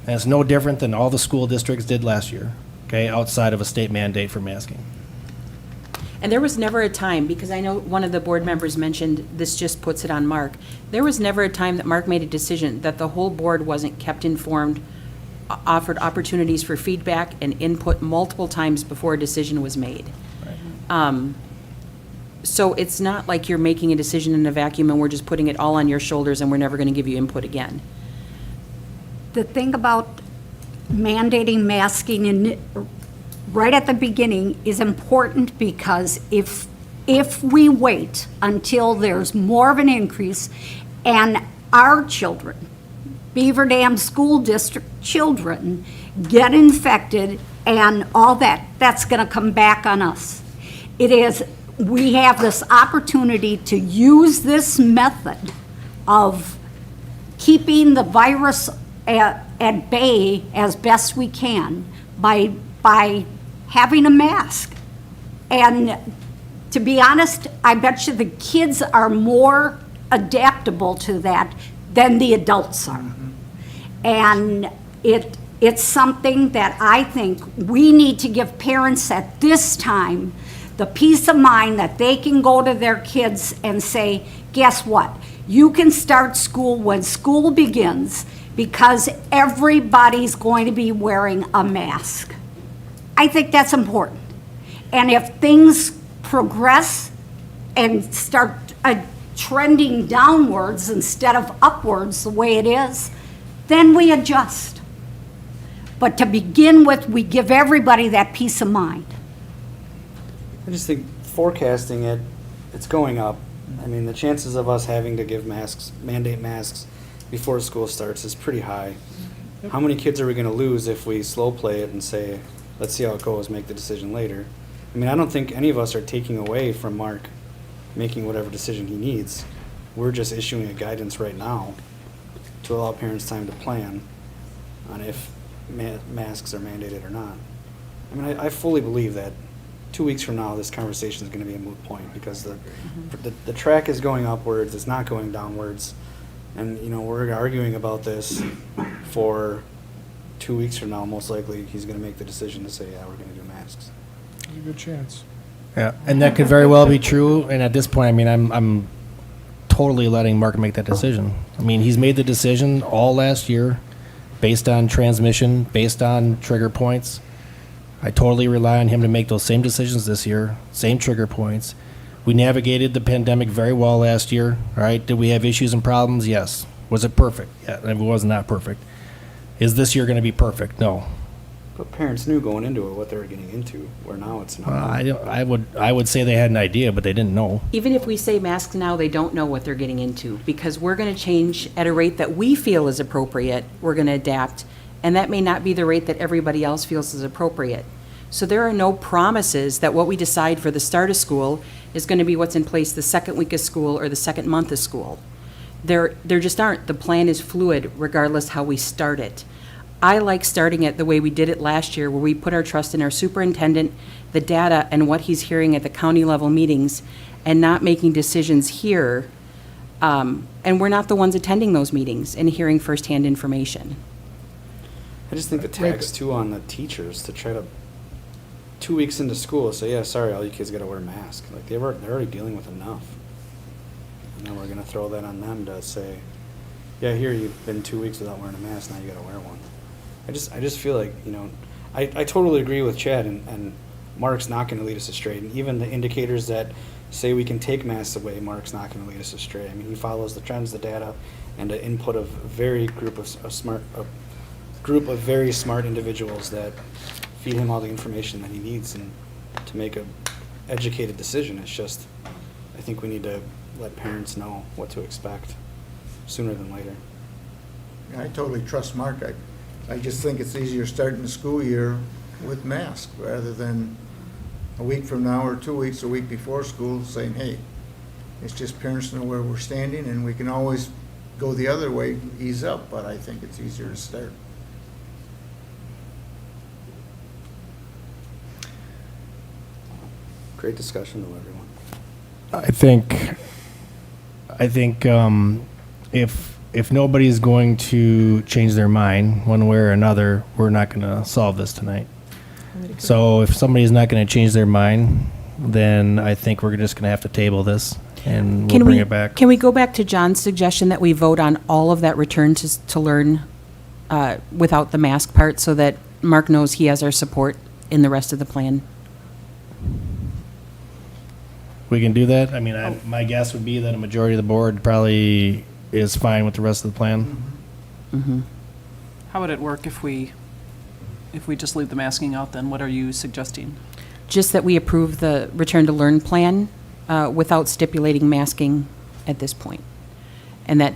And it's no different than all the school districts did last year, okay, outside of a state mandate for masking. And there was never a time, because I know one of the board members mentioned this just puts it on Mark. There was never a time that Mark made a decision that the whole board wasn't kept informed, offered opportunities for feedback and input multiple times before a decision was made. So it's not like you're making a decision in a vacuum and we're just putting it all on your shoulders and we're never going to give you input again. The thing about mandating masking right at the beginning is important, because if we wait until there's more of an increase and our children, Beaver Dam School District children, get infected and all that, that's going to come back on us. We have this opportunity to use this method of keeping the virus at bay as best we can by having a mask. And to be honest, I bet you the kids are more adaptable to that than the adults are. And it's something that I think we need to give parents at this time the peace of mind that they can go to their kids and say, guess what? You can start school when school begins, because everybody's going to be wearing a mask. I think that's important. And if things progress and start trending downwards instead of upwards the way it is, then we adjust. But to begin with, we give everybody that peace of mind. I just think forecasting it, it's going up. I mean, the chances of us having to mandate masks before school starts is pretty high. How many kids are we going to lose if we slow play it and say, let's see how it goes, make the decision later? I mean, I don't think any of us are taking away from Mark making whatever decision he needs. We're just issuing a guidance right now to allow parents time to plan on if masks are mandated or not. I mean, I fully believe that 2 weeks from now, this conversation is going to be a moot point, because the track is going upwards, it's not going downwards. And, you know, we're arguing about this for 2 weeks from now. Most likely, he's going to make the decision to say, yeah, we're going to do masks. There's a good chance. Yeah, and that could very well be true. And at this point, I mean, I'm totally letting Mark make that decision. I mean, he's made the decision all last year based on transmission, based on trigger points. I totally rely on him to make those same decisions this year, same trigger points. We navigated the pandemic very well last year, all right? Did we have issues and problems? Yes. Was it perfect? Yeah, it was not perfect. Is this year going to be perfect? No. But parents knew going into it what they were getting into, where now it's not. I would say they had an idea, but they didn't know. Even if we say masks now, they don't know what they're getting into, because we're going to change at a rate that we feel is appropriate. We're going to adapt, and that may not be the rate that everybody else feels is appropriate. So there are no promises that what we decide for the start of school is going to be what's in place the second week of school or the second month of school. There just aren't. The plan is fluid regardless how we start it. I like starting it the way we did it last year, where we put our trust in our superintendent, the data, and what he's hearing at the county level meetings, and not making decisions here. And we're not the ones attending those meetings and hearing firsthand information. I just think the tax too on the teachers to try to 2 weeks into school say, yeah, sorry, all you kids got to wear a mask. Like they're already dealing with enough. And then we're going to throw that on them to say, yeah, here you've been 2 weeks without wearing a mask, now you got to wear one. I just feel like, you know, I totally agree with Chad, and Mark's not going to lead us astray. And even the indicators that say we can take masks away, Mark's not going to lead us astray. I mean, he follows the trends, the data, and the input of a group of very smart individuals that feed him all the information that he needs and to make a educated decision. It's just, I think we need to let parents know what to expect sooner than later. I totally trust Mark. I just think it's easier starting the school year with masks rather than a week from now or 2 weeks, a week before school, saying, hey, it's just parents know where we're standing, and we can always go the other way, ease up, but I think it's easier to start. Great discussion though, everyone. I think if nobody's going to change their mind one way or another, we're not going to solve this tonight. So if somebody's not going to change their mind, then I think we're just going to have to table this and we'll Can bring we, it back. can we go back to John's suggestion that we vote on all of that return to learn without the mask part so that Mark knows he has our support in the rest of the plan? We can do that. I mean, my guess would be that a majority of the board probably is fine with the rest of the plan. How would it work if we just leave the masking out then? What are you suggesting? Just that we approve the return to learn plan without stipulating masking at this point. And that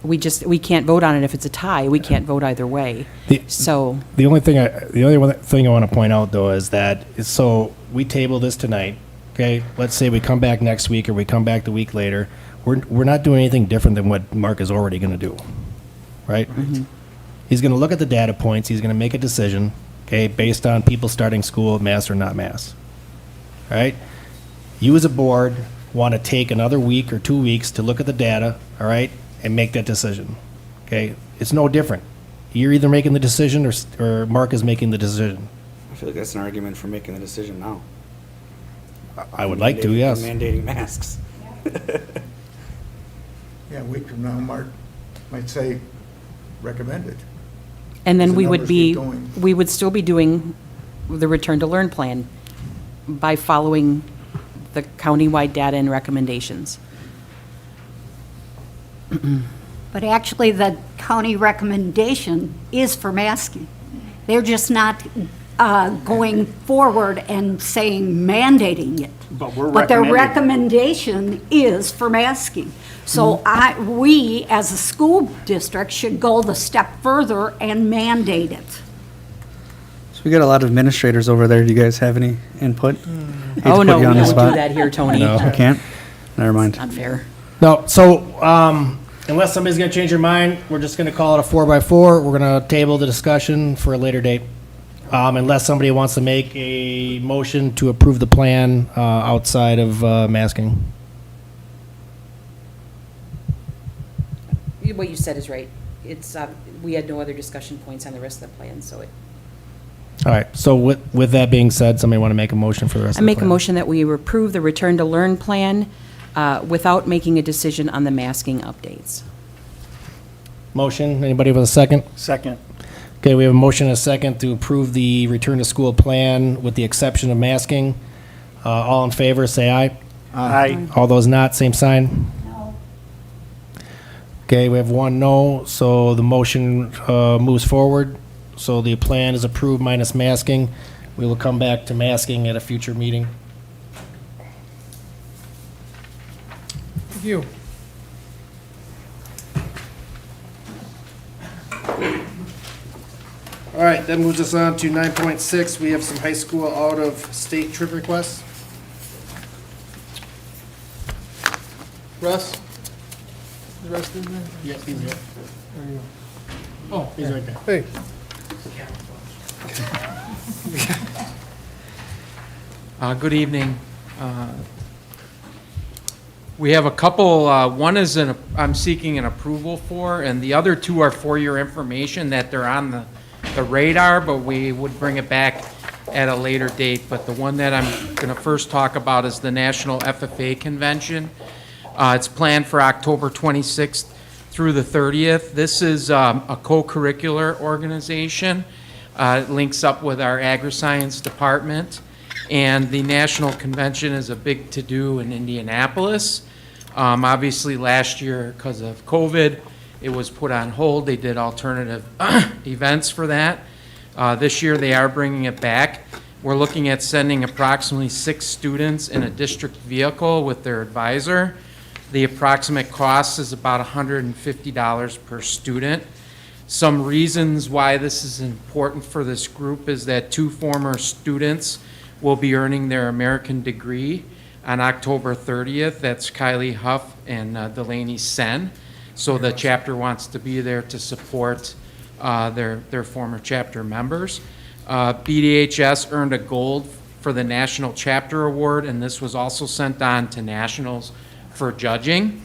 we can't vote on it if it's a tie. We can't vote either way. So, The only thing I want to point out though is that, so we table this tonight, okay? Let's say we come back next week or we come back the week later. We're not doing anything different than what Mark is already going to do, right? He's going to look at the data points. He's going to make a decision, okay, based on people starting school, mass or not mass, all right? You as a board want to take another week or 2 weeks to look at the data, all right, and make that decision, okay? It's no different. You're either making the decision or Mark is making the decision. I feel like that's an argument for making the decision now. I would like to, yes. Mandating masks. Yeah, a week from now, Mark might say recommended. and then As the we would numbers keep be, going. we would still be doing the return to learn plan by following the countywide data and recommendations. But actually, the county recommendation is for masking. They're just not going forward and saying mandating it. But we're But their recommending. recommendation is for masking. So we, as a school district, should go the step further and mandate it. So we got a lot of administrators over there. Do you guys have any input? Hate to Oh, put no, you we on the don't do spot. that here, Tony. No, can't? Never mind. Not fair. No, so, unless somebody's gonna change their mind, we're just gonna call it a 4x4. We're gonna table the discussion for a later date. Unless somebody wants to make a motion to approve the plan, outside of, masking. What you said is right. It's, we had no other discussion points on the rest of the plan, so All right, so with that being said, somebody want to make a motion for the rest I of the make a plan? motion that we approve the return to learn plan without making a decision on the masking updates. Motion, anybody with a second? Second. Okay, we have a motion and a second to approve the return to school plan with the exception of masking. All in favor, say aye. Aye. All those not, same sign. Okay, we have one no, so the motion moves forward. So the plan is approved minus masking. We will come back to masking at a future meeting. Thank you. All right, that moves us on to 9.6. We have some high school out-of-state trip requests. Russ? Is Russ in there? Yes, he's here. Where are you? Oh, he's right there. Hey. Good evening. We have a couple, one is I'm seeking an approval for, and the other two are for your information, that they're on the radar, but we would bring it back at a later date. But the one that I'm going to first talk about is the National FFA Convention. It's planned for October 26th through the 30th. This is a co-curricular organization. It links up with our agri-science department. And the national convention is a big to-do in Indianapolis. Obviously, last year, because of COVID, it was put on hold. They did alternative events for that. This year, they are bringing it back. We're looking at sending approximately 6 students in a district vehicle with their advisor. The approximate cost is about $150 per student. Some reasons why this is important for this group is that 2 former students will be earning their American degree on October 30th. That's Kylie Huff and Delaney Sen. So the chapter wants to be there to support their former chapter members. BDHS earned a gold for the National Chapter Award, and this was also sent on to nationals for judging.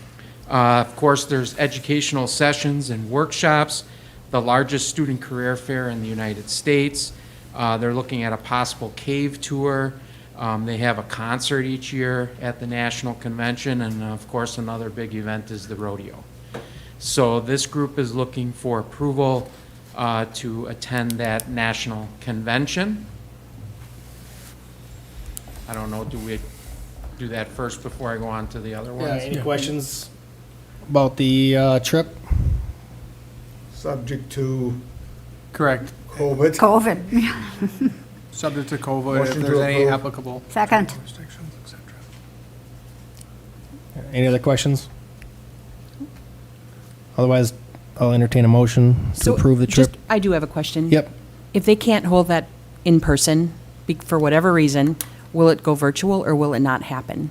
Of course, there's educational sessions and workshops, the largest student career fair in the United States. They're looking at a possible cave tour, They have a concert each year at the national convention, and of course, another big event is the rodeo. So this group is looking for approval to attend that national convention. I don't know, do we do that first before I go on to the other Yeah, ones? any questions about the trip? Subject to Correct. COVID. COVID. Subject to COVID, if Motion to there's any approve. applicable. Second. Restrictions, et cetera. Any other questions? Otherwise, I'll entertain a motion to So, approve the trip. just- I do have a question. Yep. If they can't hold that in person, for whatever reason, will it go virtual or will it not happen?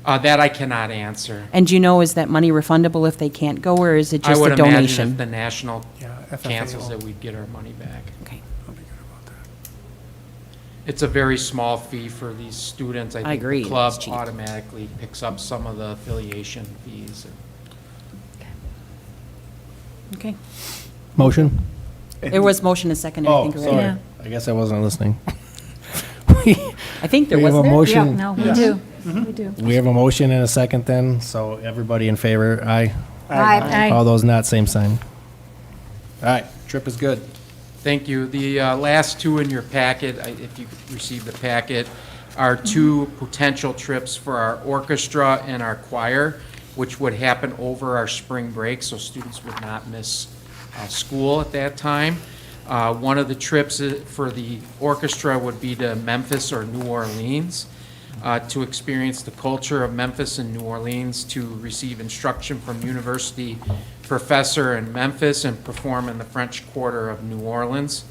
That I cannot answer. And do you know, is that money refundable if they can't go, or is it I just would a imagine donation? if the national Yeah, FFA cancels will- it, we'd get our money back. Okay. I'll be good about that. It's a very small fee for these students. I think agree, the club it's cheap. automatically picks up some of the affiliation fees. Okay. Motion? There was motion and second, I Oh, think, already. sorry. I guess I wasn't listening. I think there We have was a there? motion. Yeah, no, we do. We do. We have a motion and a second then, so everybody in favor, aye. Aye. All those not, same sign. All right, trip is good. Thank you. The last two in your packet, if you received the packet, are two potential trips for our orchestra and our choir, which would happen over our spring break, so students would not miss school at that time. One of the trips for the orchestra would be to Memphis or New Orleans to experience the culture of Memphis and New Orleans, to receive instruction from university professor in Memphis and perform in the French Quarter of New Orleans.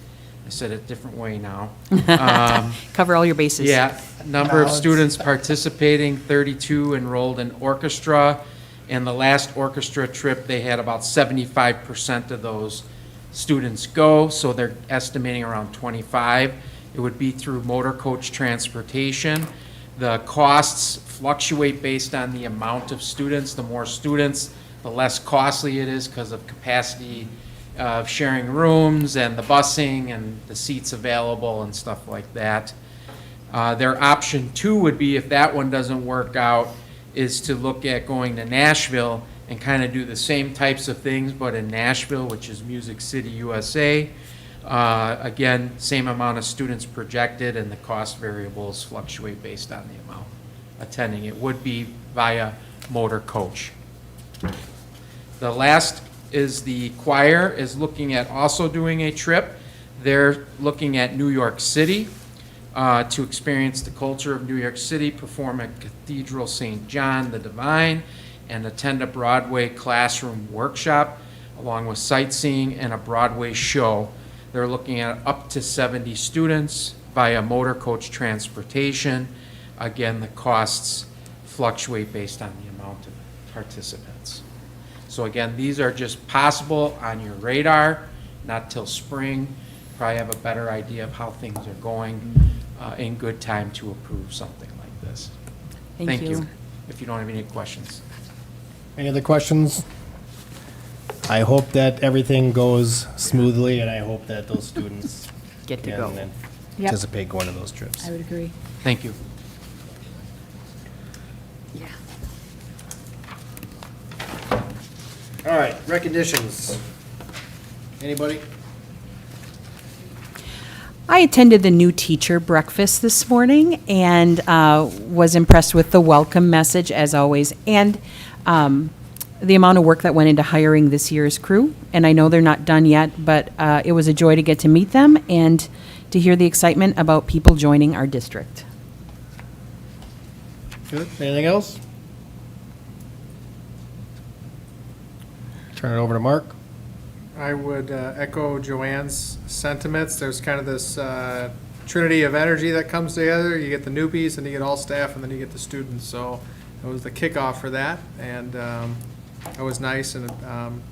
I said it a different way now. Cover all your bases. Yeah, number of students participating, 32 enrolled in orchestra. And the last orchestra trip, they had about 75% of those students go, so they're estimating around 25. It would be through motor coach transportation. The costs fluctuate based on the amount of students. The more students, the less costly it is because of capacity of sharing rooms and the busing and the seats available and stuff like that. Their option two would be, if that one doesn't work out, is to look at going to Nashville and kind of do the same types of things, but in Nashville, which is Music City, USA. Again, same amount of students projected, and the cost variables fluctuate based on the amount attending. It would be via motor coach. The last is the choir is looking at also doing a trip. They're looking at New York City to experience the culture of New York City, perform at Cathedral St. John the Divine, and attend a Broadway classroom workshop, along with sightseeing and a Broadway show. They're looking at up to 70 students via motor coach transportation. Again, the costs fluctuate based on the amount of participants. So again, these are just possible on your radar, not till spring. Probably have a better idea of how things are going in good time to approve something like this. Thank you. If you don't have any questions. Any other questions? I hope that everything goes smoothly, and I hope that those students Get to can go. Yep. anticipate going to those trips. I would agree. Thank you. Yeah. All right, recognitions. Anybody? I attended the new teacher breakfast this morning and was impressed with the welcome message, as always, and the amount of work that went into hiring this year's crew. And I know they're not done yet, but it was a joy to get to meet them and to hear the excitement about people joining our district. Good. Anything else? Turn it over to Mark. I would echo Joanne's sentiments. There's kind of this trinity of energy that comes together. You get the newbies, and you get all staff, and then you get the students. So it was the kickoff for that, and it was nice, and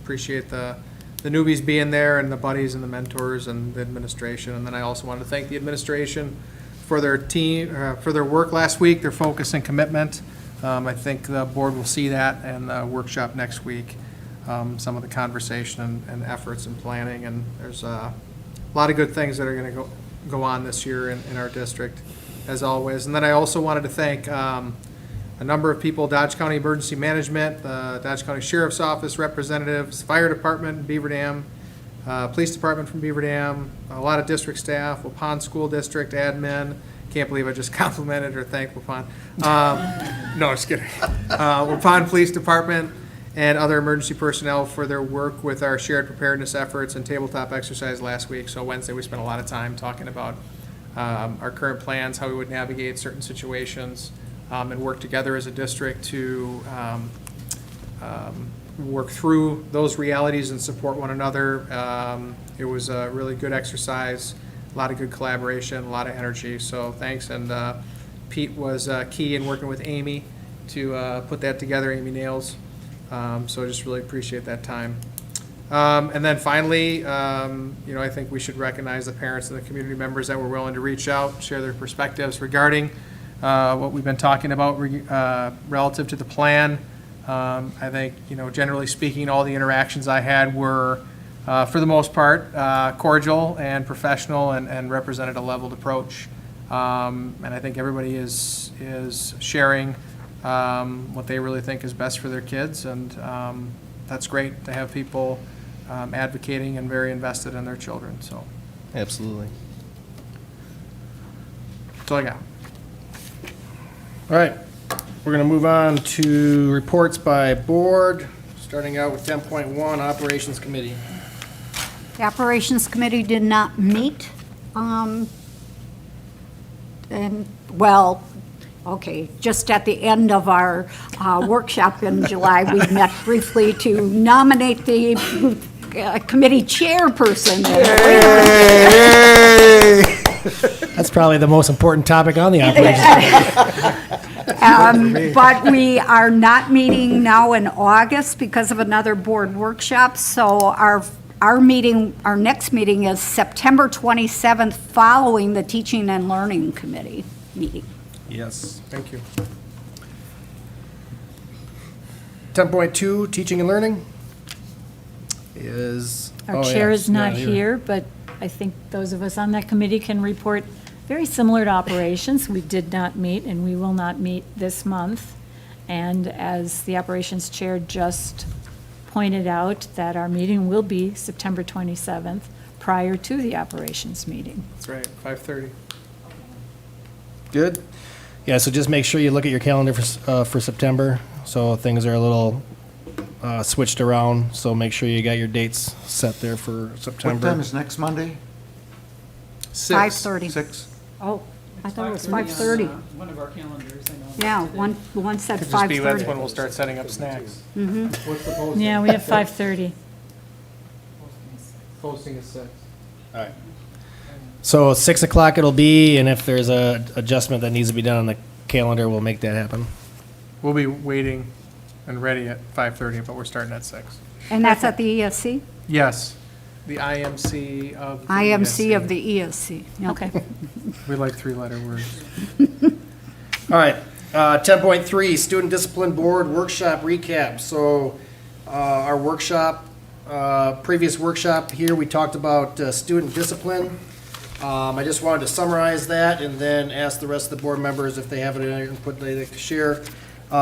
appreciate the newbies being there, and the buddies and the mentors and the administration. And then I also wanted to thank the administration for their team, for their work last week, their focus and commitment. I think the board will see that in the workshop next week. Some of the conversation and efforts and planning, and there's a lot of good things that are going to go on this year in our district. as always. And then I also wanted to thank a number of people, Dodge County Emergency Management, Dodge County Sheriff's Office representatives, Fire Department, Beaver Dam, Police Department from Beaver Dam, a lot of district staff, Waupun School District admin. Can't believe I just complimented or thanked Waupun. No, just kidding. Waupun Police Department and other emergency personnel for their work with our shared preparedness efforts and tabletop exercise last week. So Wednesday, we spent a lot of time talking about our current plans, how we would navigate certain situations, and work together as a district to work through those realities and support one another. It was a really good exercise, a lot of good collaboration, a lot of energy. So thanks. And Pete was key in working with Amy to put that together, Amy Nails. So I just really appreciate that time. And then finally, I think we should recognize the parents and the community members that were willing to reach out, share their perspectives regarding what we've been talking about relative to the plan. I think, generally speaking, all the interactions I had were, for the most part, cordial and professional and represented a leveled approach. And I think everybody is sharing what they really think is best for their kids, and that's great to have people advocating and very invested in their children. So, Absolutely. that's all I got. All right, we're going to move on to reports by board, starting out with 10.1, Operations Committee. The Operations Committee did not meet. Just at the end of our workshop in July, we met briefly to nominate the committee chairperson. That's probably the most important topic on the Operations. But we are not meeting now in August because of another board workshop. So our next meeting is September 27th, following the Teaching and Learning Committee meeting. Yes, thank you. 10.2, Teaching and Learning is... Our chair is not here, but I think those of us on that committee can report very similar to operations. We did not meet, and we will not meet this month. And as the operations chair just pointed out, that our meeting will be September 27th, prior to the operations meeting. That's right, 5:30. Good. Yeah, so just make sure you look at your calendar for September. So things are a little switched around. So make sure you got your dates set there for September. What time is next Monday? 5:30. 6? Oh, I thought it was 5:30. One of our calendars, I know. Yeah, one said Could just be that's 5:30. when we'll start setting up snacks. What's the posting? Yeah, we have 5:30. Posting is 6. All right. So 6 o'clock it'll be, and if there's a adjustment that needs to be done on the calendar, we'll make that happen. We'll be waiting and ready at 5:30, but we're starting at 6. And that's at the ESC? Yes, the IMC of the IMC of ESC. the ESC. Okay. We like 3-letter words. All right, 10.3, Student Discipline Board Workshop Recap. So our workshop, previous workshop here, we talked about student discipline. I just wanted to summarize that and then ask the rest of the board members if they have any input they'd like to share.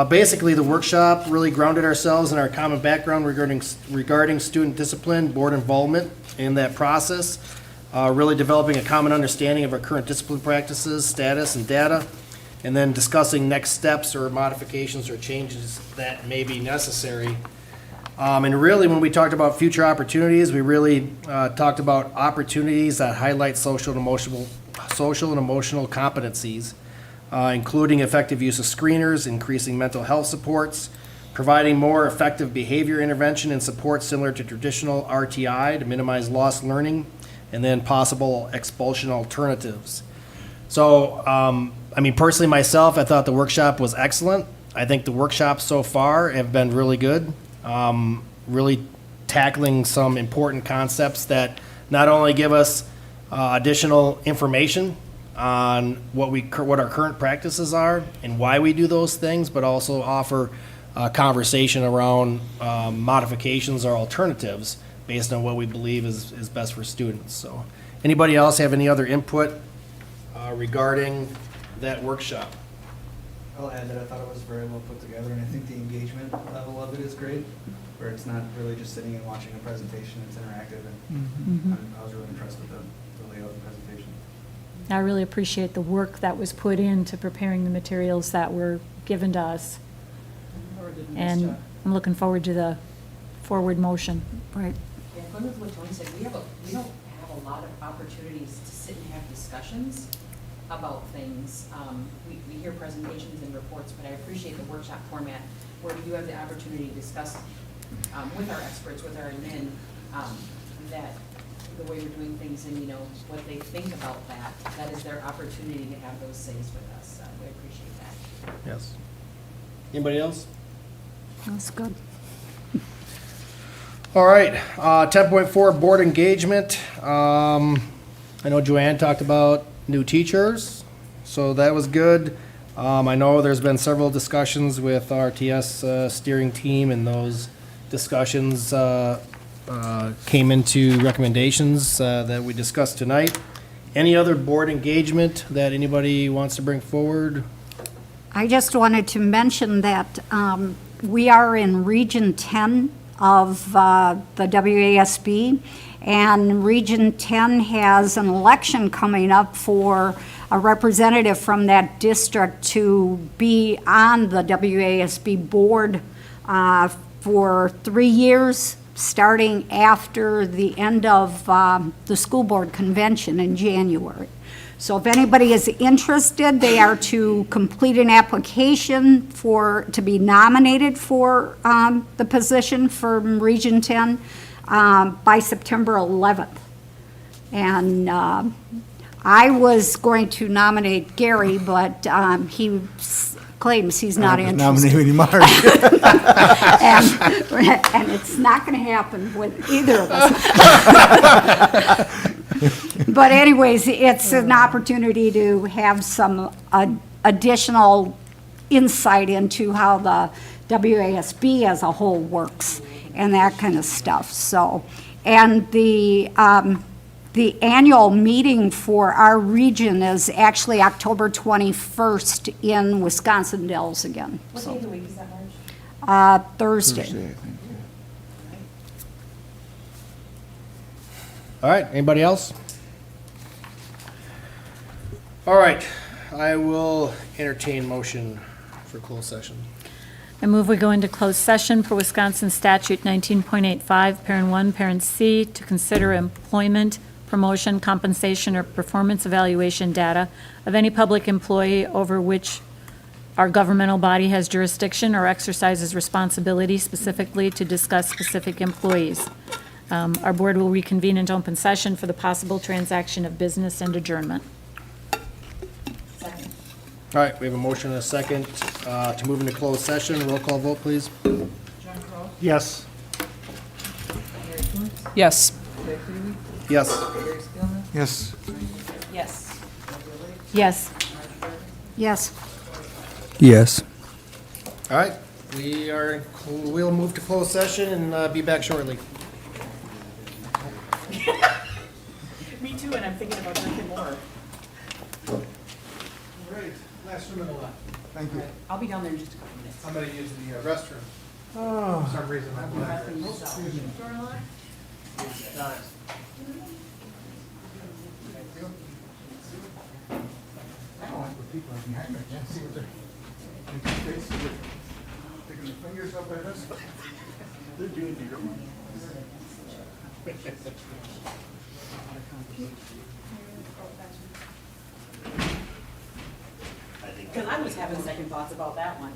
Basically, the workshop really grounded ourselves in our common background regarding student discipline, board involvement in that process, really developing a common understanding of our current discipline practices, status, and data, and then discussing next steps or modifications or changes that may be necessary. And really, when we talked about future opportunities, we really talked about opportunities that highlight social and emotional competencies, including effective use of screeners, increasing mental health supports, providing more effective behavior intervention and support similar to traditional RTI to minimize lost learning, and then possible expulsion alternatives. So, personally myself, I thought the workshop was excellent. I think the workshops so far have been really good. Really tackling some important concepts that not only give us additional information on what our current practices are and why we do those things, but also offer a conversation around modifications or alternatives based on what we believe is best for students. So, anybody else have any other input regarding that workshop? I'll add that I thought it was very well put together, and I think the engagement level of it is great, where it's not really just sitting and watching a presentation, it's interactive, and I was really impressed with the layout of the presentation. I really appreciate the work that was put into preparing the materials that were given to us. And I'm looking forward to the forward motion. Right. Yeah, going with what Tony said, we don't have a lot of opportunities to sit and have discussions about things. We hear presentations and reports, but I appreciate the workshop format where we do have the opportunity to discuss with our experts, with our admin, that the way we're doing things and, you know, what they think about that. That is their opportunity to have those says with us. We appreciate that. Yes. Anybody else? That's good. All right, 10.4, board engagement. I know Joanne talked about new teachers, so that was good. I know there's been several discussions with our TS steering team, and those discussions came into recommendations that we discussed tonight. Any other board engagement that anybody wants to bring forward? I just wanted to mention that we are in Region 10 of the WASB, and Region 10 has an election coming up for a representative from that district to be on the WASB board for 3 years, starting after the end of the school board convention in January. So if anybody is interested, they are to complete an application to be nominated for the position from Region 10 by September 11th. And I was going to nominate Gary, but he claims he's not interested. Nominating Mark. and it's not going to happen with either of us. But anyways, it's an opportunity to have some additional insight into how the WASB as a whole works and that kind of stuff. So, and the annual meeting for our region is actually October 21st in Wisconsin Dells again. What So, day of the week is that, Marge? Thursday. I think. All right, anybody else? All right, I will entertain motion for closed session. I move we go into closed session for Wisconsin Statute 19.85, Parent 1, Parent C, to consider employment, promotion, compensation, or performance evaluation data of any public employee over which our governmental body has jurisdiction or exercises responsibility, specifically to discuss specific employees. Our board will reconvene into open session for the possible transaction of business and adjournment. Second. All right, we have a motion and a second to move into closed session. Roll call vote, please. John Crow? Yes. Mary Koontz? Yes. Claire Creedy? Yes. Gary Spielman? Yes. Yes. Yes. Yes. Yes. All right, we'll move to closed session and be back shortly. Me too, and I'm thinking about drinking more. Right, last room on the left. Thank you. I'll be down there in just a couple minutes. I'm gonna use the restroom. For some reason, I'm black. I don't like when people are behind me, I can't see what they're, sticking their fingers up at us. They're doing it. Because I was having second thoughts about that one.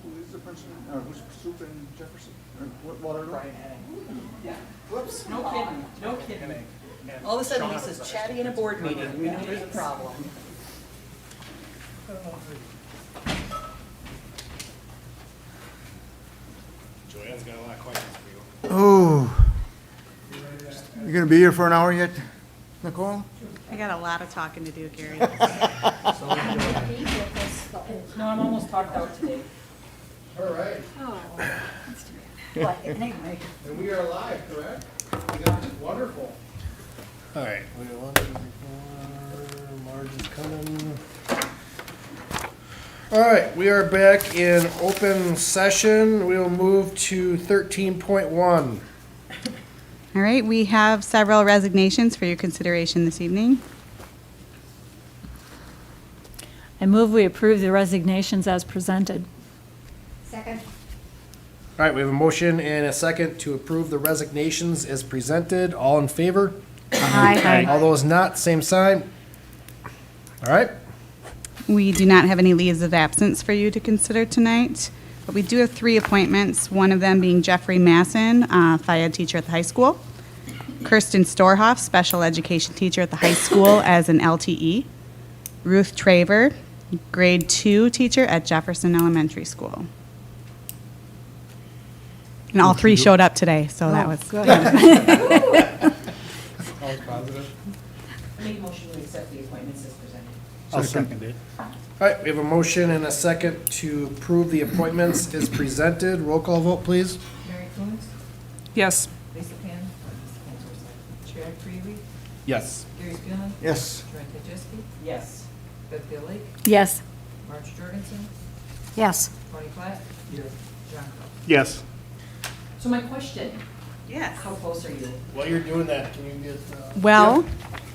Who is the principal, or who's soup in Jefferson? Or what, Waterloo? Whoops, no kidding, no kidding. All of a sudden, Lisa's chatty in a board meeting, we know there's a problem. Joanne's got a lot of questions for you. Oh. You gonna be here for an hour yet, Nicole? I got a lot of talking to do, Gary. No, I'm almost talked out today. All right. But anyway. And we are live, correct? Wonderful. All right. Marge is coming. All right, we are back in open session. We'll move to 13.1. All right, we have several resignations for your consideration this evening. I move we approve the resignations as presented. Second. All right, we have a motion and a second to approve the resignations as presented. All in favor? Aye. All those not, same sign. All right. We do not have any leaves of absence for you to consider tonight, but we do have 3 appointments, one of them being Jeffrey Masson, Phy-Ed teacher at the high school, Kirsten Storhoff, special education teacher at the high school as an LTE, Ruth Traver, grade 2 teacher at Jefferson Elementary School. And all 3 showed up today, so that was good. Always positive. I make a motion to accept the appointments as presented. I'll second it. All right, we have a motion and a second to approve the appointments as presented. Roll call vote, please. Mary Coombs, Yes. Lisa Pan, Chad Freely, Yes. Gary Spielman, Yes. Joanne Kajewski, Yes. Beth Bill Lake, Yes. Marge Jorgensen, Yes. Tony Platt, John Coe. Yes. So my question, Yes. how close are you? While you're doing that, can you get? Well,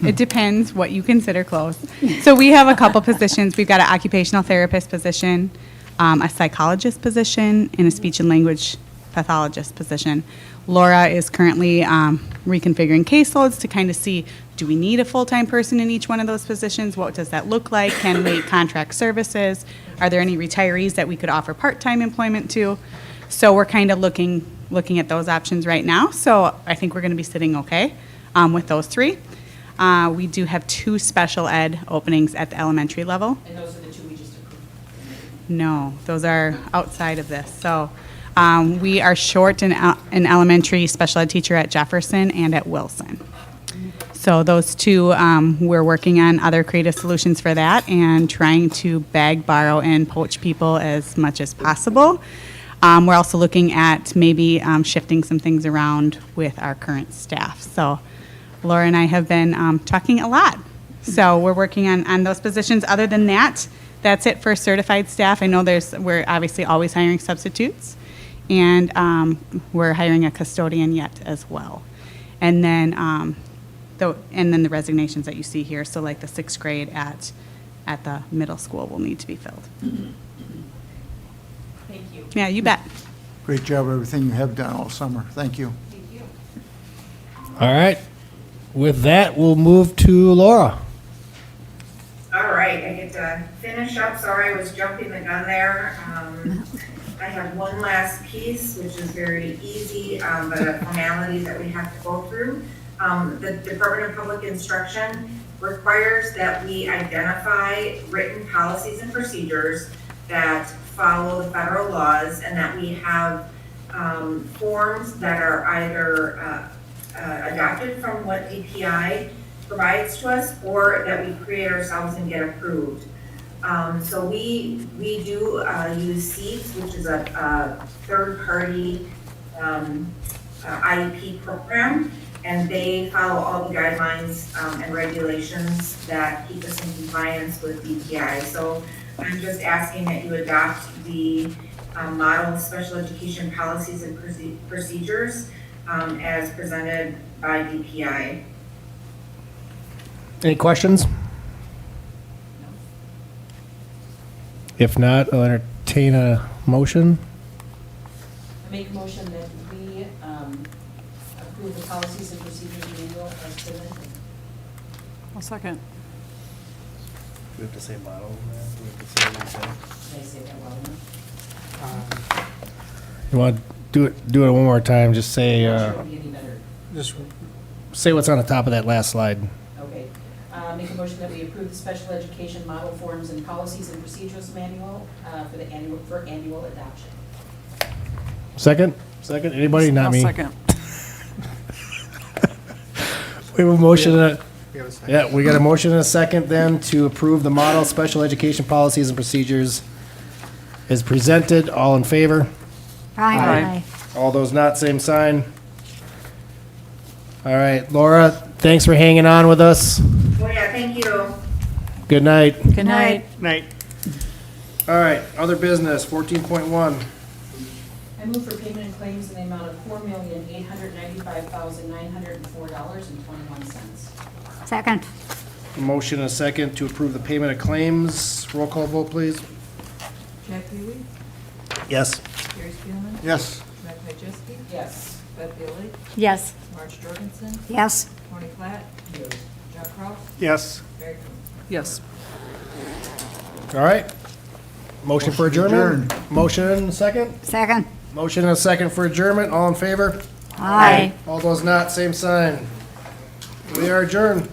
it depends what you consider close. So we have a couple positions. We've got an occupational therapist position, a psychologist position, and a speech and language pathologist position. Laura is currently reconfiguring caseloads to kind of see, do we need a full-time person in each one of those positions? What does that look like? Can we contract services? Are there any retirees that we could offer part-time employment to? So we're kind of looking at those options right now. So I think we're going to be sitting okay with those 3. We do have 2 special ed openings at the elementary level. And those are the 2 we just approved. No, those are outside of this. So we are short an elementary special ed teacher at Jefferson and at Wilson. So those 2, we're working on other creative solutions for that and trying to beg, borrow, and poach people as much as possible. We're also looking at maybe shifting some things around with our current staff. So Laura and I have been talking a lot. So we're working on those positions. Other than that, that's it for certified staff. I know we're obviously always hiring substitutes, and we're hiring a custodian yet as well. And then the resignations that you see here. So like the 6th grade at the middle school will need to be filled. Thank you. Yeah, you bet. Great job, everything you have done all summer. Thank you. Thank you. All right. With that, we'll move to Laura. All right, I get to finish up. Sorry, I was jumping the gun there. I have one last piece, which is very easy, but a formality that we have to go through. The Department of Public Instruction requires that we identify written policies and procedures that follow the federal laws, and that we have forms that are either adopted from what DPI provides to us, or that we create ourselves and get approved. So we do use SEEPS, which is a third-party IEP program, and they follow all the guidelines and regulations that keep us in compliance with DPI. So I'm just asking that you adopt the model special education policies and procedures as presented by DPI. Any questions? If not, I'll entertain a motion. I make a motion that we approve the policies and procedures manual as presented. I'll second. We have to say model. We have to say what we say. Did I say that well enough? You want to do it one more time, just say, Not sure it would be any better. just say what's on the top of that last slide. Okay. Make a motion that we approve the special education model forms and policies and procedures manual for annual adoption. Second? Second? Anybody? Not I'll me. second. We have a motion, We have a second. yeah, we got a motion and a second then to approve the model special education policies and procedures as presented. All in favor? Aye. All those not, same sign. All right, Laura, thanks for hanging on with us. Oh, yeah, thank you. Good night. Good night. Night. All right, other business, 14.1. I move for payment and claims in the amount of $4,895,904.21. Second. Motion and a second to approve the payment of claims. Roll call vote, please. Jack Huey, Yes. Gary Spielman, Yes. Matt Majewski, Yes. Beth Bailey, Yes. Marge Jorgensen, Yes. Tony Platt, John Cross, Yes. Mary Coombs. Yes. All right. Motion for adjournment? Motion and a second? Second. Motion and a second for adjournment. All in favor? Aye. All those not, same sign. We are adjourned.